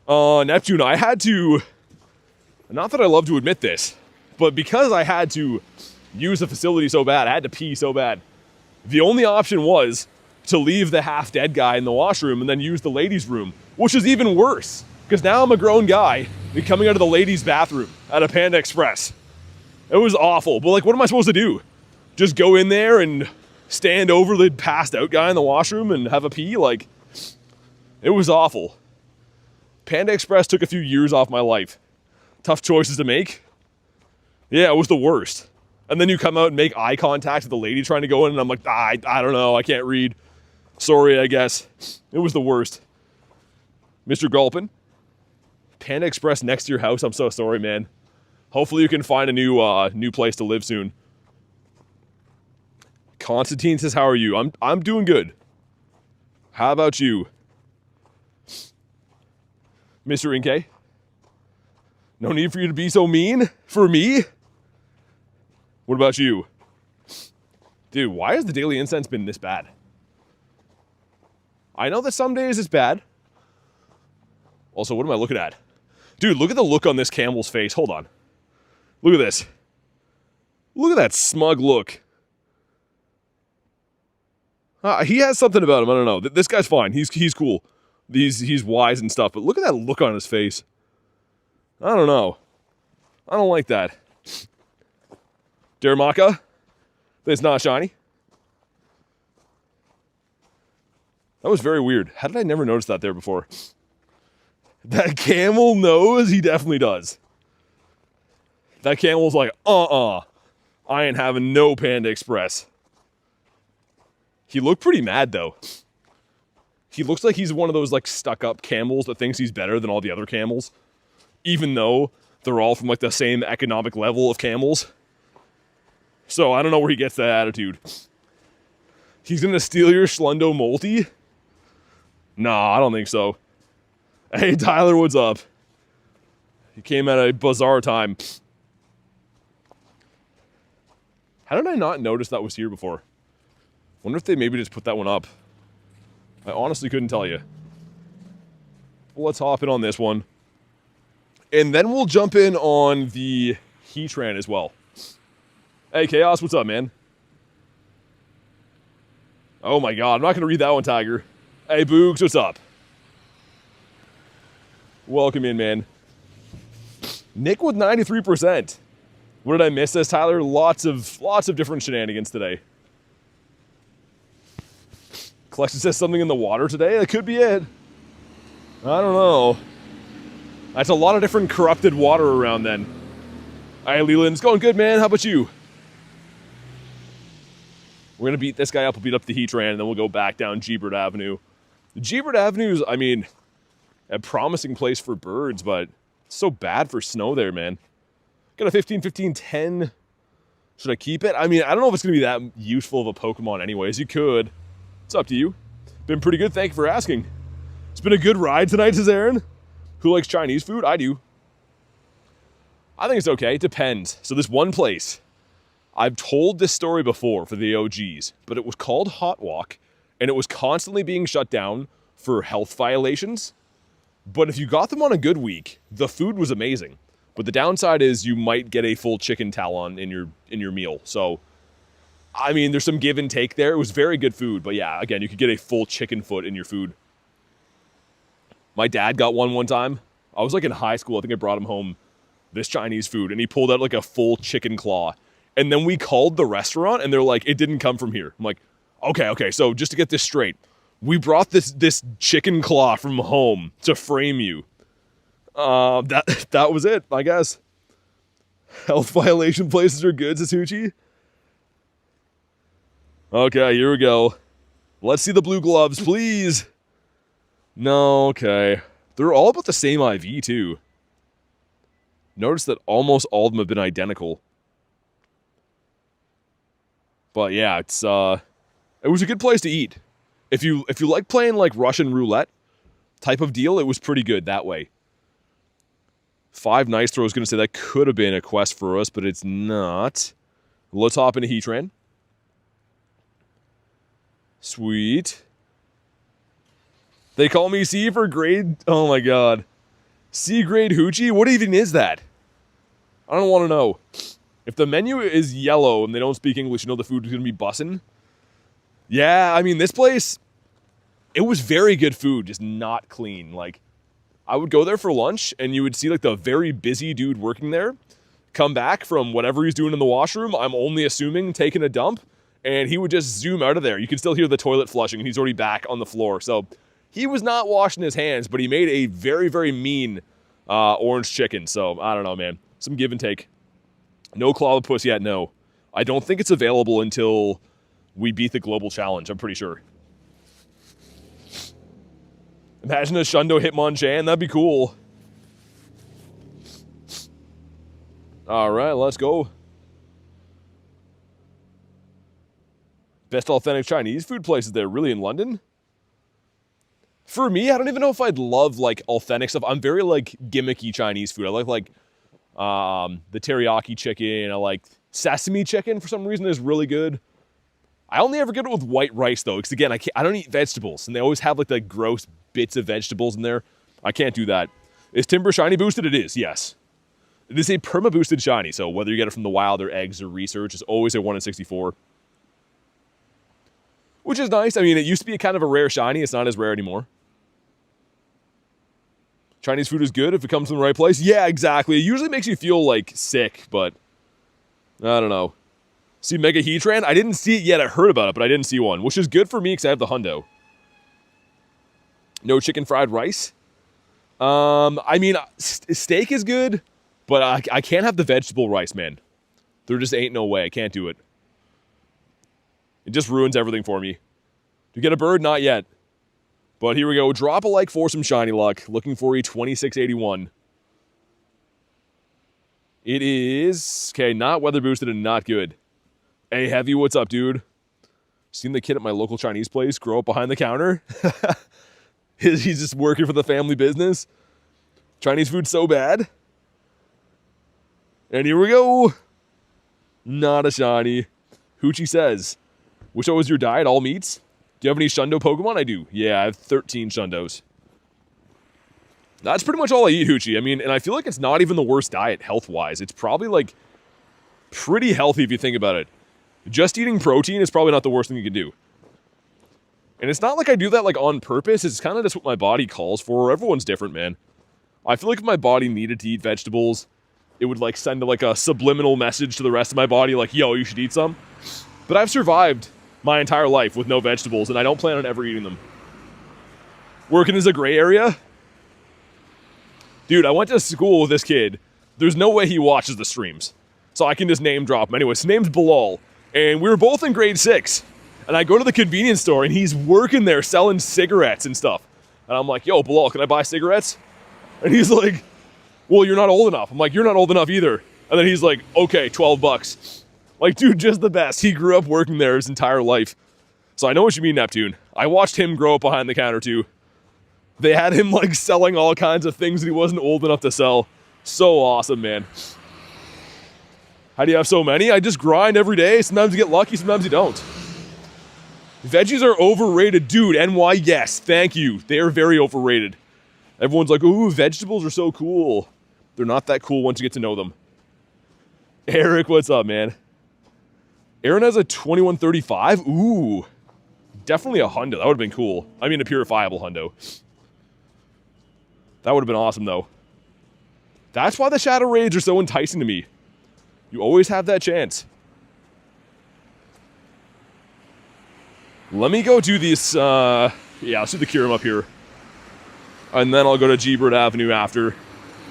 Neptune, I had to... Not that I love to admit this, but because I had to use the facility so bad, I had to pee so bad, the only option was to leave the half-dead guy in the washroom and then use the ladies' room, which is even worse, because now I'm a grown guy and coming out of the ladies' bathroom at a Panda Express. It was awful, but like, what am I supposed to do? Just go in there and stand over the passed out guy in the washroom and have a pee? Like, it was awful. Panda Express took a few years off my life. Tough choices to make. Yeah, it was the worst. And then you come out and make eye contact with the lady trying to go in, and I'm like, I don't know, I can't read. Sorry, I guess. It was the worst. Mr. Gulpin, Panda Express next to your house, I'm so sorry, man. Hopefully you can find a new place to live soon. Constantine says, how are you? I'm doing good. How about you? Mr. Inke? No need for you to be so mean for me? What about you? Dude, why has the daily incense been this bad? I know that some days it's bad. Also, what am I looking at? Dude, look at the look on this camel's face. Hold on. Look at this. Look at that smug look. He has something about him. I don't know. This guy's fine. He's cool. He's wise and stuff. But look at that look on his face. I don't know. I don't like that. Daramaka? That's not shiny. That was very weird. How did I never notice that there before? That camel knows? He definitely does. That camel's like, I ain't having no Panda Express. He looked pretty mad, though. He looks like he's one of those, like, stuck-up camels that thinks he's better than all the other camels. Even though they're all from, like, the same economic level of camels. So, I don't know where he gets that attitude. He's gonna steal your Schlundo Multi? Nah, I don't think so. Hey, Tyler, what's up? He came at a bizarre time. How did I not notice that was here before? Wonder if they maybe just put that one up. I honestly couldn't tell you. Well, let's hop in on this one. And then we'll jump in on the Heatran as well. Hey, Chaos, what's up, man? Oh my god, I'm not going to read that one, Tiger. Hey, Boogs, what's up? Welcome in, man. Nick with 93%. What did I miss, says Tyler? Lots of different shenanigans today. Collection says something in the water today. That could be it. I don't know. That's a lot of different corrupted water around then. All right, Leland, it's going good, man. How about you? We're going to beat this guy up. We'll beat up the Heatran, and then we'll go back down Gebert Avenue. Gebert Avenue is, I mean, a promising place for birds, but it's so bad for snow there, man. Got a 15, 15, 10. Should I keep it? I mean, I don't know if it's going to be that useful of a Pokemon anyways. You could. It's up to you. Been pretty good. Thank you for asking. It's been a good ride tonight, says Aaron. Who likes Chinese food? I do. I think it's okay. It depends. So this one place, I've told this story before for the OGs, but it was called Hot Walk, and it was constantly being shut down for health violations. But if you got them on a good week, the food was amazing. But the downside is you might get a full chicken talon in your meal. So I mean, there's some give and take there. It was very good food, but yeah, again, you could get a full chicken foot in your food. My dad got one time. I was like in high school. I think I brought him home this Chinese food, and he pulled out like a full chicken claw. And then we called the restaurant, and they're like, it didn't come from here. I'm like, okay, so just to get this straight, we brought this chicken claw from home to frame you. That was it, I guess. Health violation places are good, Sasuchi. Okay, here we go. Let's see the blue gloves, please. No, okay. They're all about the same IV, too. Notice that almost all of them have been identical. But yeah, it was a good place to eat. If you like playing like Russian roulette type of deal, it was pretty good that way. 5 Nice Throw is going to say that could have been a quest for us, but it's not. Let's hop into Heatran. Sweet. They call me C for grade... Oh my god. C grade hoochie? What even is that? I don't want to know. If the menu is yellow and they don't speak English, you know the food is going to be bussin'. Yeah, I mean, this place... It was very good food, just not clean. Like, I would go there for lunch, and you would see, like, the very busy dude working there come back from whatever he's doing in the washroom, I'm only assuming, taking a dump, and he would just zoom out of there. You could still hear the toilet flushing, and he's already back on the floor. So, he was not washing his hands, but he made a very, very mean orange chicken. So, I don't know, man. Some give and take. No Clobbopus yet, no. I don't think it's available until we beat the global challenge, I'm pretty sure. Imagine a Shadow Hitmonchan, that'd be cool. Alright, let's go. Best authentic Chinese food places there, really, in London? For me, I don't even know if I'd love, like, authentic stuff. I'm very, like, gimmicky Chinese food. I like the teriyaki chicken. I like sesame chicken, for some reason, is really good. I only ever get it with white rice, though, because, again, I don't eat vegetables, and they always have, like, the gross bits of vegetables in there. I can't do that. Is Timber shiny boosted? It is, yes. It is a perma-boosted shiny, so whether you get it from the wild or eggs or research, it's always a 1 in 64. Which is nice. I mean, it used to be kind of a rare shiny. It's not as rare anymore. Chinese food is good if it comes from the right place. Yeah, exactly. It usually makes you feel, like, sick, but I don't know. See Mega Heatran? I didn't see it yet. I heard about it, but I didn't see one, which is good for me because I have the hundo. No chicken fried rice? I mean, steak is good, but I can't have the vegetable rice, man. There just ain't no way. I can't do it. It just ruins everything for me. Do you get a bird? Not yet. But here we go. Drop a like for some shiny luck. Looking for a 2681. It is... Okay, not weather boosted and not good. Hey, Heavy, what's up, dude? Seen the kid at my local Chinese place grow up behind the counter? He's just working for the family business. Chinese food so bad. And here we go. Not a shiny. Hoochie says, which was your diet? All meats? Do you have any Shundo Pokemon? I do. Yeah, I have 13 Shundos. That's pretty much all I eat, Hoochie. I mean, and I feel like it's not even the worst diet health-wise. It's probably, like, pretty healthy if you think about it. Just eating protein is probably not the worst thing you can do. And it's not like I do that, like, on purpose. It's kind of just what my body calls for. Everyone's different, man. I feel like if my body needed to eat vegetables, it would, like, send, like, a subliminal message to the rest of my body, like, yo, you should eat some. But I've survived my entire life with no vegetables, and I don't plan on ever eating them. Working as a gray area? Dude, I went to school with this kid. There's no way he watches the streams. So I can just name drop him. Anyways, his name's Bilal. And we were both in grade 6. And I go to the convenience store, and he's working there selling cigarettes and stuff. And I'm like, yo, Bilal, can I buy cigarettes? And he's like, well, you're not old enough. I'm like, you're not old enough either. And then he's like, okay, 12 bucks. Like, dude, just the best. He grew up working there his entire life. So I know what you mean, Neptune. I watched him grow up behind the counter, too. They had him, like, selling all kinds of things that he wasn't old enough to sell. So awesome, man. How do you have so many? I just grind every day. Sometimes you get lucky, sometimes you don't. Veggies are overrated. Dude, NY, yes, thank you. They are very overrated. Everyone's like, ooh, vegetables are so cool. They're not that cool once you get to know them. Eric, what's up, man? Aaron has a 2135. Ooh. Definitely a hundo. That would have been cool. I mean, a purifiable hundo. That would have been awesome, though. That's why the Shadow Raids are so enticing to me. You always have that chance. Let me go do this, yeah, let's do the Kyurem up here. And then I'll go to G-Bird Avenue after.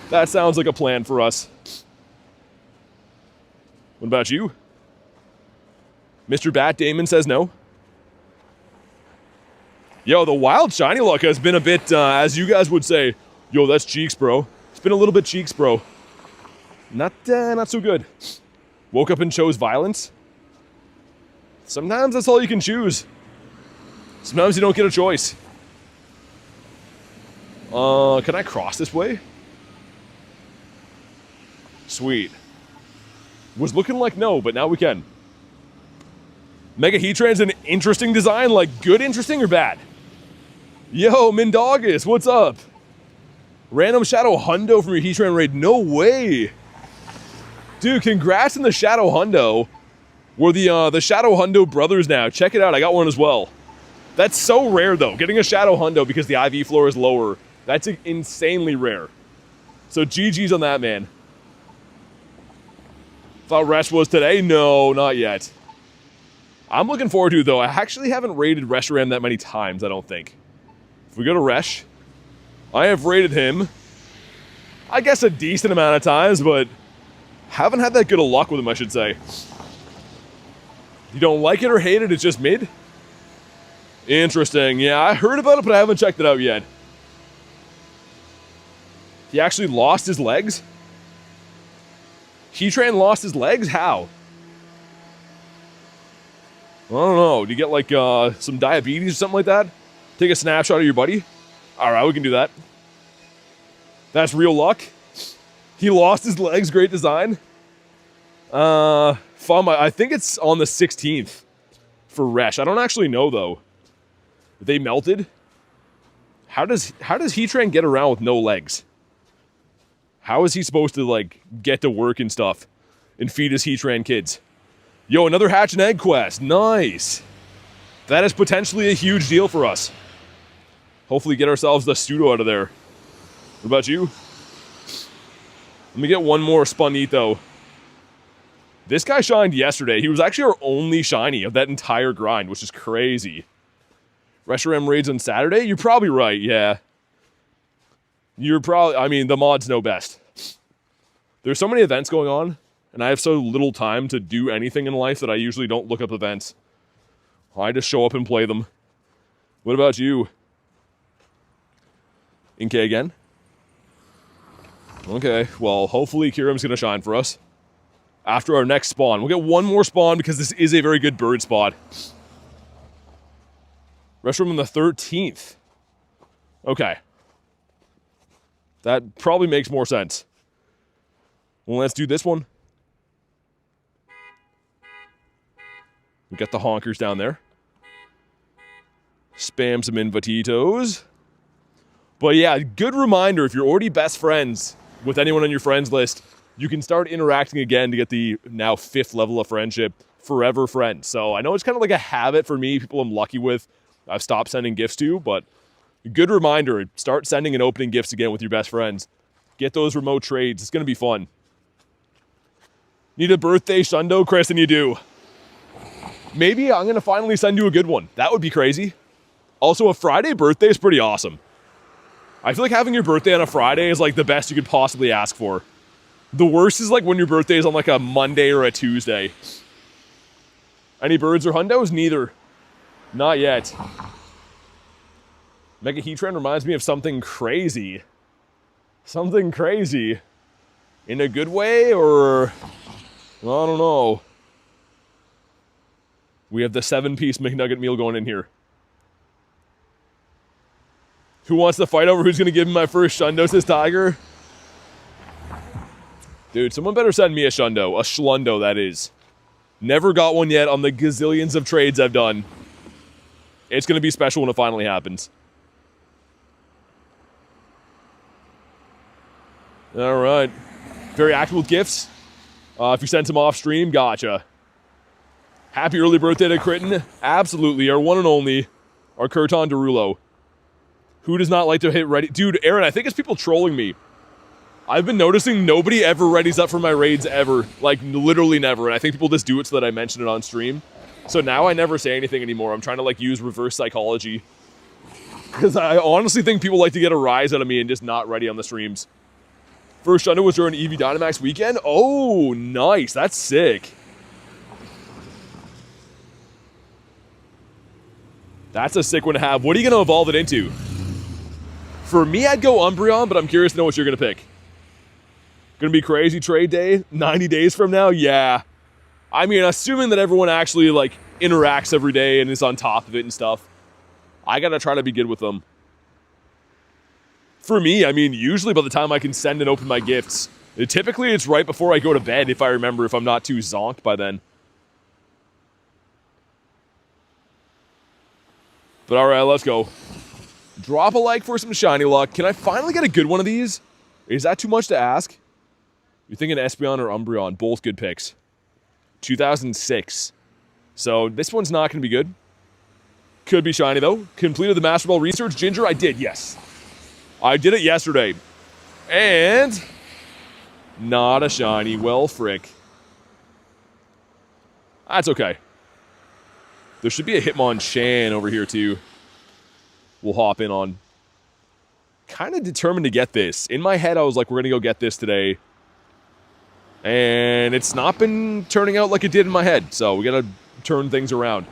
That sounds like a plan for us. What about you? Mr. Bat Damon says no. Yo, the wild shiny luck has been a bit, as you guys would say, yo, that's cheeks, bro. It's been a little bit cheeks, bro. Not so good. Woke up and chose violence. Sometimes that's all you can choose. Sometimes you don't get a choice. Can I cross this way? Sweet. Was looking like no, but now we can. Mega Heatran's an interesting design, like good interesting or bad? Yo, Mindogus, what's up? Random Shadow Hundo from your Heatran raid, no way. Dude, congrats on the Shadow Hundo. We're the Shadow Hundo brothers now. Check it out, I got one as well. That's so rare though, getting a Shadow Hundo because the IV floor is lower. That's insanely rare. So GG's on that, man. Thought rest was today? No, not yet. I'm looking forward to it though. I actually haven't raided Reshiram that many times, I don't think. If we go to Resh, I have raided him, I guess a decent amount of times, but haven't had that good of luck with him, I should say. You don't like it or hate it, it's just mid? Interesting. Yeah, I heard about it, but I haven't checked it out yet. He actually lost his legs? Heatran lost his legs? How? I don't know. Do you get like some diabetes or something like that? Take a snapshot of your buddy? Alright, we can do that. That's real luck. He lost his legs, great design. Fun. I think it's on the 16th for Resh. I don't actually know though. They melted? How does Heatran get around with no legs? How is he supposed to, like, get to work and stuff and feed his Heatran kids? Yo, another hatch and egg quest. Nice. That is potentially a huge deal for us. Hopefully get ourselves the pseudo out of there. What about you? Let me get one more Spunito. This guy shined yesterday. He was actually our only shiny of that entire grind, which is crazy. Reshiram raids on Saturday? You're probably right, yeah. You're probably, I mean, the mods know best. There's so many events going on, and I have so little time to do anything in life that I usually don't look up events. I just show up and play them. What about you? Inkay again? Okay, well, hopefully Kyurem's gonna shine for us. After our next spawn. We'll get one more spawn because this is a very good bird spot. Restroom on the 13th. Okay. That probably makes more sense. Well, let's do this one. We got the honkers down there. Spam some invititos. But yeah, good reminder, if you're already best friends with anyone on your friends list, you can start interacting again to get the now 5th level of friendship, forever friends. So I know it's kind of like a habit for me, people I'm lucky with, I've stopped sending gifts to, but good reminder, start sending and opening gifts again with your best friends. Get those remote trades, it's going to be fun. Need a birthday shundo, Chris, and you do. Maybe I'm going to finally send you a good one. That would be crazy. Also, a Friday birthday is pretty awesome. I feel like having your birthday on a Friday is like the best you could possibly ask for. The worst is like when your birthday is on like a Monday or a Tuesday. Any birds or hundos? Neither. Not yet. Mega Heatran reminds me of something crazy. Something crazy. In a good way, or... I don't know. We have the 7-piece McNugget meal going in here. Who wants to fight over who's going to give me my first shundo, says Tiger? Dude, someone better send me a shundo. A schlundo, that is. Never got one yet on the gazillions of trades I've done. It's going to be special when it finally happens. Alright. Very active with gifts. If you send some off stream, gotcha. Happy early birthday to Kritten. Absolutely, our one and only, our Kurton Derulo. Who does not like to hit ready? Dude, Aaron, I think it's people trolling me. I've been noticing nobody ever readies up for my raids ever. Like, literally never. And I think people just do it so that I mention it on stream. So now I never say anything anymore. I'm trying to, like, use reverse psychology. Because I honestly think people like to get a rise out of me and just not ready on the streams. First Shadow was during EV Dynamax weekend. Oh, nice. That's sick. That's a sick one to have. What are you going to evolve it into? For me, I'd go Umbreon, but I'm curious to know what you're going to pick. Gonna be crazy trade day 90 days from now? Yeah. I mean, assuming that everyone actually, like, interacts every day and is on top of it and stuff. I gotta try to be good with them. For me, I mean, usually by the time I can send and open my gifts, typically it's right before I go to bed, if I remember, if I'm not too zonked by then. But alright, let's go. Drop a like for some shiny luck. Can I finally get a good one of these? Is that too much to ask? You're thinking Espeon or Umbreon, both good picks. 2006. So this one's not going to be good. Could be shiny though. Completed the Master Ball research. Ginger, I did, yes. I did it yesterday. And not a shiny. Well, frick. That's okay. There should be a Hitmonchan over here too. We'll hop in on. Kind of determined to get this. In my head, I was like, we're going to go get this today. And it's not been turning out like it did in my head. So we got to turn things around.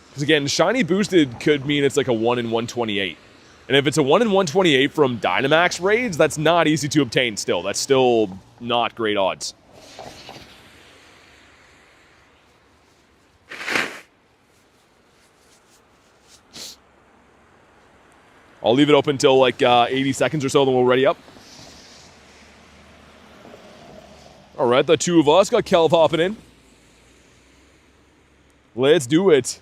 Because again, shiny boosted could mean it's like a 1 in 128. And if it's a 1 in 128 from Dynamax Raids, that's not easy to obtain still. That's still not great odds. I'll leave it open until like 80 seconds or so, then we'll ready up. All right, the two of us got Kelv hopping in. Let's do it.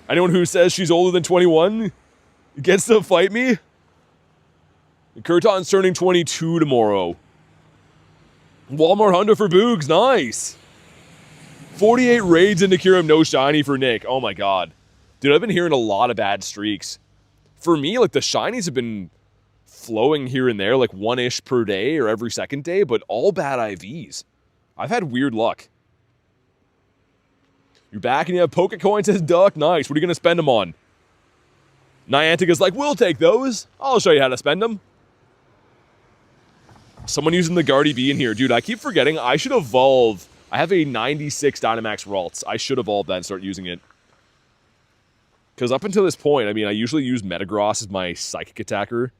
Anyone who says she's older than 21 gets to fight me. Kurton's turning 22 tomorrow. Walmart Honda for Boogs, nice. 48 raids into Kyurem, no shiny for Nick. Oh my god. Dude, I've been hearing a lot of bad streaks. For me, like, the shinies have been flowing here and there, like one-ish per day or every second day, but all bad IVs. I've had weird luck. You're back and you have Pokecoins, says Duck. Nice. What are you going to spend them on? Niantic is like, we'll take those. I'll show you how to spend them. Someone using the Guardy B in here. Dude, I keep forgetting. I should evolve. I have a 96 Dynamax Ralts. I should evolve that and start using it. Because up until this point, I mean, I usually use Metagross as my psychic attacker.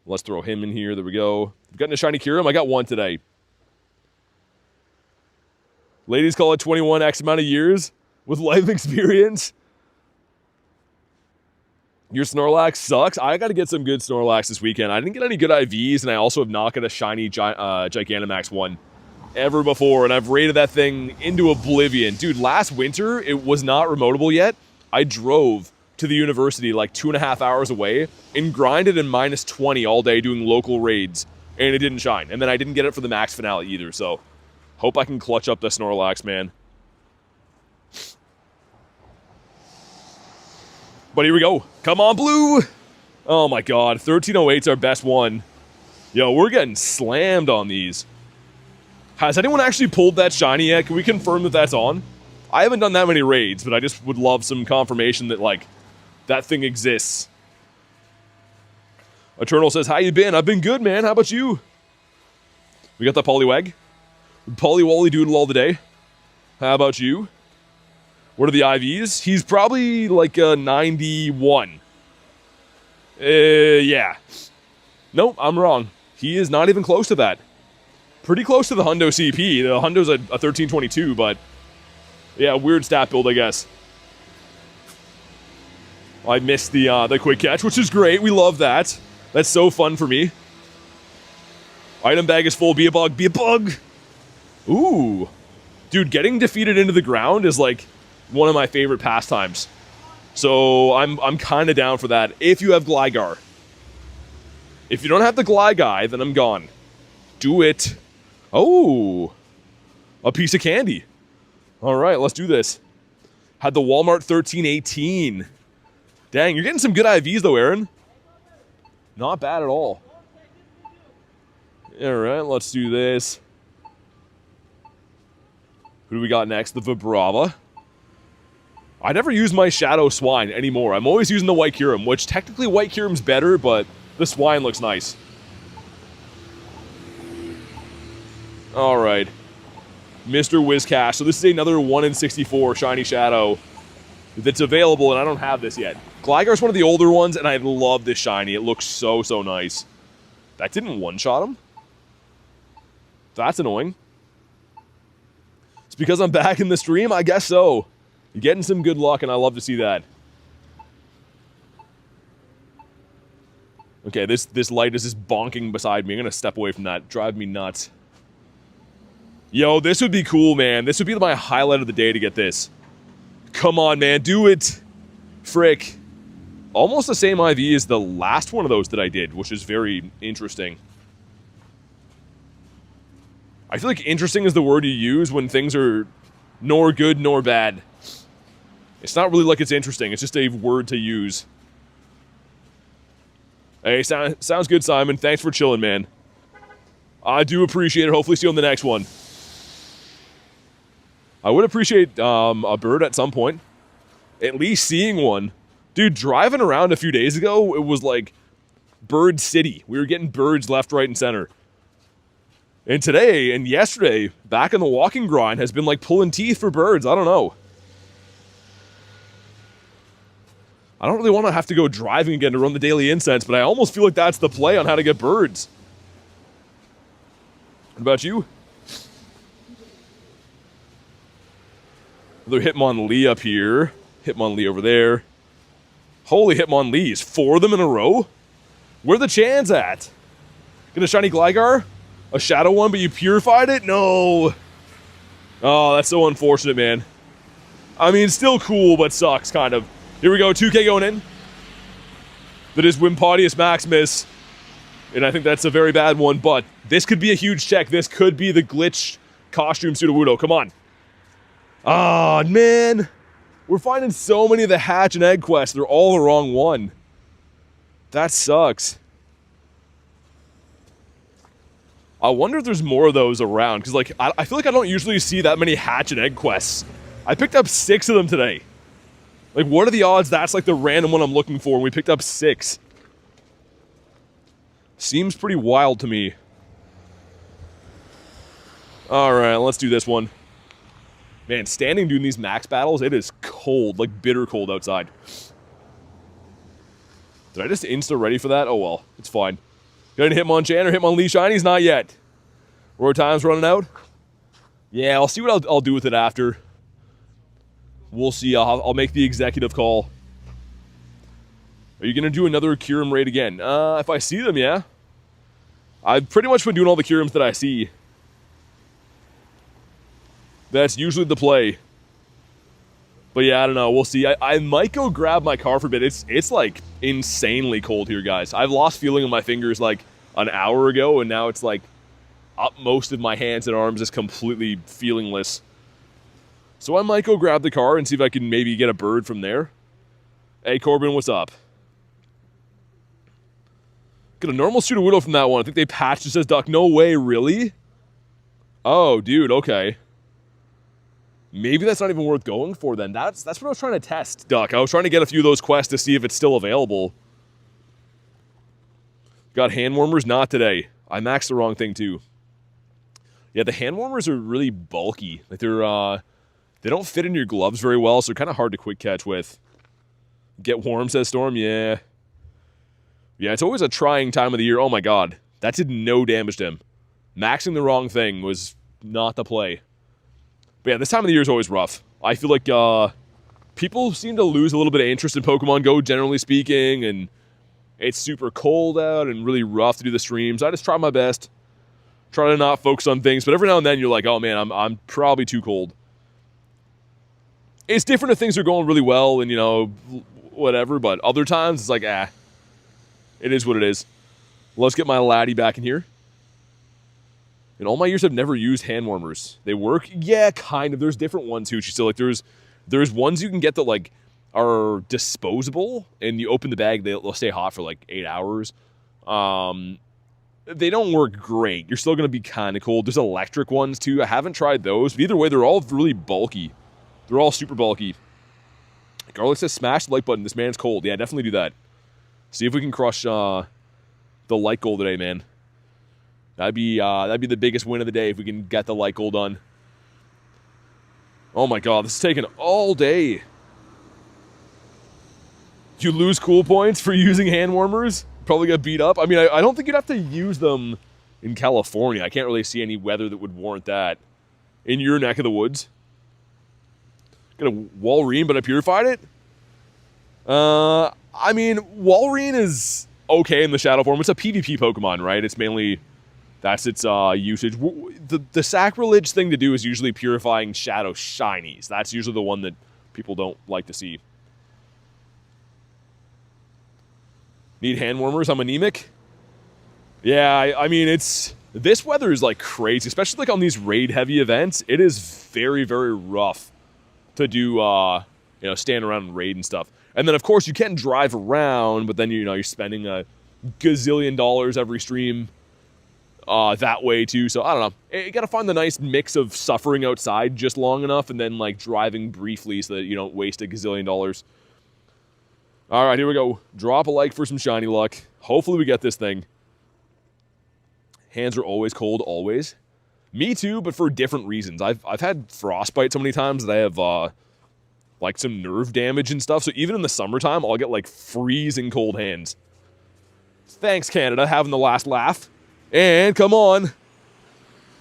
Let's throw him in here. There we go. We've gotten a shiny Kyurem. I got one today. Ladies call it 21 X amount of years with life experience. Your Snorlax sucks. I got to get some good Snorlax this weekend. I didn't get any good IVs, and I also have not got a shiny Gigantamax one ever before, and I've rated that thing into oblivion. Dude, last winter, it was not remotable yet. I drove to the university like 2.5 hours away and grinded in -20 all day doing local raids, and it didn't shine. And then I didn't get it for the max finale either, so hope I can clutch up the Snorlax, man. But here we go. Come on, blue! Oh my god, 1308's our best one. Yo, we're getting slammed on these. Has anyone actually pulled that shiny yet? Can we confirm that that's on? I haven't done that many raids, but I just would love some confirmation that, like, that thing exists. Eternal says, how you been? I've been good, man. How about you? We got the Poliwag. Poliwally Doodle all the day. How about you? What are the IVs? He's probably like a 91. Yeah. Nope, I'm wrong. He is not even close to that. Pretty close to the Hundo CP. The Hundo's a 1322, but yeah, weird stat build, I guess. I missed the quick catch, which is great. We love that. That's so fun for me. Item bag is full. Be a bug. Be a bug. Ooh. Dude, getting defeated into the ground is like one of my favorite pastimes. So I'm kind of down for that if you have Gligar. If you don't have the Gligar, then I'm gone. Do it. Oh. A piece of candy. All right, let's do this. Had the Walmart 1318. Dang, you're getting some good IVs though, Aaron. Not bad at all. All right, let's do this. Who do we got next? The Vibrava. I never use my Shadow Swine anymore. I'm always using the White Kyurem, which technically White Kyurem's better, but the Swine looks nice. All right. Mr. Wizcash. So this is another 1 in 64 Shiny Shadow that's available, and I don't have this yet. Gligar's one of the older ones, and I love this shiny. It looks so, so nice. That didn't one-shot him? That's annoying. It's because I'm back in the stream? I guess so. You're getting some good luck, and I love to see that. Okay, this light is just bonking beside me. I'm going to step away from that. Drive me nuts. Yo, this would be cool, man. This would be my highlight of the day to get this. Come on, man. Do it. Frick. Almost the same IV as the last one of those that I did, which is very interesting. I feel like interesting is the word you use when things are nor good nor bad. It's not really like it's interesting. It's just a word to use. Hey, sounds good, Simon. Thanks for chilling, man. I do appreciate it. Hopefully see you on the next one. I would appreciate a bird at some point. At least seeing one. Dude, driving around a few days ago, it was like bird city. We were getting birds left, right, and center. And today and yesterday, back in the walking grind, has been like pulling teeth for birds. I don't know. I don't really want to have to go driving again to run the daily incense, but I almost feel like that's the play on how to get birds. What about you? Another Hitmonlee up here. Hitmonlee over there. Holy Hitmonlees. 4 of them in a row? Where the chans at? Get a shiny Gligar? A shadow one, but you purified it? No. Oh, that's so unfortunate, man. I mean, still cool, but sucks, kind of. Here we go, 2K going in. That is Wimpodius Maximus. And I think that's a very bad one, but this could be a huge check. This could be the glitch costume Sudowoodo. Come on. Ah, man. We're finding so many of the hatch and egg quests. They're all the wrong one. That sucks. I wonder if there's more of those around. Because, like, I feel like I don't usually see that many hatch and egg quests. I picked up 6 of them today. Like, what are the odds that's, like, the random one I'm looking for and we picked up 6? Seems pretty wild to me. Alright, let's do this one. Man, standing doing these max battles, it is cold. Like, bitter cold outside. Did I just insta-ready for that? Oh, well. It's fine. Got any Hitmonchan or Hitmonlee shinies? Not yet. Roar time's running out? Yeah, I'll see what I'll do with it after. We'll see. I'll make the executive call. Are you going to do another Kyurem raid again? If I see them, yeah. I've pretty much been doing all the Kyurems that I see. That's usually the play. But yeah, I don't know. We'll see. I might go grab my car for a bit. It's like insanely cold here, guys. I've lost feeling in my fingers like an hour ago, and now it's like up most of my hands and arms is completely feelingless. So I might go grab the car and see if I can maybe get a bird from there. Hey, Corbin, what's up? Get a normal Sudowoodo from that one. I think they patched it, says duck. No way, really? Oh, dude, okay. Maybe that's not even worth going for then. That's what I was trying to test, Duck. I was trying to get a few of those quests to see if it's still available. Got hand warmers? Not today. I maxed the wrong thing too. Yeah, the hand warmers are really bulky. Like they don't fit in your gloves very well, so they're kind of hard to quick catch with. Get warm, says Storm. Yeah. Yeah, it's always a trying time of the year. Oh my god. That did no damage to him. Maxing the wrong thing was not the play. But yeah, this time of the year is always rough. I feel like people seem to lose a little bit of interest in Pokemon GO, generally speaking, and it's super cold out and really rough to do the streams. I just try my best. Try to not focus on things, but every now and then you're like, oh man, I'm probably too cold. It's different if things are going really well and, you know, whatever, but other times it's like, it is what it is. Let's get my laddie back in here. In all my years, I've never used hand warmers. They work? Yeah, kind of. There's different ones, Hoochie. So, like, there's ones you can get that, like, are disposable, and you open the bag, they'll stay hot for, like, 8 hours. They don't work great. You're still going to be kind of cold. There's electric ones, too. I haven't tried those, but either way, they're all really bulky. They're all super bulky. Garlic says, smash the like button. This man's cold. Yeah, definitely do that. See if we can crush the like goal today, man. That'd be the biggest win of the day if we can get the like goal done. Oh my god, this is taking all day. You lose cool points for using hand warmers? Probably get beat up. I mean, I don't think you'd have to use them in California. I can't really see any weather that would warrant that. In your neck of the woods. Got a Walrein, but I purified it? I mean, Walrein is okay in the shadow form. It's a PvP Pokemon, right? It's mainly... That's its usage. The sacrilege thing to do is usually purifying shadow shinies. That's usually the one that people don't like to see. Need hand warmers? I'm anemic? Yeah, I mean, it's... This weather is, like, crazy. Especially, like, on these raid-heavy events. It is very, very rough to do, you know, stand around and raid and stuff. And then, of course, you can drive around, but then, you know, you're spending a gazillion dollars every stream that way, too. So, I don't know. You gotta find the nice mix of suffering outside just long enough and then, like, driving briefly so that you don't waste a gazillion dollars. Alright, here we go. Drop a like for some shiny luck. Hopefully we get this thing. Hands are always cold, always. Me too, but for different reasons. I've had frostbite so many times that I have, like, some nerve damage and stuff. So even in the summertime, I'll get, like, freezing cold hands. Thanks, Canada, having the last laugh. And, come on.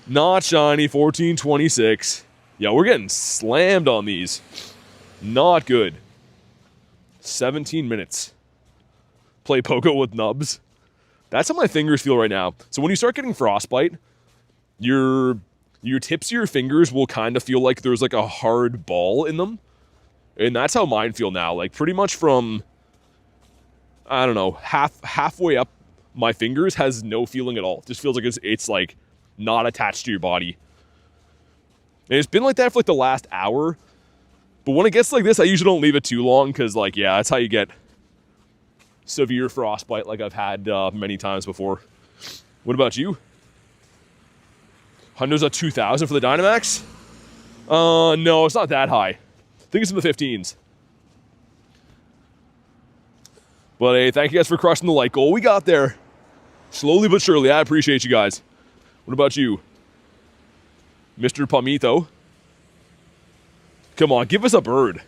Not shiny, 1426. Yeah, we're getting slammed on these. Not good. 17 minutes. Play Pogo with nubs. That's how my fingers feel right now. So when you start getting frostbite, your tips of your fingers will kind of feel like there's like a hard ball in them. And that's how mine feel now. Like pretty much from, I don't know, halfway up my fingers has no feeling at all. It just feels like it's like not attached to your body. And it's been like that for like the last hour. But when it gets like this, I usually don't leave it too long because, like, yeah, that's how you get severe frostbite like I've had many times before. What about you? Hunter's at 2,000 for the Dynamax? No, it's not that high. I think it's in the 15s. But hey, thank you guys for crushing the like goal. We got there. Slowly but surely. I appreciate you guys. What about you? Mr. Palmito? Come on, give us a bird.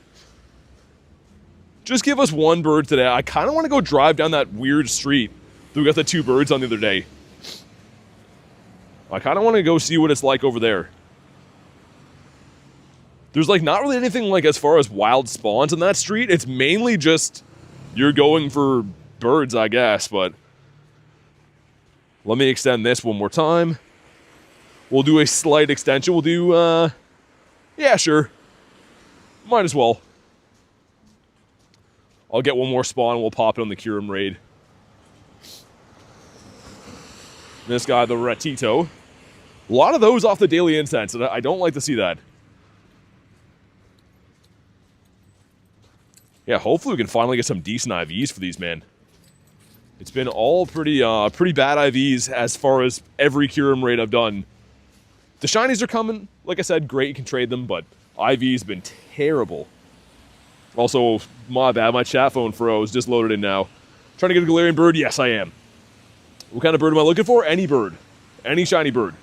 Just give us one bird today. I kind of want to go drive down that weird street that we got the 2 birds on the other day. I kind of want to go see what it's like over there. There's like not really anything like as far as wild spawns on that street. It's mainly just you're going for birds, I guess, but let me extend this one more time. We'll do a slight extension. We'll do, yeah, sure. Might as well. I'll get one more spawn and we'll pop it on the Kyurem raid. This guy, the Ratito. A lot of those off the daily incense, and I don't like to see that. Yeah, hopefully we can finally get some decent IVs for these, man. It's been all pretty bad IVs as far as every Kyurem raid I've done. The shinies are coming. Like I said, great, you can trade them, but IV's been terrible. Also, my bad, my chat phone froze. Just loaded in now. Trying to get a Galarian bird? Yes, I am. What kind of bird am I looking for? Any bird. Any shiny bird.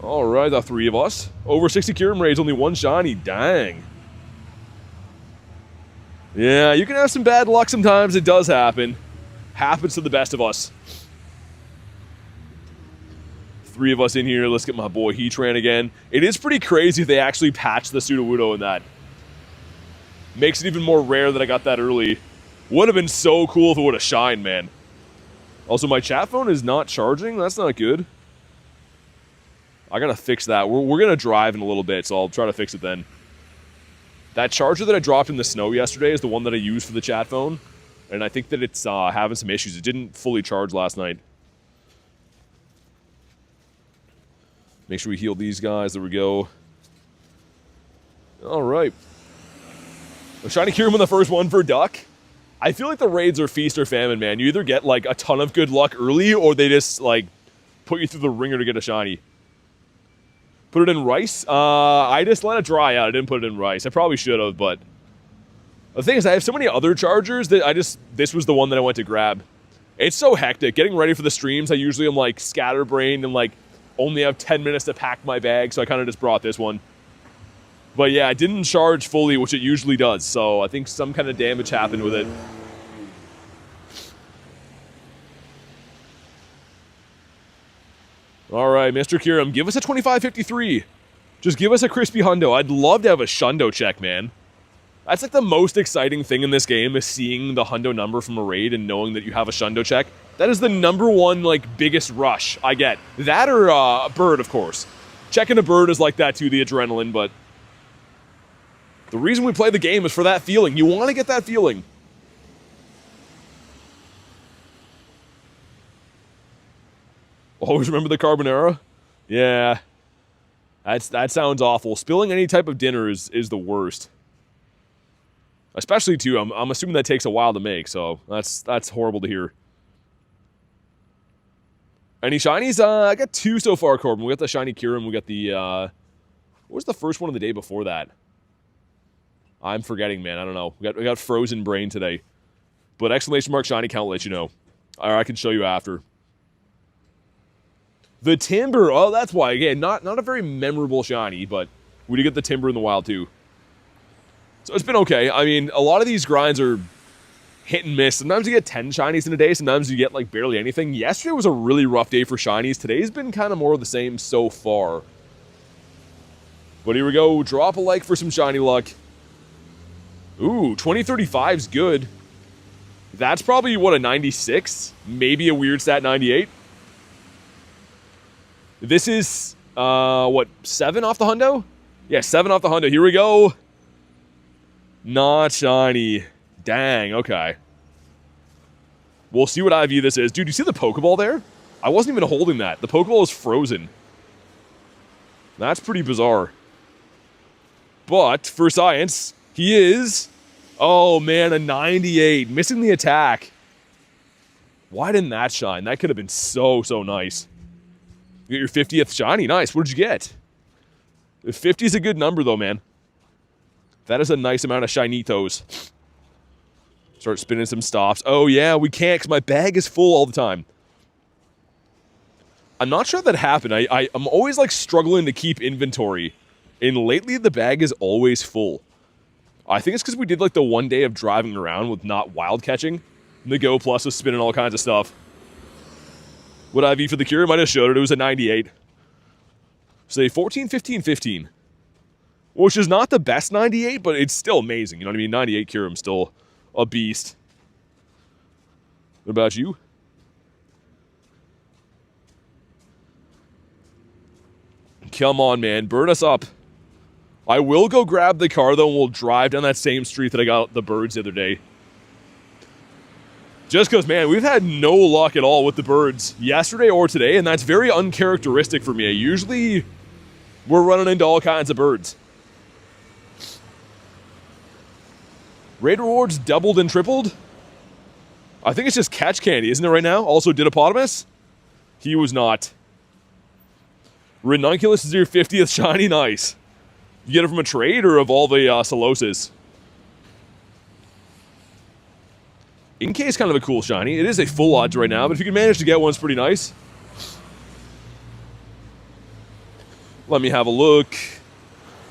Alright, the 3 of us. Over 60 Kyurem raids, only 1 shiny. Dang. Yeah, you can have some bad luck sometimes. It does happen. Happens to the best of us. 3 of us in here. Let's get my boy Heatran again. It is pretty crazy if they actually patch the Sudowoodo in that. Makes it even more rare that I got that early. Would have been so cool if it would have shined, man. Also, my chat phone is not charging. That's not good. I gotta fix that. We're gonna drive in a little bit, so I'll try to fix it then. That charger that I dropped in the snow yesterday is the one that I use for the chat phone. And I think that it's having some issues. It didn't fully charge last night. Make sure we heal these guys. There we go. Alright. Shiny Kyurem on the first one for Duck. I feel like the raids are feast or famine, man. You either get, like, a ton of good luck early, or they just, like, put you through the ringer to get a shiny. Put it in rice? I just let it dry out. I didn't put it in rice. I probably should have, but... The thing is, I have so many other chargers that this was the one that I went to grab. It's so hectic. Getting ready for the streams, I usually am, like, scatterbrained and, like, only have 10 minutes to pack my bag, so I kind of just brought this one. But yeah, it didn't charge fully, which it usually does, so I think some kind of damage happened with it. Alright, Mr. Kyurem, give us a 2553. Just give us a crispy hundo. I'd love to have a shundo check, man. That's like the most exciting thing in this game, is seeing the hundo number from a raid and knowing that you have a shundo check. That is the #1, like, biggest rush I get. That or a bird, of course. Checking a bird is like that too, the adrenaline, but... The reason we play the game is for that feeling. You want to get that feeling. Always remember the carbonara? Yeah. That sounds awful. Spilling any type of dinner is the worst. Especially, too, I'm assuming that takes a while to make, so that's horrible to hear. Any shinies? I got 2 so far, Corbin. We got the shiny Kyurem. We got the, what was the first one of the day before that? I'm forgetting, man. I don't know. We got frozen brain today. But exclamation mark shiny count will let you know. Or I can show you after. The Timber. Oh, that's why. Again, not a very memorable shiny, but we did get the Timber in the wild, too. So it's been okay. I mean, a lot of these grinds are hit and miss. Sometimes you get 10 shinies in a day. Sometimes you get, like, barely anything. Yesterday was a really rough day for shinies. Today's been kind of more of the same so far. But here we go. Drop a like for some shiny luck. Ooh, 2035's good. That's probably, what, a 96? Maybe a weird stat 98? This is, what, 7 off the hundo? Yeah, 7 off the hundo. Here we go. Not shiny. Dang, okay. We'll see what IV this is. Dude, you see the Pokeball there? I wasn't even holding that. The Pokeball is frozen. That's pretty bizarre. But, for science, he is... Oh, man, a 98. Missing the attack. Why didn't that shine? That could have been so nice. You get your 50th shiny. Nice. What did you get? 50 is a good number, though, man. That is a nice amount of shinitos. Start spinning some stops. Oh, yeah, we can't because my bag is full all the time. I'm not sure that happened. I'm always, like, struggling to keep inventory. And lately, the bag is always full. I think it's because we did, like, the one day of driving around with not wild catching. And the Go Plus was spinning all kinds of stuff. What IV for the Kyurem? I just showed it. It was a 98. Say 14, 15, 15. Which is not the best 98, but it's still amazing. You know what I mean? 98 Kyurem, still a beast. What about you? Come on, man. Burn us up. I will go grab the car, though, and we'll drive down that same street that I got the birds the other day. Just because, man, we've had no luck at all with the birds yesterday or today, and that's very uncharacteristic for me. Usually, we're running into all kinds of birds. Raid rewards doubled and tripled? I think it's just catch candy, isn't it right now? Also, Dinopotamus? He was not. Ranunculus is your 50th shiny. Nice. You get it from a trade or of all the Soloses? Inkay is kind of a cool shiny. It is a full odds right now, but if you can manage to get one, it's pretty nice. Let me have a look.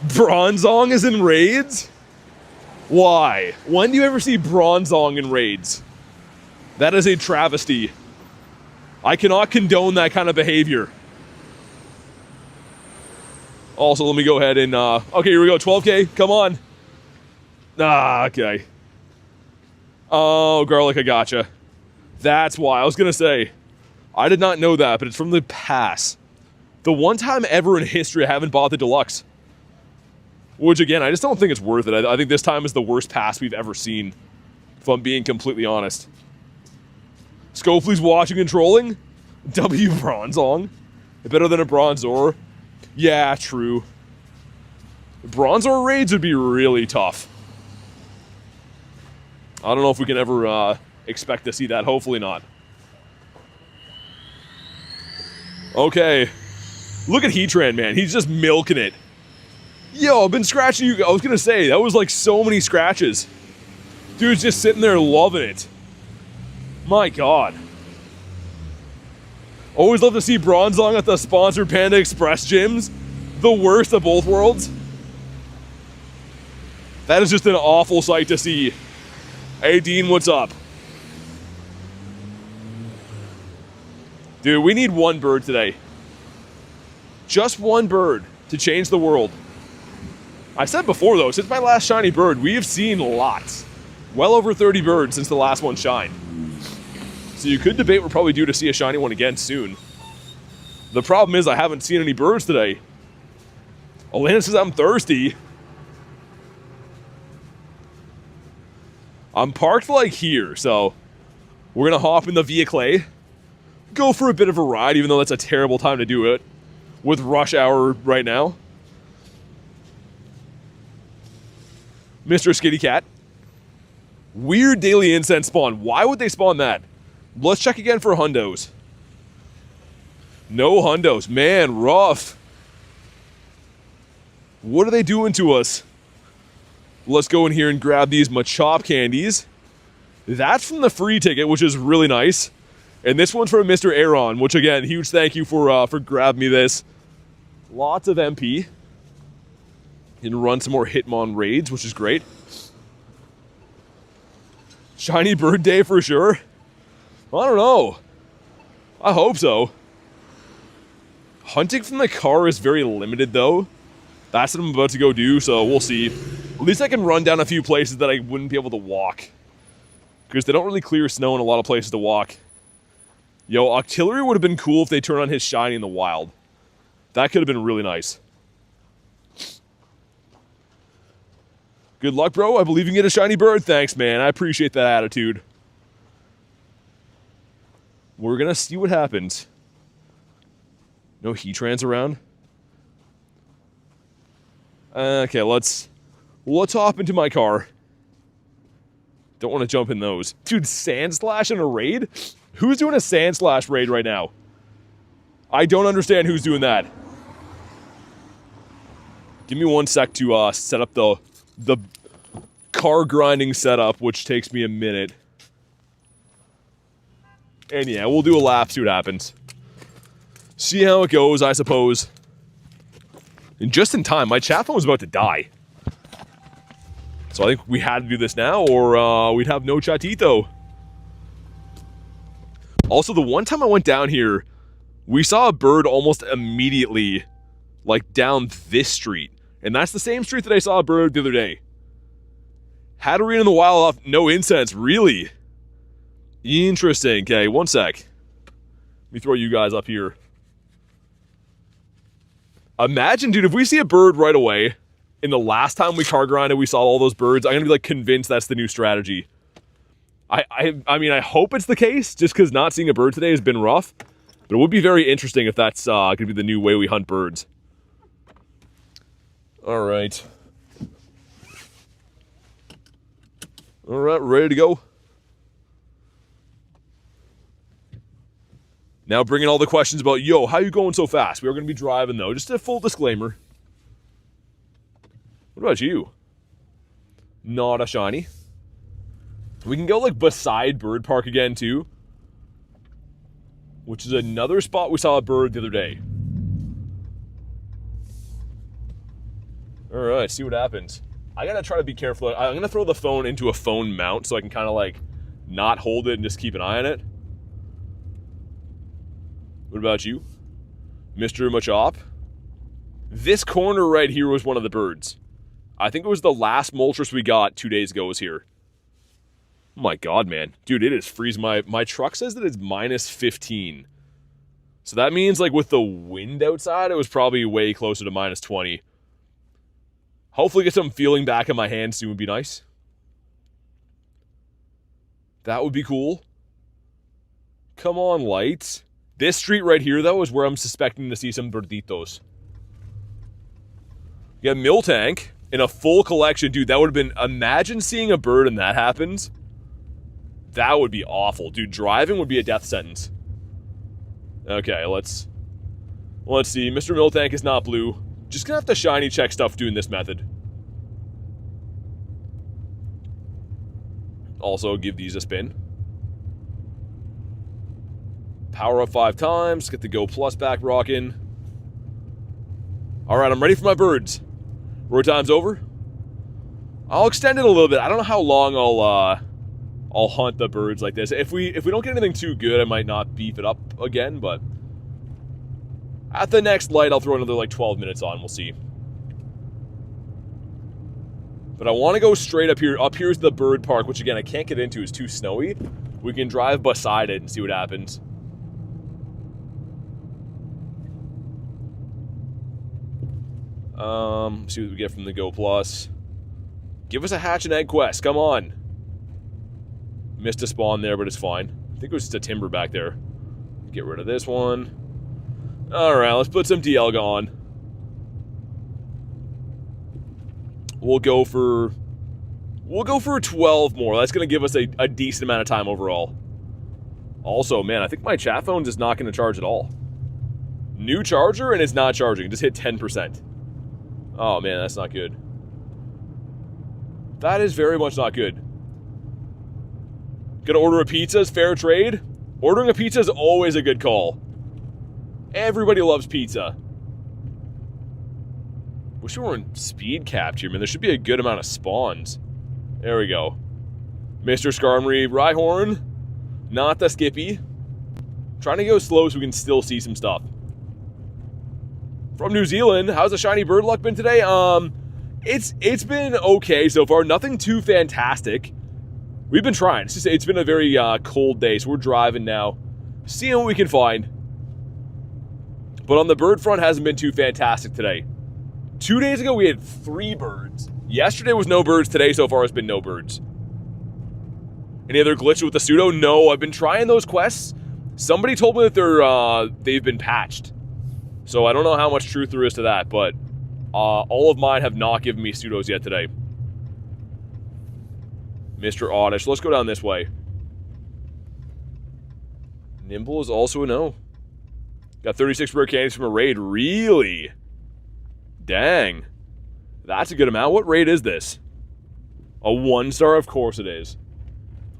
Bronzong is in raids? Why? When do you ever see Bronzong in raids? That is a travesty. I cannot condone that kind of behavior. Also, let me go ahead and, okay, here we go, 12K, come on. Ah, okay. Oh, Garlic, I gotcha. That's why, I was gonna say. I did not know that, but it's from the pass. The one time ever in history I haven't bought the deluxe. Which, again, I just don't think it's worth it. I think this time is the worst pass we've ever seen if I'm being completely honest. Scopely's watching and trolling? W Bronzong? Better than a Bronzor? Yeah, true. Bronzor raids would be really tough. I don't know if we can ever expect to see that. Hopefully not. Okay. Look at Heatran, man. He's just milking it. Yo, I've been scratching you. I was going to say, that was like so many scratches. Dude's just sitting there loving it. My God. Always love to see Bronzong at the sponsored Panda Express gyms. The worst of both worlds. That is just an awful sight to see. Hey, Dean, what's up? Dude, we need one bird today. Just one bird to change the world. I said before, though, since my last shiny bird, we have seen lots. Well over 30 birds since the last one shined. So you could debate we're probably due to see a shiny one again soon. The problem is I haven't seen any birds today. Elena says I'm thirsty. I'm parked like here, so we're gonna hop in the vehicle, go for a bit of a ride, even though that's a terrible time to do it with rush hour right now. Mr. Skitty Cat. Weird daily incense spawn. Why would they spawn that? Let's check again for hundos. No hundos. Man, rough. What are they doing to us? Let's go in here and grab these Machop candies. That's from the free ticket, which is really nice. And this one's from Mr. Aaron, which again, huge thank you for grabbing me this. Lots of MP. And run some more Hitmon raids, which is great. Shiny bird day for sure. I don't know. I hope so. Hunting from the car is very limited though. That's what I'm about to go do, so we'll see. At least I can run down a few places that I wouldn't be able to walk. Because they don't really clear snow in a lot of places to walk. Yo, Octillery would have been cool if they turned on his shiny in the wild. That could have been really nice. Good luck, bro. I believe you can get a shiny bird. Thanks, man. I appreciate that attitude. We're gonna see what happens. No Heatrans around. Okay, let's hop into my car. Don't want to jump in those. Dude, Sand Slash in a raid? Who's doing a Sand Slash raid right now? I don't understand who's doing that. Give me 1 sec to set up the car grinding setup, which takes me a minute. And yeah, we'll do a lap, see what happens. See how it goes, I suppose. And just in time, my chat phone was about to die. So I think we had to do this now, or we'd have no chatito. Also, the one time I went down here, we saw a bird almost immediately, like, down this street. And that's the same street that I saw a bird the other day. Hatterene in the wild off, no incense, really? Interesting. Okay, 1 sec. Let me throw you guys up here. Imagine, dude, if we see a bird right away, in the last time we car grinded, we saw all those birds, I'm gonna be, like, convinced that's the new strategy. I mean, I hope it's the case, just because not seeing a bird today has been rough. But it would be very interesting if that's gonna be the new way we hunt birds. Alright. Alright, ready to go? Now bringing all the questions about, yo, how you going so fast? We are going to be driving, though. Just a full disclaimer. What about you? Not a shiny. We can go, like, beside Bird Park again, too. Which is another spot we saw a bird the other day. Alright, see what happens. I gotta try to be careful. I'm gonna throw the phone into a phone mount so I can kind of, like, not hold it and just keep an eye on it. What about you? Mr. Machop? This corner right here was one of the birds. I think it was the last Moltres we got 2 days ago was here. Oh my god, man. Dude, it is freezing. My truck says that it's minus 15. So that means, like, with the wind outside, it was probably way closer to minus 20. Hopefully get some feeling back in my hands soon would be nice. That would be cool. Come on, lights. This street right here, though, is where I'm suspecting to see some birditos. You have Miltank in a full collection. Dude, that would have been... Imagine seeing a bird and that happens. That would be awful. Dude, driving would be a death sentence. Okay, let's see. Mr. Miltank is not blue. Just gonna have to shiny check stuff doing this method. Also, give these a spin. Power up 5 times. Get the Go Plus back rocking. Alright, I'm ready for my birds. Road time's over. I'll extend it a little bit. I don't know how long I'll hunt the birds like this. If we don't get anything too good, I might not beef it up again, but at the next light, I'll throw another like 12 minutes on. We'll see. But I want to go straight up here. Up here's the bird park, which again, I can't get into. It's too snowy. We can drive beside it and see what happens. See what we get from the Go Plus. Give us a hatch and egg quest. Come on. Missed a spawn there, but it's fine. I think it was just a timber back there. Get rid of this one. Alright, let's put some Dialga on. We'll go for 12 more. That's going to give us a decent amount of time overall. Also, man, I think my chat phone is not going to charge at all. New charger, and it's not charging. It just hit 10%. Oh, man, that's not good. That is very much not good. Gonna order a pizza is fair trade. Ordering a pizza is always a good call. Everybody loves pizza. Wish we were in speed capped here, man. There should be a good amount of spawns. There we go. Mr. Skarmory, Rhyhorn. Not the Skippy. Trying to go slow so we can still see some stuff. From New Zealand, how's the shiny bird luck been today? It's been okay so far. Nothing too fantastic. We've been trying. It's been a very cold day, so we're driving now, seeing what we can find. But on the bird front, hasn't been too fantastic today. 2 days ago, we had 3 birds. Yesterday was no birds. Today, so far, has been no birds. Any other glitches with the pseudo? No, I've been trying those quests. Somebody told me that they've been patched. So I don't know how much truth there is to that, but all of mine have not given me pseudos yet today. Mr. Oddish. Let's go down this way. Nimble is also a no. Got 36 rare candies from a raid. Really? Dang. That's a good amount. What raid is this? A 1-star? Of course it is.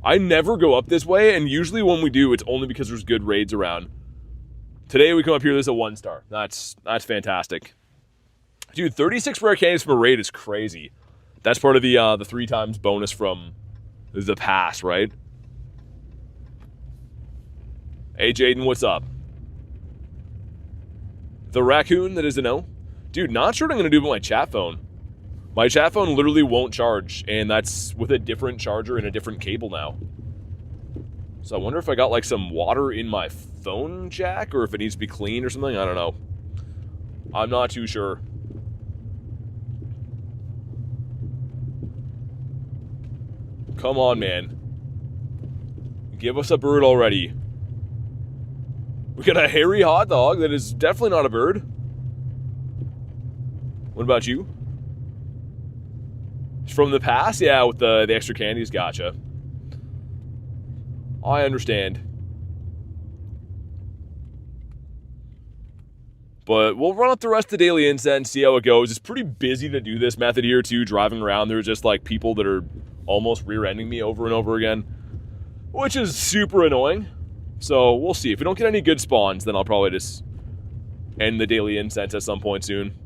I never go up this way, and usually when we do, it's only because there's good raids around. Today we come up here, there's a 1-star. That's fantastic. Dude, 36 rare candies from a raid is crazy. That's part of the 3 times bonus from the past, right? Hey, Jaden, what's up? The raccoon that is a no? Dude, not sure what I'm going to do with my chat phone. My chat phone literally won't charge, and that's with a different charger and a different cable now. So I wonder if I got like some water in my phone jack, or if it needs to be cleaned or something. I don't know. I'm not too sure. Come on, man. Give us a bird already. We got a hairy hot dog that is definitely not a bird. What about you? From the past? Yeah, with the extra candies. Gotcha. I understand. But we'll run up the rest of the daily inset and see how it goes. It's pretty busy to do this method here, too. Driving around, there's just like people that are almost rear-ending me over and over again, which is super annoying. So we'll see. If we don't get any good spawns, then I'll probably just end the daily incense at some point soon.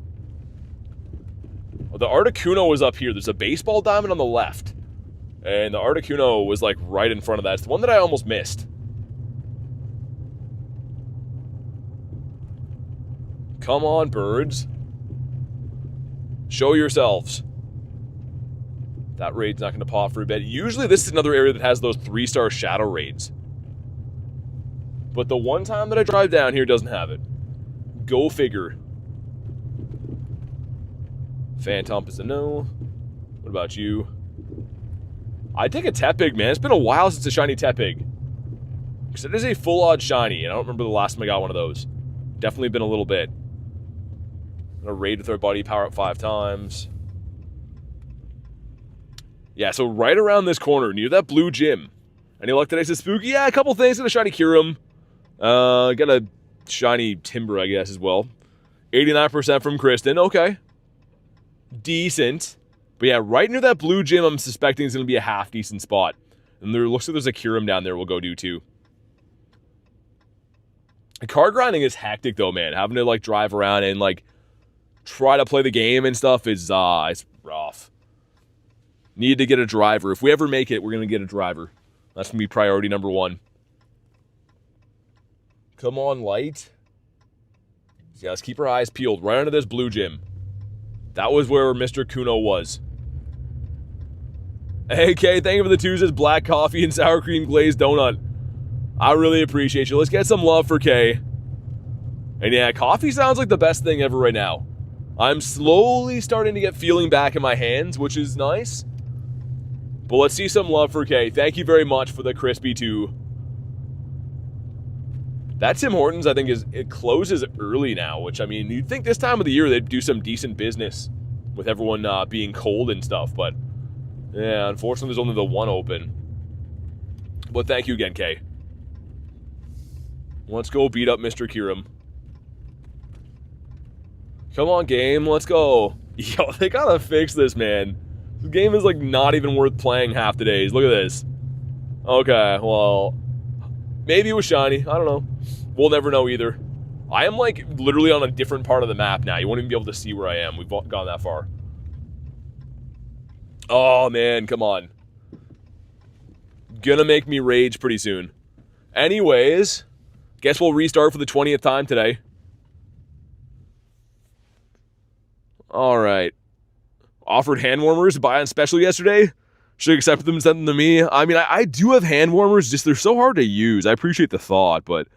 The Articuno was up here. There's a baseball diamond on the left. And the Articuno was like right in front of that. It's the one that I almost missed. Come on, birds. Show yourselves. That raid's not going to pop for a bit. Usually this is another area that has those 3-star shadow raids. But the one time that I drive down here doesn't have it. Go figure. Phantom is a no. What about you? I'd take a Tepig, man. It's been a while since a shiny Tepig. Because it is a full odd shiny, and I don't remember the last time I got one of those. Definitely been a little bit. Gonna raid with our buddy, power up 5 times. Yeah, so right around this corner, near that blue gym. Any luck today, says Spooky? Yeah, a couple things. Got a shiny Kyurem. Got a shiny Timber, I guess, as well. 89% from Kristen. Okay. Decent. But yeah, right near that blue gym, I'm suspecting is going to be a half-decent spot. And there looks like there's a Kyurem down there we'll go do, too. Card grinding is hectic, though, man. Having to, like, drive around and, like, try to play the game and stuff is, it's rough. Need to get a driver. If we ever make it, we're going to get a driver. That's going to be priority number 1. Come on, light. Yeah, let's keep our eyes peeled. Right under this blue gym. That was where Mr. Kuno was. Hey, Kay, thank you for the Tuesdays, black coffee and sour cream glazed donut. I really appreciate you. Let's get some love for Kay. And yeah, coffee sounds like the best thing ever right now. I'm slowly starting to get feeling back in my hands, which is nice. But let's see some love for Kay. Thank you very much for the crispy too. That Tim Hortons, I think, it closes early now, which, I mean, you'd think this time of the year they'd do some decent business with everyone being cold and stuff, but yeah, unfortunately there's only the one open. But thank you again, Kay. Let's go beat up Mr. Kyurem. Come on, game, let's go. Yo, they gotta fix this, man. This game is, like, not even worth playing half the days. Look at this. Okay, well, maybe it was shiny. I don't know. We'll never know either. I am, like, literally on a different part of the map now. You won't even be able to see where I am. We've gone that far. Oh, man, come on. Gonna make me rage pretty soon. Anyways, guess we'll restart for the 20th time today. Alright. Offered hand warmers to buy on special yesterday. Should have accepted them and sent them to me. I mean, I do have hand warmers, just they're so hard to use. I appreciate the thought, but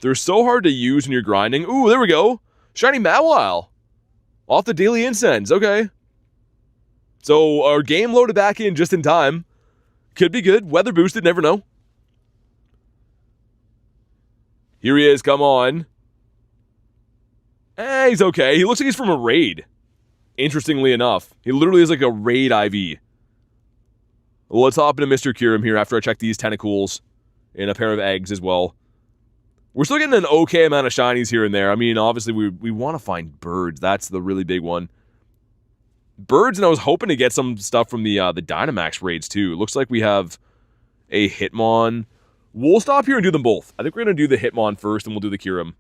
they're so hard to use when you're grinding. Ooh, there we go. Shiny Mawile. Off the daily incense. Okay. So our game loaded back in just in time. Could be good. Weather boosted, never know. Here he is, come on. He's okay. He looks like he's from a raid. Interestingly enough. He literally is like a raid IV. Well, let's hop into Mr. Kyurem here after I check these tentacles and a pair of eggs as well. We're still getting an okay amount of shinies here and there. I mean, obviously, we want to find birds. That's the really big one. Birds, and I was hoping to get some stuff from the Dynamax raids, too. Looks like we have a Hitmon. We'll stop here and do them both. I think we're going to do the Hitmon first, and we'll do the Kyurem.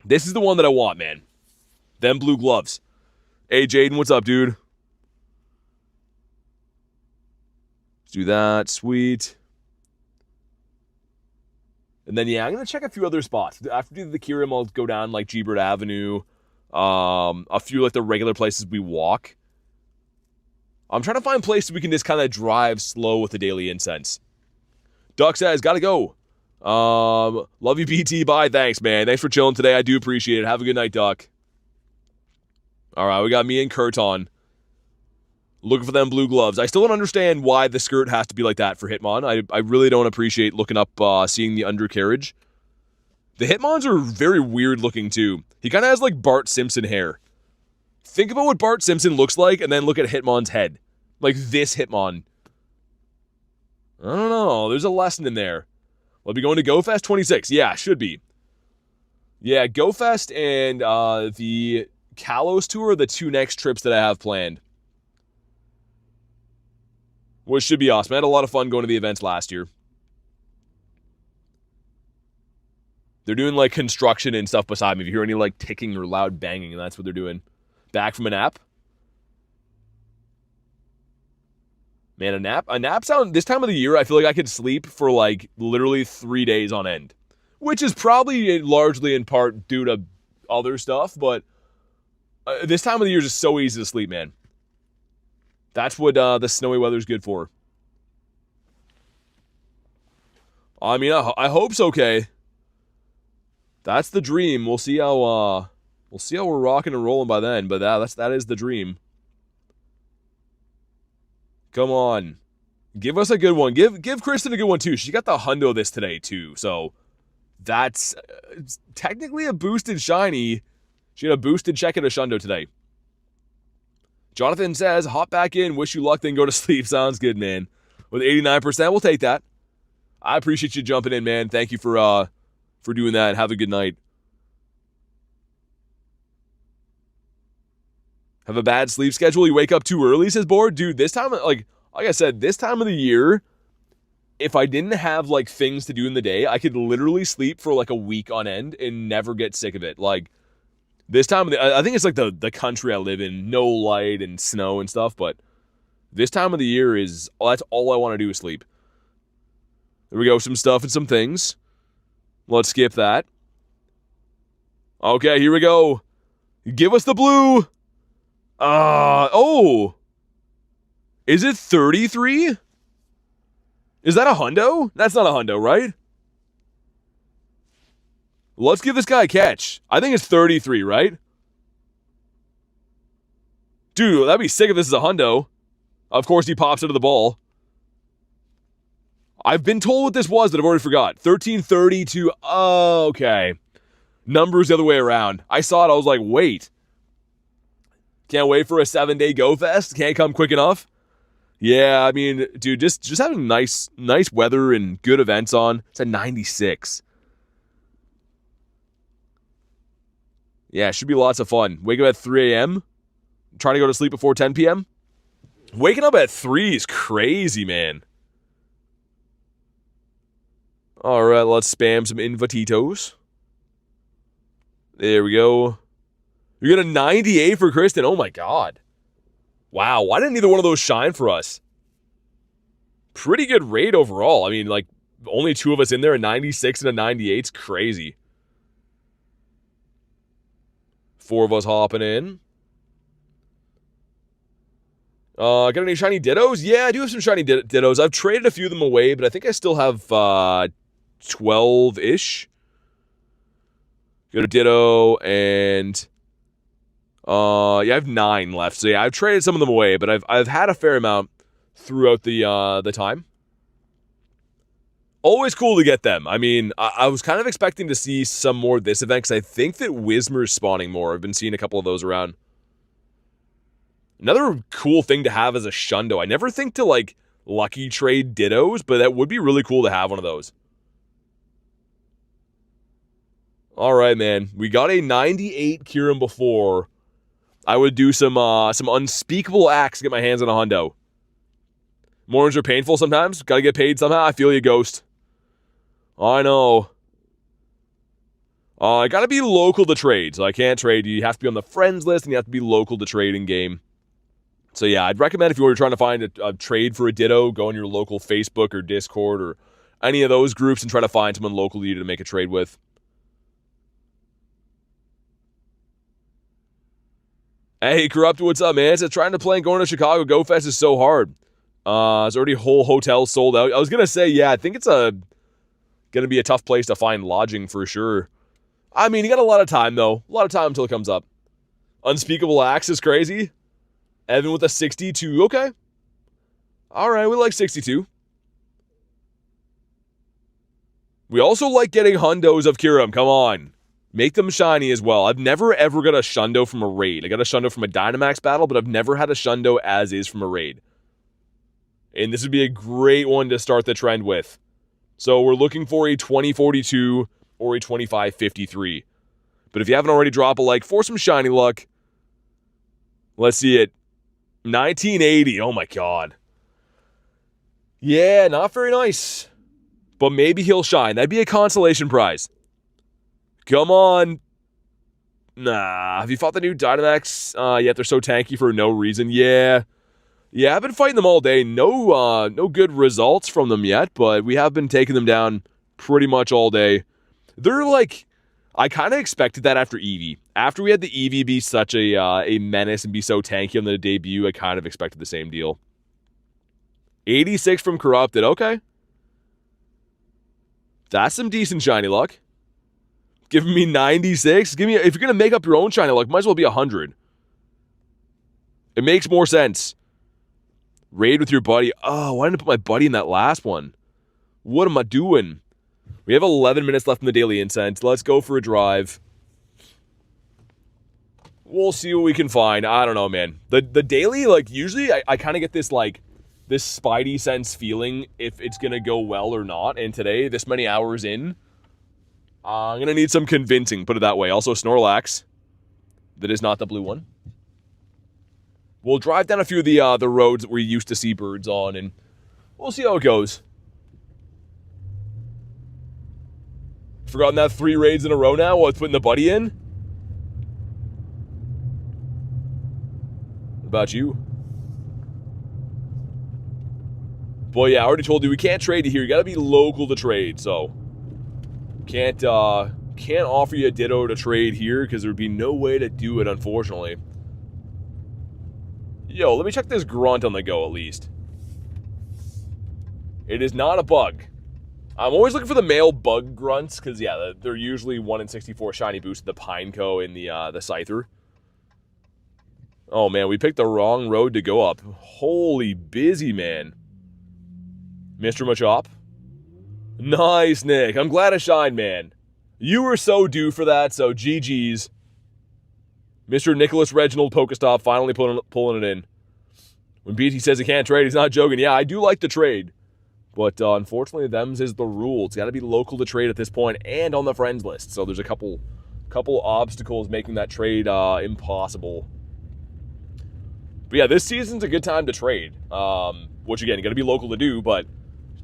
This is the one that I want, man. Them blue gloves. Hey, Jaden, what's up, dude? Let's do that. Sweet. And then, yeah, I'm going to check a few other spots. After we do the Kyurem, I'll go down, like, G-Bird Avenue. A few, like, the regular places we walk. I'm trying to find places we can just kind of drive slow with the daily incense. Duck says, gotta go. Love you, BT. Bye. Thanks, man. Thanks for chilling today. I do appreciate it. Have a good night, Duck. All right, we got me and Kurt on. Looking for them blue gloves. I still don't understand why the skirt has to be like that for Hitmon. I really don't appreciate looking up, seeing the undercarriage. The Hitmons are very weird looking, too. He kind of has, like, Bart Simpson hair. Think about what Bart Simpson looks like, and then look at Hitmon's head. Like, this Hitmon. I don't know. There's a lesson in there. We'll be going to GoFest 26. Yeah, should be. Yeah, GoFest and the Kalos Tour are the 2 next trips that I have planned. Which should be awesome. I had a lot of fun going to the events last year. They're doing, like, construction and stuff beside me. If you hear any, like, ticking or loud banging, that's what they're doing. Back from a nap? Man, a nap sound, this time of the year, I feel like I could sleep for, like, literally 3 days on end. Which is probably largely in part due to other stuff, but this time of the year is just so easy to sleep, man. That's what the snowy weather's good for. I mean, I hope so, okay. That's the dream. We'll see how we're rocking and rolling by then, but that is the dream. Come on. Give us a good one. Give Kristen a good one, too. She got the hundo this today, too. So, that's technically a boosted shiny. She had a boosted check at a shundo today. Jonathan says, hop back in, wish you luck, then go to sleep. Sounds good, man. With 89%, we'll take that. I appreciate you jumping in, man. Thank you for doing that. Have a good night. Have a bad sleep schedule? You wake up too early, says Board? Dude, this time, like I said, this time of the year, if I didn't have, like, things to do in the day, I could literally sleep for, like, a week on end and never get sick of it. Like, this time of the... I think it's, like, the country I live in. No light and snow and stuff, but this time of the year is... that's all I want to do is sleep. There we go. Some stuff and some things. Let's skip that. Okay, here we go. Give us the blue. Oh. Is it 33? Is that a hundo? That's not a hundo, right? Let's give this guy a catch. I think it's 33, right? Dude, that'd be sick if this is a hundo. Of course, he pops into the ball. I've been told what this was, but I've already forgot. 1332. Oh, okay. Numbers the other way around. I saw it. I was like, wait. Can't wait for a 7-day Go Fest. Can't come quick enough. Yeah, I mean, dude, just having nice weather and good events on. It's at 96. Yeah, it should be lots of fun. Wake up at 3 a.m. Trying to go to sleep before 10 p.m. Waking up at 3 is crazy, man. All right, let's spam some invititos. There we go. You got a 98 for Kristen. Oh, my God. Wow, why didn't either one of those shine for us? Pretty good raid overall. I mean, like, only two of us in there, a 96 and a 98. It's crazy. 4 of us hopping in. Got any shiny Dittos? Yeah, I do have some shiny Dittos. I've traded a few of them away, but I think I still have 12-ish. Got a Ditto, and yeah, I have 9 left. So yeah, I've traded some of them away, but I've had a fair amount throughout the time. Always cool to get them. I mean, I was kind of expecting to see some more this event, because I think that Whismer's spawning more. I've been seeing a couple of those around. Another cool thing to have is a Shundo. I never think to, like, lucky trade Dittos, but that would be really cool to have one of those. All right, man. We got a 98 Kyurem before. I would do some unspeakable acts to get my hands on a hundo. Mornings are painful sometimes. Gotta get paid somehow. I feel you, Ghost. I know. I gotta be local to trade, so I can't trade. You have to be on the friends list, and you have to be local to trade in game. So yeah, I'd recommend if you were trying to find a trade for a Ditto, go on your local Facebook or Discord or any of those groups and try to find someone local to you to make a trade with. Hey, Corrupt, what's up, man? It says trying to plan going to Chicago Go Fest is so hard. It's already whole hotel sold out. I was gonna say, yeah, I think it's gonna be a tough place to find lodging for sure. I mean, you got a lot of time though. A lot of time until it comes up. Unspeakable Axe is crazy. Evan with a 62. Okay. All right, we like 62. We also like getting hundos of Kyurem. Come on. Make them shiny as well. I've never ever got a shundo from a raid. I got a shundo from a Dynamax battle, but I've never had a shundo as is from a raid. And this would be a great one to start the trend with. So we're looking for a 2042 or a 2553. But if you haven't already, drop a like for some shiny luck. Let's see it. 1980. Oh my God. Yeah, not very nice. But maybe he'll shine. That'd be a consolation prize. Come on. Nah. Have you fought the new Dynamax yet? They're so tanky for no reason. Yeah. Yeah, I've been fighting them all day. No good results from them yet, but we have been taking them down pretty much all day. They're like, I kind of expected that after Eevee. After we had the Eevee be such a menace and be so tanky on the debut, I kind of expected the same deal. 86 from Corrupted. Okay. That's some decent shiny luck. Giving me 96. Give me, if you're going to make up your own shiny luck, might as well be 100. It makes more sense. Raid with your buddy. Oh, why didn't I put my buddy in that last one? What am I doing? We have 11 minutes left in the daily incense. Let's go for a drive. We'll see what we can find. I don't know, man. The daily, like, usually I kind of get this, like, this spidey sense feeling if it's going to go well or not. And today, this many hours in, I'm going to need some convincing, put it that way. Also, Snorlax. That is not the blue one. We'll drive down a few of the roads that we used to see birds on, and we'll see how it goes. Forgotten that 3 raids in a row now while it's putting the buddy in? What about you? Boy, yeah, I already told you we can't trade you here. You gotta be local to trade, so can't offer you a ditto to trade here because there'd be no way to do it, unfortunately. Yo, let me check this grunt on the go at least. It is not a bug. I'm always looking for the male bug grunts because, yeah, they're usually 1 in 64 shiny boost, the Pineco and the Scyther. Oh, man, we picked the wrong road to go up. Holy busy, man. Mr. Machop. Nice, Nick. I'm glad I shined, man. You were so due for that, so GG's. Mr. Nicholas Reginald Pokestop finally pulling it in. When BT says he can't trade, he's not joking. Yeah, I do like to trade. But unfortunately, them's is the rule. It's got to be local to trade at this point and on the friends list. So there's a couple obstacles making that trade impossible. But yeah, this season's a good time to trade. Which again, you got to be local to do, but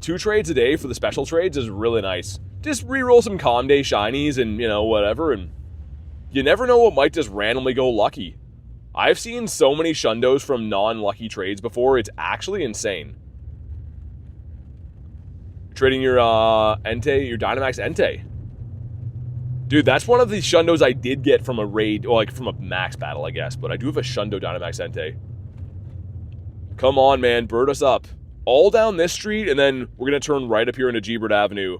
2 trades a day for the special trades is really nice. Just reroll some Calm Day shinies and, you know, whatever, and you never know what might just randomly go lucky. I've seen so many Shundos from non-lucky trades before, it's actually insane. Trading your Entei, your Dynamax Entei. Dude, that's one of the Shundos I did get from a raid, or like from a max battle, I guess, but I do have a Shundo Dynamax Entei. Come on, man, bird us up. All down this street, and then we're going to turn right up here into Gebert Avenue.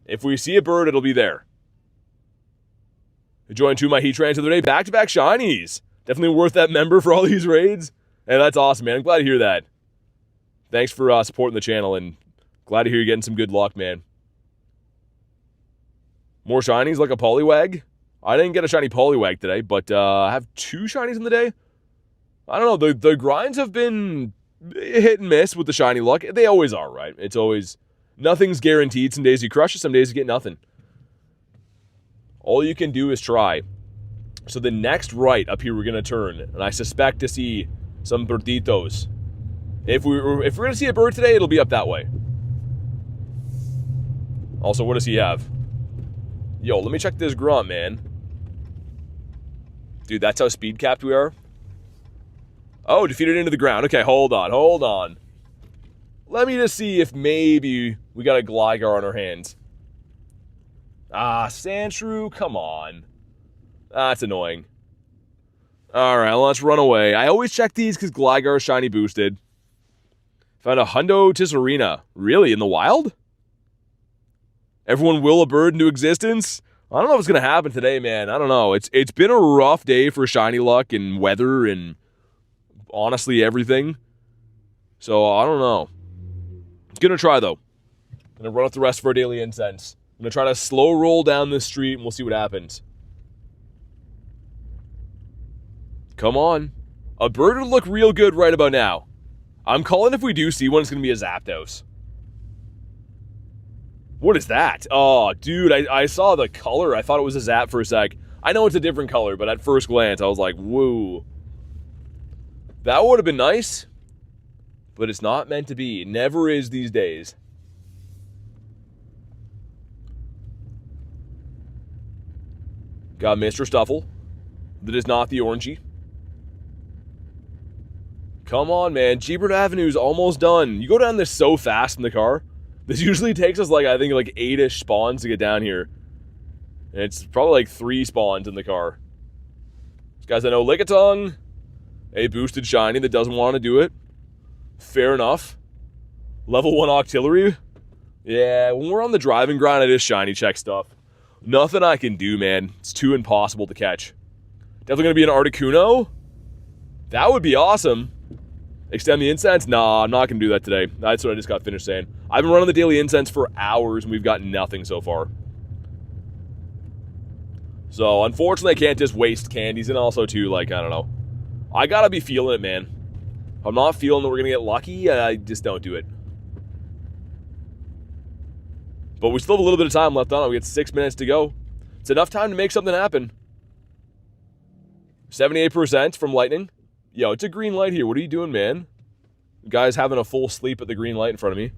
If we see a bird, it'll be there. I joined 2 of my Heatrans the other day. Back-to-back shinies. Definitely worth that member for all these raids. And that's awesome, man. I'm glad to hear that. Thanks for supporting the channel, and glad to hear you're getting some good luck, man. More shinies like a Poliwag. I didn't get a shiny Poliwag today, but I have 2 shinies in the day. I don't know. The grinds have been hit and miss with the shiny luck. They always are, right? It's always... Nothing's guaranteed. Some days you crush it, some days you get nothing. All you can do is try. So the next right up here we're going to turn, and I suspect to see some birditos. If we're going to see a bird today, it'll be up that way. Also, what does he have? Yo, let me check this grunt, man. Dude, that's how speed capped we are? Oh, defeated into the ground. Okay, hold on. Let me just see if maybe we got a Gligar on our hands. Ah, Sandshrew, come on. That's annoying. Alright, let's run away. I always check these because Gligar is shiny boosted. Found a Hundo Tisserina. Really, in the wild? Everyone will a bird into existence? I don't know what's going to happen today, man. I don't know. It's been a rough day for shiny luck and weather and honestly everything. So, I don't know. Gonna try, though. Gonna run up the rest of our daily incense. I'm gonna try to slow roll down this street, and we'll see what happens. Come on. A bird would look real good right about now. I'm calling if we do see one, it's gonna be a Zapdos. What is that? Oh, dude, I saw the color. I thought it was a Zap for a sec. I know it's a different color, but at first glance, I was like, whoa. That would have been nice. But it's not meant to be. It never is these days. Got Mr. Stuffle. That is not the orangey. Come on, man. Gebert Avenue's almost done. You go down this so fast in the car. This usually takes us, like, I think, like 8-ish spawns to get down here. And it's probably like 3 spawns in the car. These guys I know, Lickitung. A boosted shiny that doesn't want to do it. Fair enough. Level 1 Octillery. Yeah, when we're on the driving ground, it is shiny check stuff. Nothing I can do, man. It's too impossible to catch. Definitely going to be an Articuno. That would be awesome. Extend the incense? Nah, I'm not going to do that today. That's what I just got finished saying. I've been running the daily incense for hours, and we've got nothing so far. So, unfortunately, I can't just waste candies, and also, too, like, I don't know. I gotta be feeling it, man. If I'm not feeling that we're gonna get lucky, I just don't do it. But we still have a little bit of time left on it. We got 6 minutes to go. It's enough time to make something happen. 78% from lightning. Yo, it's a green light here. What are you doing, man? The guy's having a full sleep at the green light in front of me.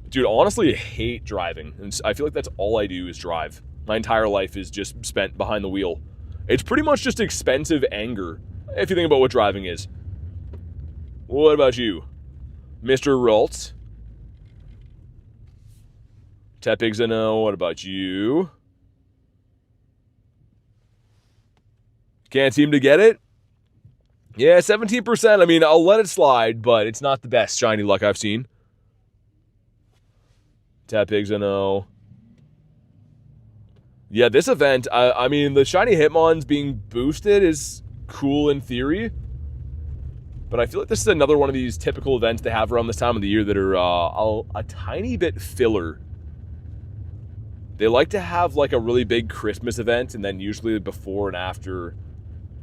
Dude, honestly, I hate driving. And I feel like that's all I do is drive. My entire life is just spent behind the wheel. It's pretty much just expensive anger, if you think about what driving is. What about you? Mr. Raltz? Tepigzano, what about you? Can't seem to get it? Yeah, 17%. I mean, I'll let it slide, but it's not the best shiny luck I've seen. Tepigzano. Yeah, this event, I mean, the shiny Hitmons being boosted is cool in theory. But I feel like this is another one of these typical events they have around this time of the year that are a tiny bit filler. They like to have like a really big Christmas event, and then usually before and after,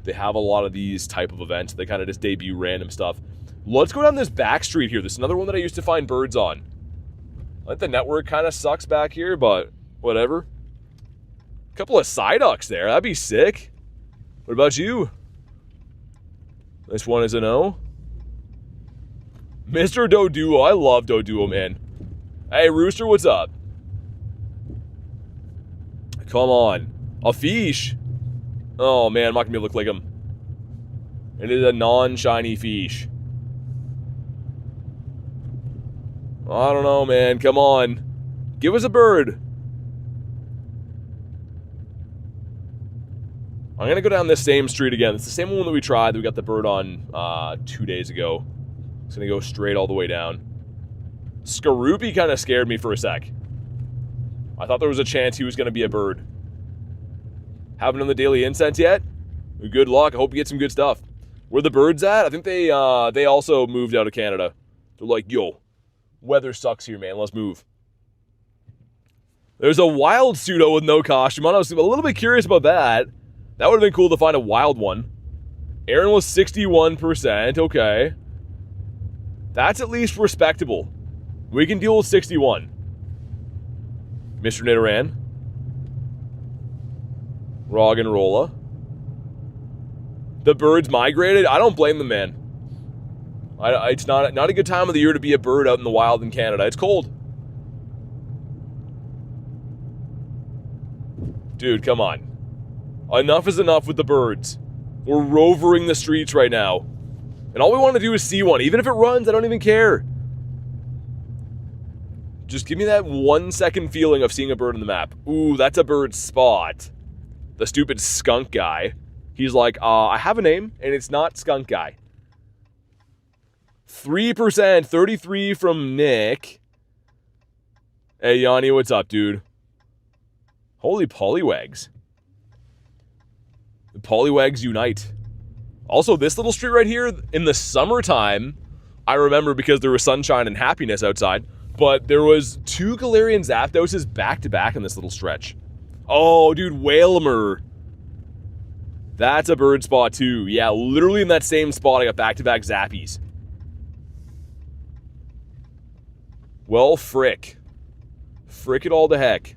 they have a lot of these type of events. They kind of just debut random stuff. Let's go down this back street here. This is another one that I used to find birds on. I think the network kind of sucks back here, but whatever. A couple of Psyducks there. That'd be sick. What about you? This one is an O. Mr. Doduo. I love Doduo, man. Hey, Rooster, what's up? Come on. A fish. Oh, man, I'm not going to be able to click him. It is a non-shiny fish. I don't know, man. Come on. Give us a bird. I'm going to go down this same street again. It's the same one that we tried that we got the bird on 2 days ago. It's going to go straight all the way down. Skaroopy kind of scared me for a sec. I thought there was a chance he was going to be a bird. Haven't done the daily incense yet? Good luck. I hope you get some good stuff. Where the birds at? I think they also moved out of Canada. They're like, yo, weather sucks here, man. Let's move. There's a wild pseudo with no costume on. I was a little bit curious about that. That would have been cool to find a wild one. Aaron was 61%. Okay. That's at least respectable. We can deal with 61. Mr. Nidoran. Roggenrola. The birds migrated? I don't blame them, man. It's not a good time of the year to be a bird out in the wild in Canada. It's cold. Dude, come on. Enough is enough with the birds. We're rovering the streets right now. And all we want to do is see one. Even if it runs, I don't even care. Just give me that 1 second feeling of seeing a bird on the map. Ooh, that's a bird spot. The stupid skunk guy. He's like, I have a name, and it's not skunk guy. 3%, 33 from Nick. Hey, Yanni, what's up, dude? Holy Poliwags. The Poliwags unite. Also, this little street right here, in the summertime, I remember because there was sunshine and happiness outside, but there was 2 Galarian Zapdoses back-to-back in this little stretch. Oh, dude, Whalmer. That's a bird spot, too. Yeah, literally in that same spot, I got back-to-back Zappies. Well, frick. Frick it all to heck.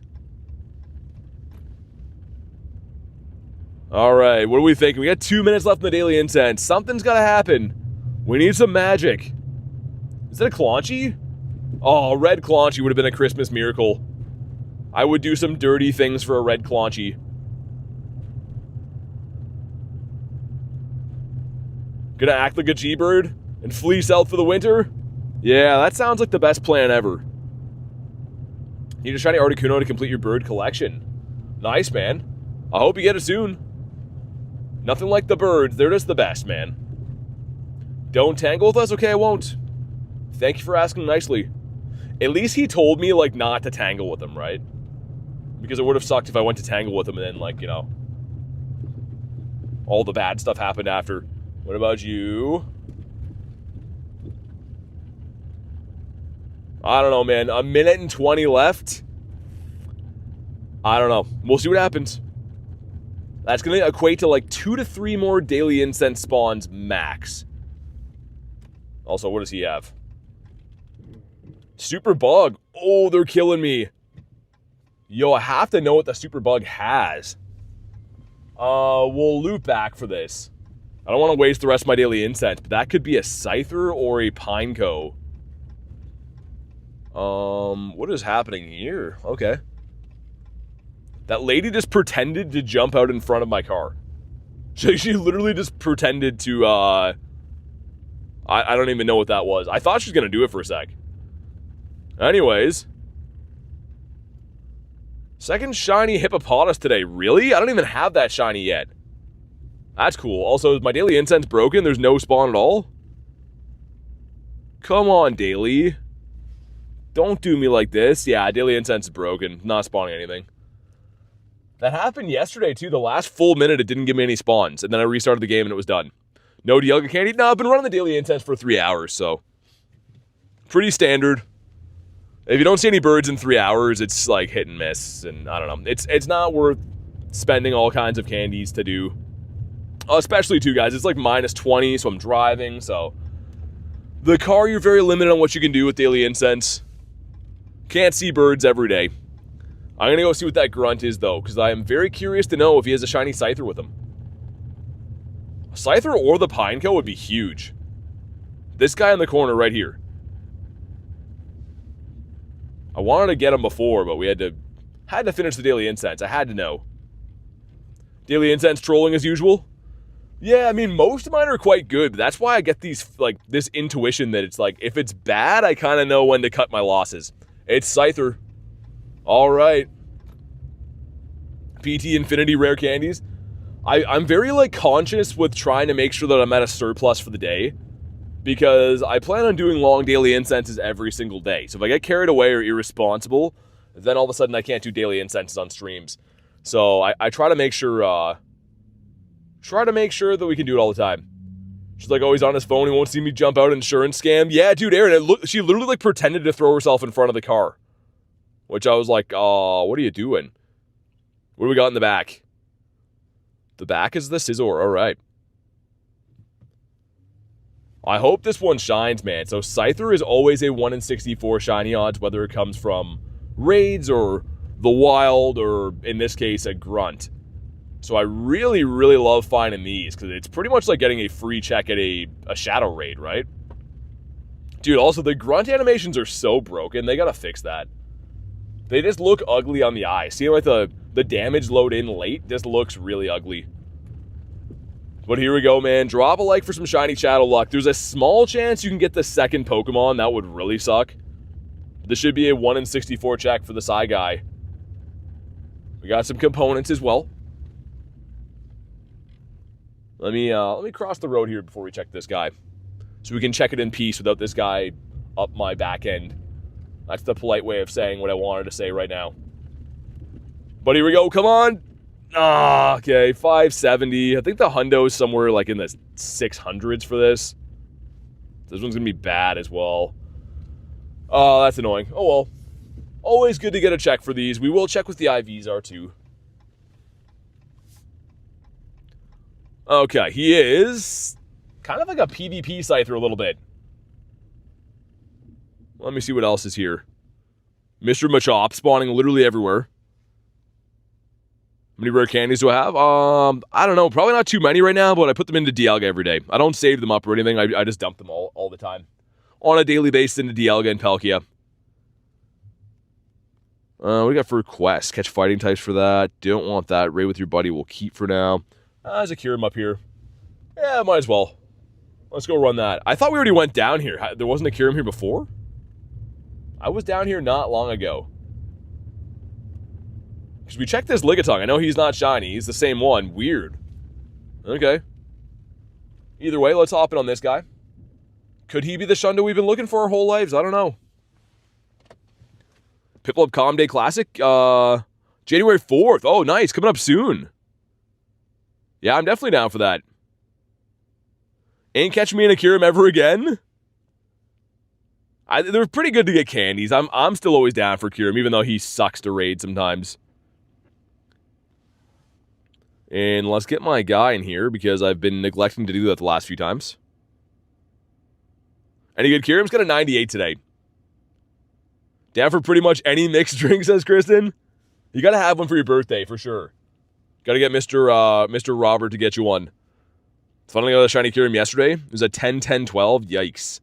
All right, what are we thinking? We got 2 minutes left in the daily incense. Something's got to happen. We need some magic. Is that a Claunchy? Oh, red Claunchy would have been a Christmas miracle. I would do some dirty things for a red Claunchy. Gonna act like a G-Bird and fleece out for the winter? Yeah, that sounds like the best plan ever. Need a shiny Articuno to complete your bird collection. Nice, man. I hope you get it soon. Nothing like the birds. They're just the best, man. Don't tangle with us? Okay, I won't. Thank you for asking nicely. At least he told me, like, not to tangle with him, right? Because it would have sucked if I went to tangle with him and then, like, you know, all the bad stuff happened after. What about you? I don't know, man. 1:20 left. I don't know. We'll see what happens. That's going to equate to like 2 to 3 more daily incense spawns max. Also, what does he have? Super bug. Oh, they're killing me. Yo, I have to know what the super bug has. We'll loop back for this. I don't want to waste the rest of my daily incense, but that could be a Scyther or a Pineco. What is happening here? Okay. That lady just pretended to jump out in front of my car. She literally just pretended to, I don't even know what that was. I thought she was going to do it for a sec. Anyways. Second shiny hippopotamus today. Really? I don't even have that shiny yet. That's cool. Also, is my daily incense broken? There's no spawn at all? Come on, daily. Don't do me like this. Yeah, daily incense is broken. Not spawning anything. That happened yesterday, too. The last full minute, it didn't give me any spawns. And then I restarted the game and it was done. No Dialga candy? No, I've been running the daily incense for 3 hours, so. Pretty standard. If you don't see any birds in 3 hours, it's like hit and miss. And I don't know. It's not worth spending all kinds of candies to do. Especially, too, guys. It's like -20, so I'm driving, so. The car, you're very limited on what you can do with daily incense. Can't see birds every day. I'm going to go see what that grunt is, though, because I am very curious to know if he has a shiny Scyther with him. A Scyther or the Pineco would be huge. This guy in the corner right here. I wanted to get him before, but we had to finish the daily incense. I had to know. Daily incense trolling as usual? Yeah, I mean, most of mine are quite good, but that's why I get these, like, this intuition that it's like, if it's bad, I kind of know when to cut my losses. It's Scyther. All right. PT Infinity Rare Candies. I'm very, like, conscious with trying to make sure that I'm at a surplus for the day, because I plan on doing long daily incenses every single day. So if I get carried away or irresponsible, then all of a sudden I can't do daily incenses on streams. So I try to make sure, that we can do it all the time. She's like, oh, he's on his phone. He won't see me jump out insurance scam. Yeah, dude, Aaron, she literally like pretended to throw herself in front of the car. Which I was like, oh, what are you doing? What do we got in the back? The back is the Scizor. All right. I hope this one shines, man. So Scyther is always a 1 in 64 shiny odds, whether it comes from raids or the wild or, in this case, a grunt. So I really, really love finding these, because it's pretty much like getting a free check at a Shadow Raid, right? Dude, also, the grunt animations are so broken. They gotta fix that. They just look ugly on the eye. Seeing like the damage load in late just looks really ugly. But here we go, man. Drop a like for some shiny Shadow luck. There's a small chance you can get the second Pokemon. That would really suck. This should be a 1 in 64 check for the Psy guy. We got some components as well. Let me cross the road here before we check this guy, so we can check it in peace without this guy up my back end. That's the polite way of saying what I wanted to say right now. But here we go. Come on. Ah, okay. 570. I think the hundo is somewhere like in the 600s for this. This one's gonna be bad as well. Oh, that's annoying. Oh well. Always good to get a check for these. We will check with the IVs are too. Okay, he is kind of like a PvP Scyther a little bit. Let me see what else is here. Mr. Machop spawning literally everywhere. How many rare candies do I have? I don't know. Probably not too many right now, but I put them into Dialga every day. I don't save them up or anything. I just dump them all the time. On a daily basis into Dialga and Palkia. What do we got for quest? Catch fighting types for that. Don't want that. Raid with your buddy we'll keep for now. There's a Kyurem up here. Yeah, might as well. Let's go run that. I thought we already went down here. There wasn't a Kyurem here before? I was down here not long ago. Because we checked this Ligatong. I know he's not shiny. He's the same one. Weird. Okay. Either way, let's hop in on this guy. Could he be the Shundo we've been looking for our whole lives? I don't know. Piplup Calm Day Classic? January 4th. Oh, nice. Coming up soon. Yeah, I'm definitely down for that. Ain't catching me in a Kyurem ever again? They're pretty good to get candies. I'm still always down for Kyurem, even though he sucks to raid sometimes. And let's get my guy in here, because I've been neglecting to do that the last few times. Any good? Kyurem's got a 98 today. Down for pretty much any mixed drink, says Kristen. You gotta have one for your birthday, for sure. Gotta get Mr. Robert to get you one. Funnily, I got a shiny Kyurem yesterday. It was a 10, 10, 12. Yikes.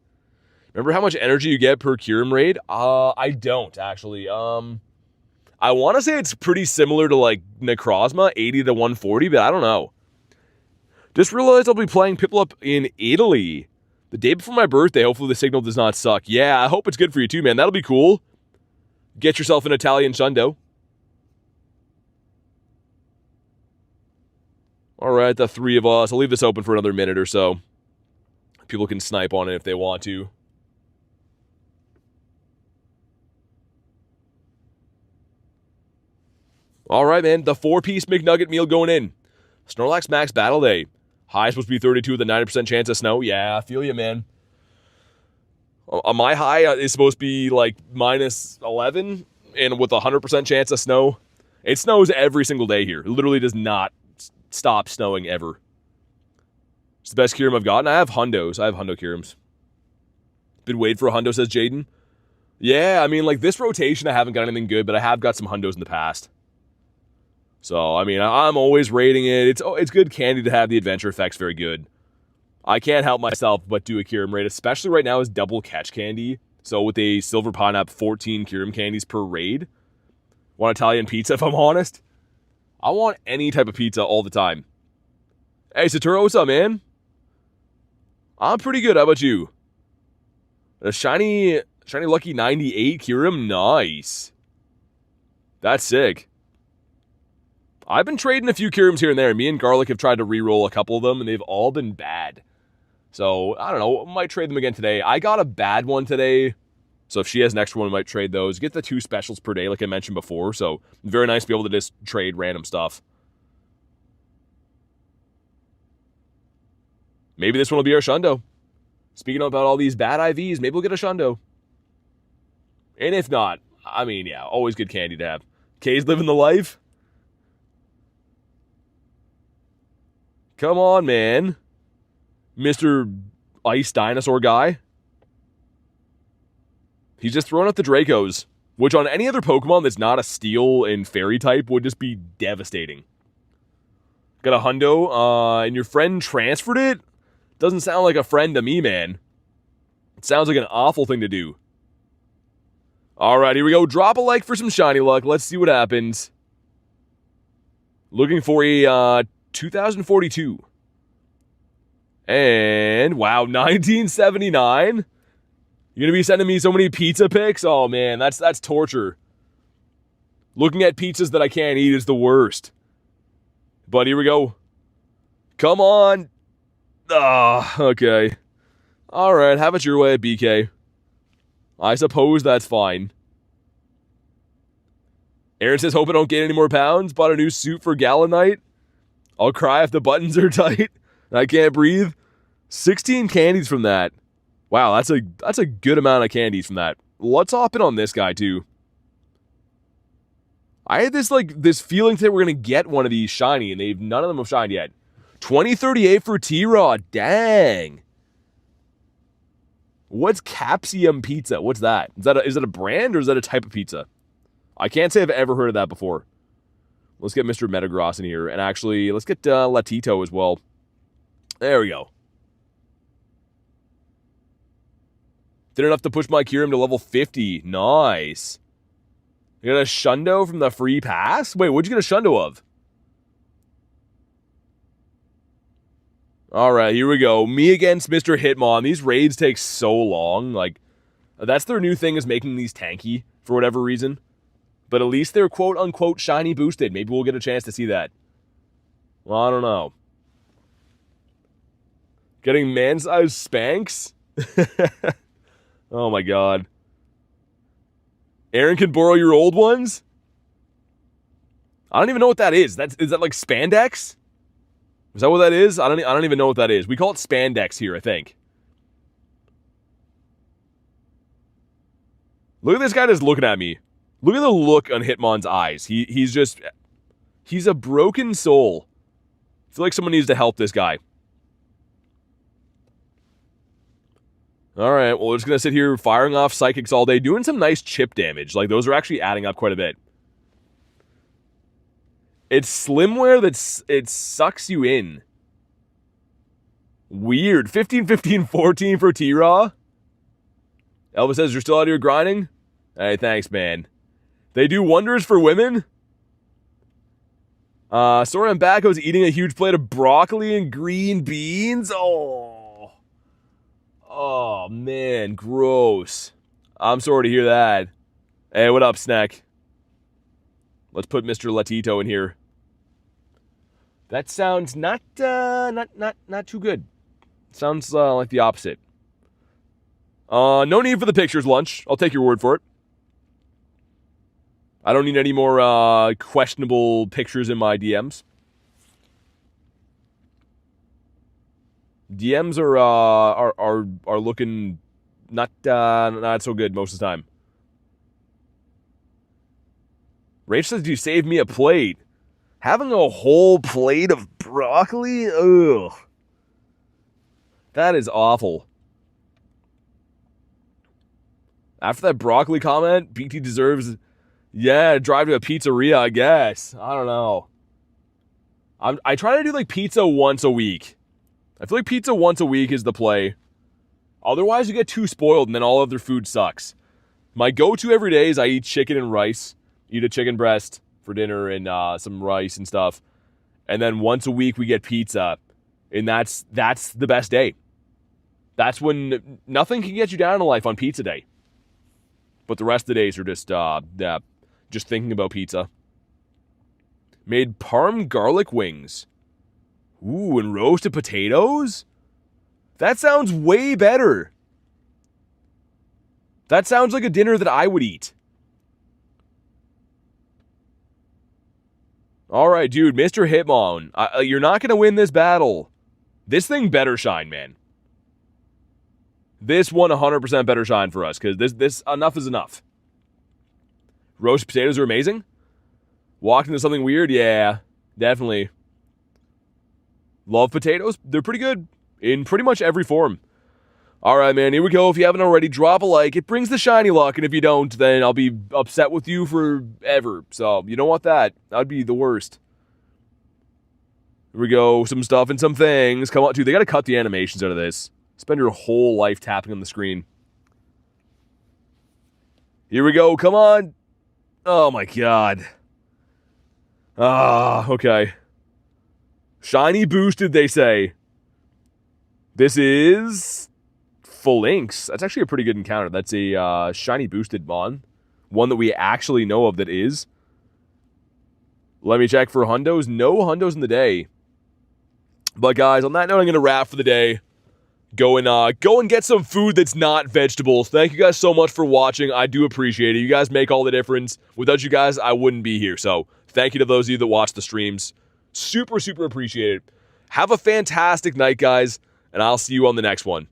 Remember how much energy you get per Kyurem raid? I don't, actually. I want to say it's pretty similar to, like, Necrozma, 80 to 140, but I don't know. Just realized I'll be playing Piplup in Italy the day before my birthday. Hopefully the signal does not suck. Yeah, I hope it's good for you too, man. That'll be cool. Get yourself an Italian shundo. All right, the three of us. I'll leave this open for another minute or so. People can snipe on it if they want to. All right, man. The 4-piece McNugget meal going in. Snorlax Max Battle Day. High supposed to be 32 with a 90% chance of snow. Yeah, I feel you, man. My high is supposed to be like minus 11 and with a 100% chance of snow. It snows every single day here. It literally does not stop snowing ever. It's the best Kyurem I've gotten. I have hundos. I have hundo Kyurems. Been waiting for a hundo, says Jaden. Yeah, I mean, like this rotation, I haven't got anything good, but I have got some hundos in the past. So, I mean, I'm always rating it. It's good candy to have. The adventure effect's very good. I can't help myself but do a Kyurem raid, especially right now as double catch candy. So with a silver pineapple, 14 Kyurem candies per raid. Want Italian pizza, if I'm honest? I want any type of pizza all the time. Hey, Satoru, what's up, man? I'm pretty good. How about you? A shiny lucky 98 Kyurem? Nice. That's sick. I've been trading a few Kyurems here and there. Me and Garlic have tried to re-roll a couple of them, and they've all been bad. So, I don't know. Might trade them again today. I got a bad one today. So if she has an extra one, we might trade those. Get the 2 specials per day, like I mentioned before. So, very nice to be able to just trade random stuff. Maybe this one will be our shundo. Speaking about all these bad IVs, maybe we'll get a shundo. And if not, I mean, yeah, always good candy to have. Kay's living the life. Come on, man. Mr. Ice Dinosaur guy. He's just throwing out the Dracos, which on any other Pokemon that's not a Steel and Fairy type would just be devastating. Got a hundo, and your friend transferred it? Doesn't sound like a friend to me, man. It sounds like an awful thing to do. Alright, here we go. Drop a like for some shiny luck. Let's see what happens. Looking for a, 2042. And, wow, 1979? You're gonna be sending me so many pizza pics? Oh, man, that's torture. Looking at pizzas that I can't eat is the worst. But here we go. Come on. Ah, okay. Alright, have it your way, BK. I suppose that's fine. Aaron says, hope I don't gain any more pounds. Bought a new suit for Gala Night. I'll cry if the buttons are tight. I can't breathe. 16 candies from that. Wow, that's a good amount of candies from that. Let's hop in on this guy, too. I had this feeling that we're going to get one of these shiny, and none of them have shined yet. 2038 for T-Rod. Dang. What's Capsium Pizza? What's that? Is that a brand, or is that a type of pizza? I can't say I've ever heard of that before. Let's get Mr. Metagross in here. And actually, let's get Latito as well. There we go. Did enough to push my Kyurem to level 50. Nice. You got a shundo from the free pass? Wait, what'd you get a shundo of? Alright, here we go. Me against Mr. Hitmon. These raids take so long. Like, that's their new thing, is making these tanky for whatever reason. But at least they're quote-unquote shiny boosted. Maybe we'll get a chance to see that. Well, I don't know. Getting man-sized Spanx? Oh my god. Aaron can borrow your old ones? I don't even know what that is. Is that like spandex? Is that what that is? I don't even know what that is. We call it spandex here, I think. Look at this guy just looking at me. Look at the look on Hitmon's eyes. He's a broken soul. I feel like someone needs to help this guy. Alright, well, we're just going to sit here firing off psychics all day, doing some nice chip damage. Like, those are actually adding up quite a bit. It's slimware it sucks you in. Weird. 15, 15, 14 for T-Raw. Elvis says, you're still out here grinding? Hey, thanks, man. They do wonders for women? Sorry, I'm back. I was eating a huge plate of broccoli and green beans. Oh, man. Gross. I'm sorry to hear that. Hey, what up, Snack? Let's put Mr. Latito in here. That sounds not too good. Sounds like the opposite. No need for the pictures, Lunch. I'll take your word for it. I don't need any more questionable pictures in my DMs. DMs are looking not so good most of the time. Rach says, "You saved me a plate." Having a whole plate of broccoli? Ugh. That is awful. After that broccoli comment, BT deserves, drive to a pizzeria, I guess. I don't know. I try to do like pizza once a week. I feel like pizza once a week is the play. Otherwise, you get too spoiled and then all of their food sucks. My go-to every day is I eat chicken and rice. Eat a chicken breast for dinner and some rice and stuff. And then once a week we get pizza. And that's the best day. That's when nothing can get you down in life on pizza day. But the rest of the days are just thinking about pizza. Made parm garlic wings. Ooh, and roasted potatoes? That sounds way better. That sounds like a dinner that I would eat. Alright, dude, Mr. Hitmon. You're not going to win this battle. This thing better shine, man. This 100% better shine for us, because this enough is enough. Roasted potatoes are amazing. Walked into something weird? Yeah, definitely. Love potatoes. They're pretty good in pretty much every form. Alright, man, here we go. If you haven't already, drop a like. It brings the shiny luck, and if you don't, then I'll be upset with you forever. So, you don't want that. That'd be the worst. Here we go. Some stuff and some things. Come on, dude, they gotta cut the animations out of this. Spend your whole life tapping on the screen. Here we go. Come on. Oh, my God. Okay. Shiny boosted, they say. This is full inks. That's actually a pretty good encounter. That's a shiny boosted mon. One that we actually know of that is. Let me check for hundos. No hundos in the day. But guys, on that note, I'm going to wrap for the day. Go and get some food that's not vegetables. Thank you guys so much for watching. I do appreciate it. You guys make all the difference. Without you guys, I wouldn't be here. So thank you to those of you that watch the streams. Super, super appreciate it. Have a fantastic night, guys. And I'll see you on the next one.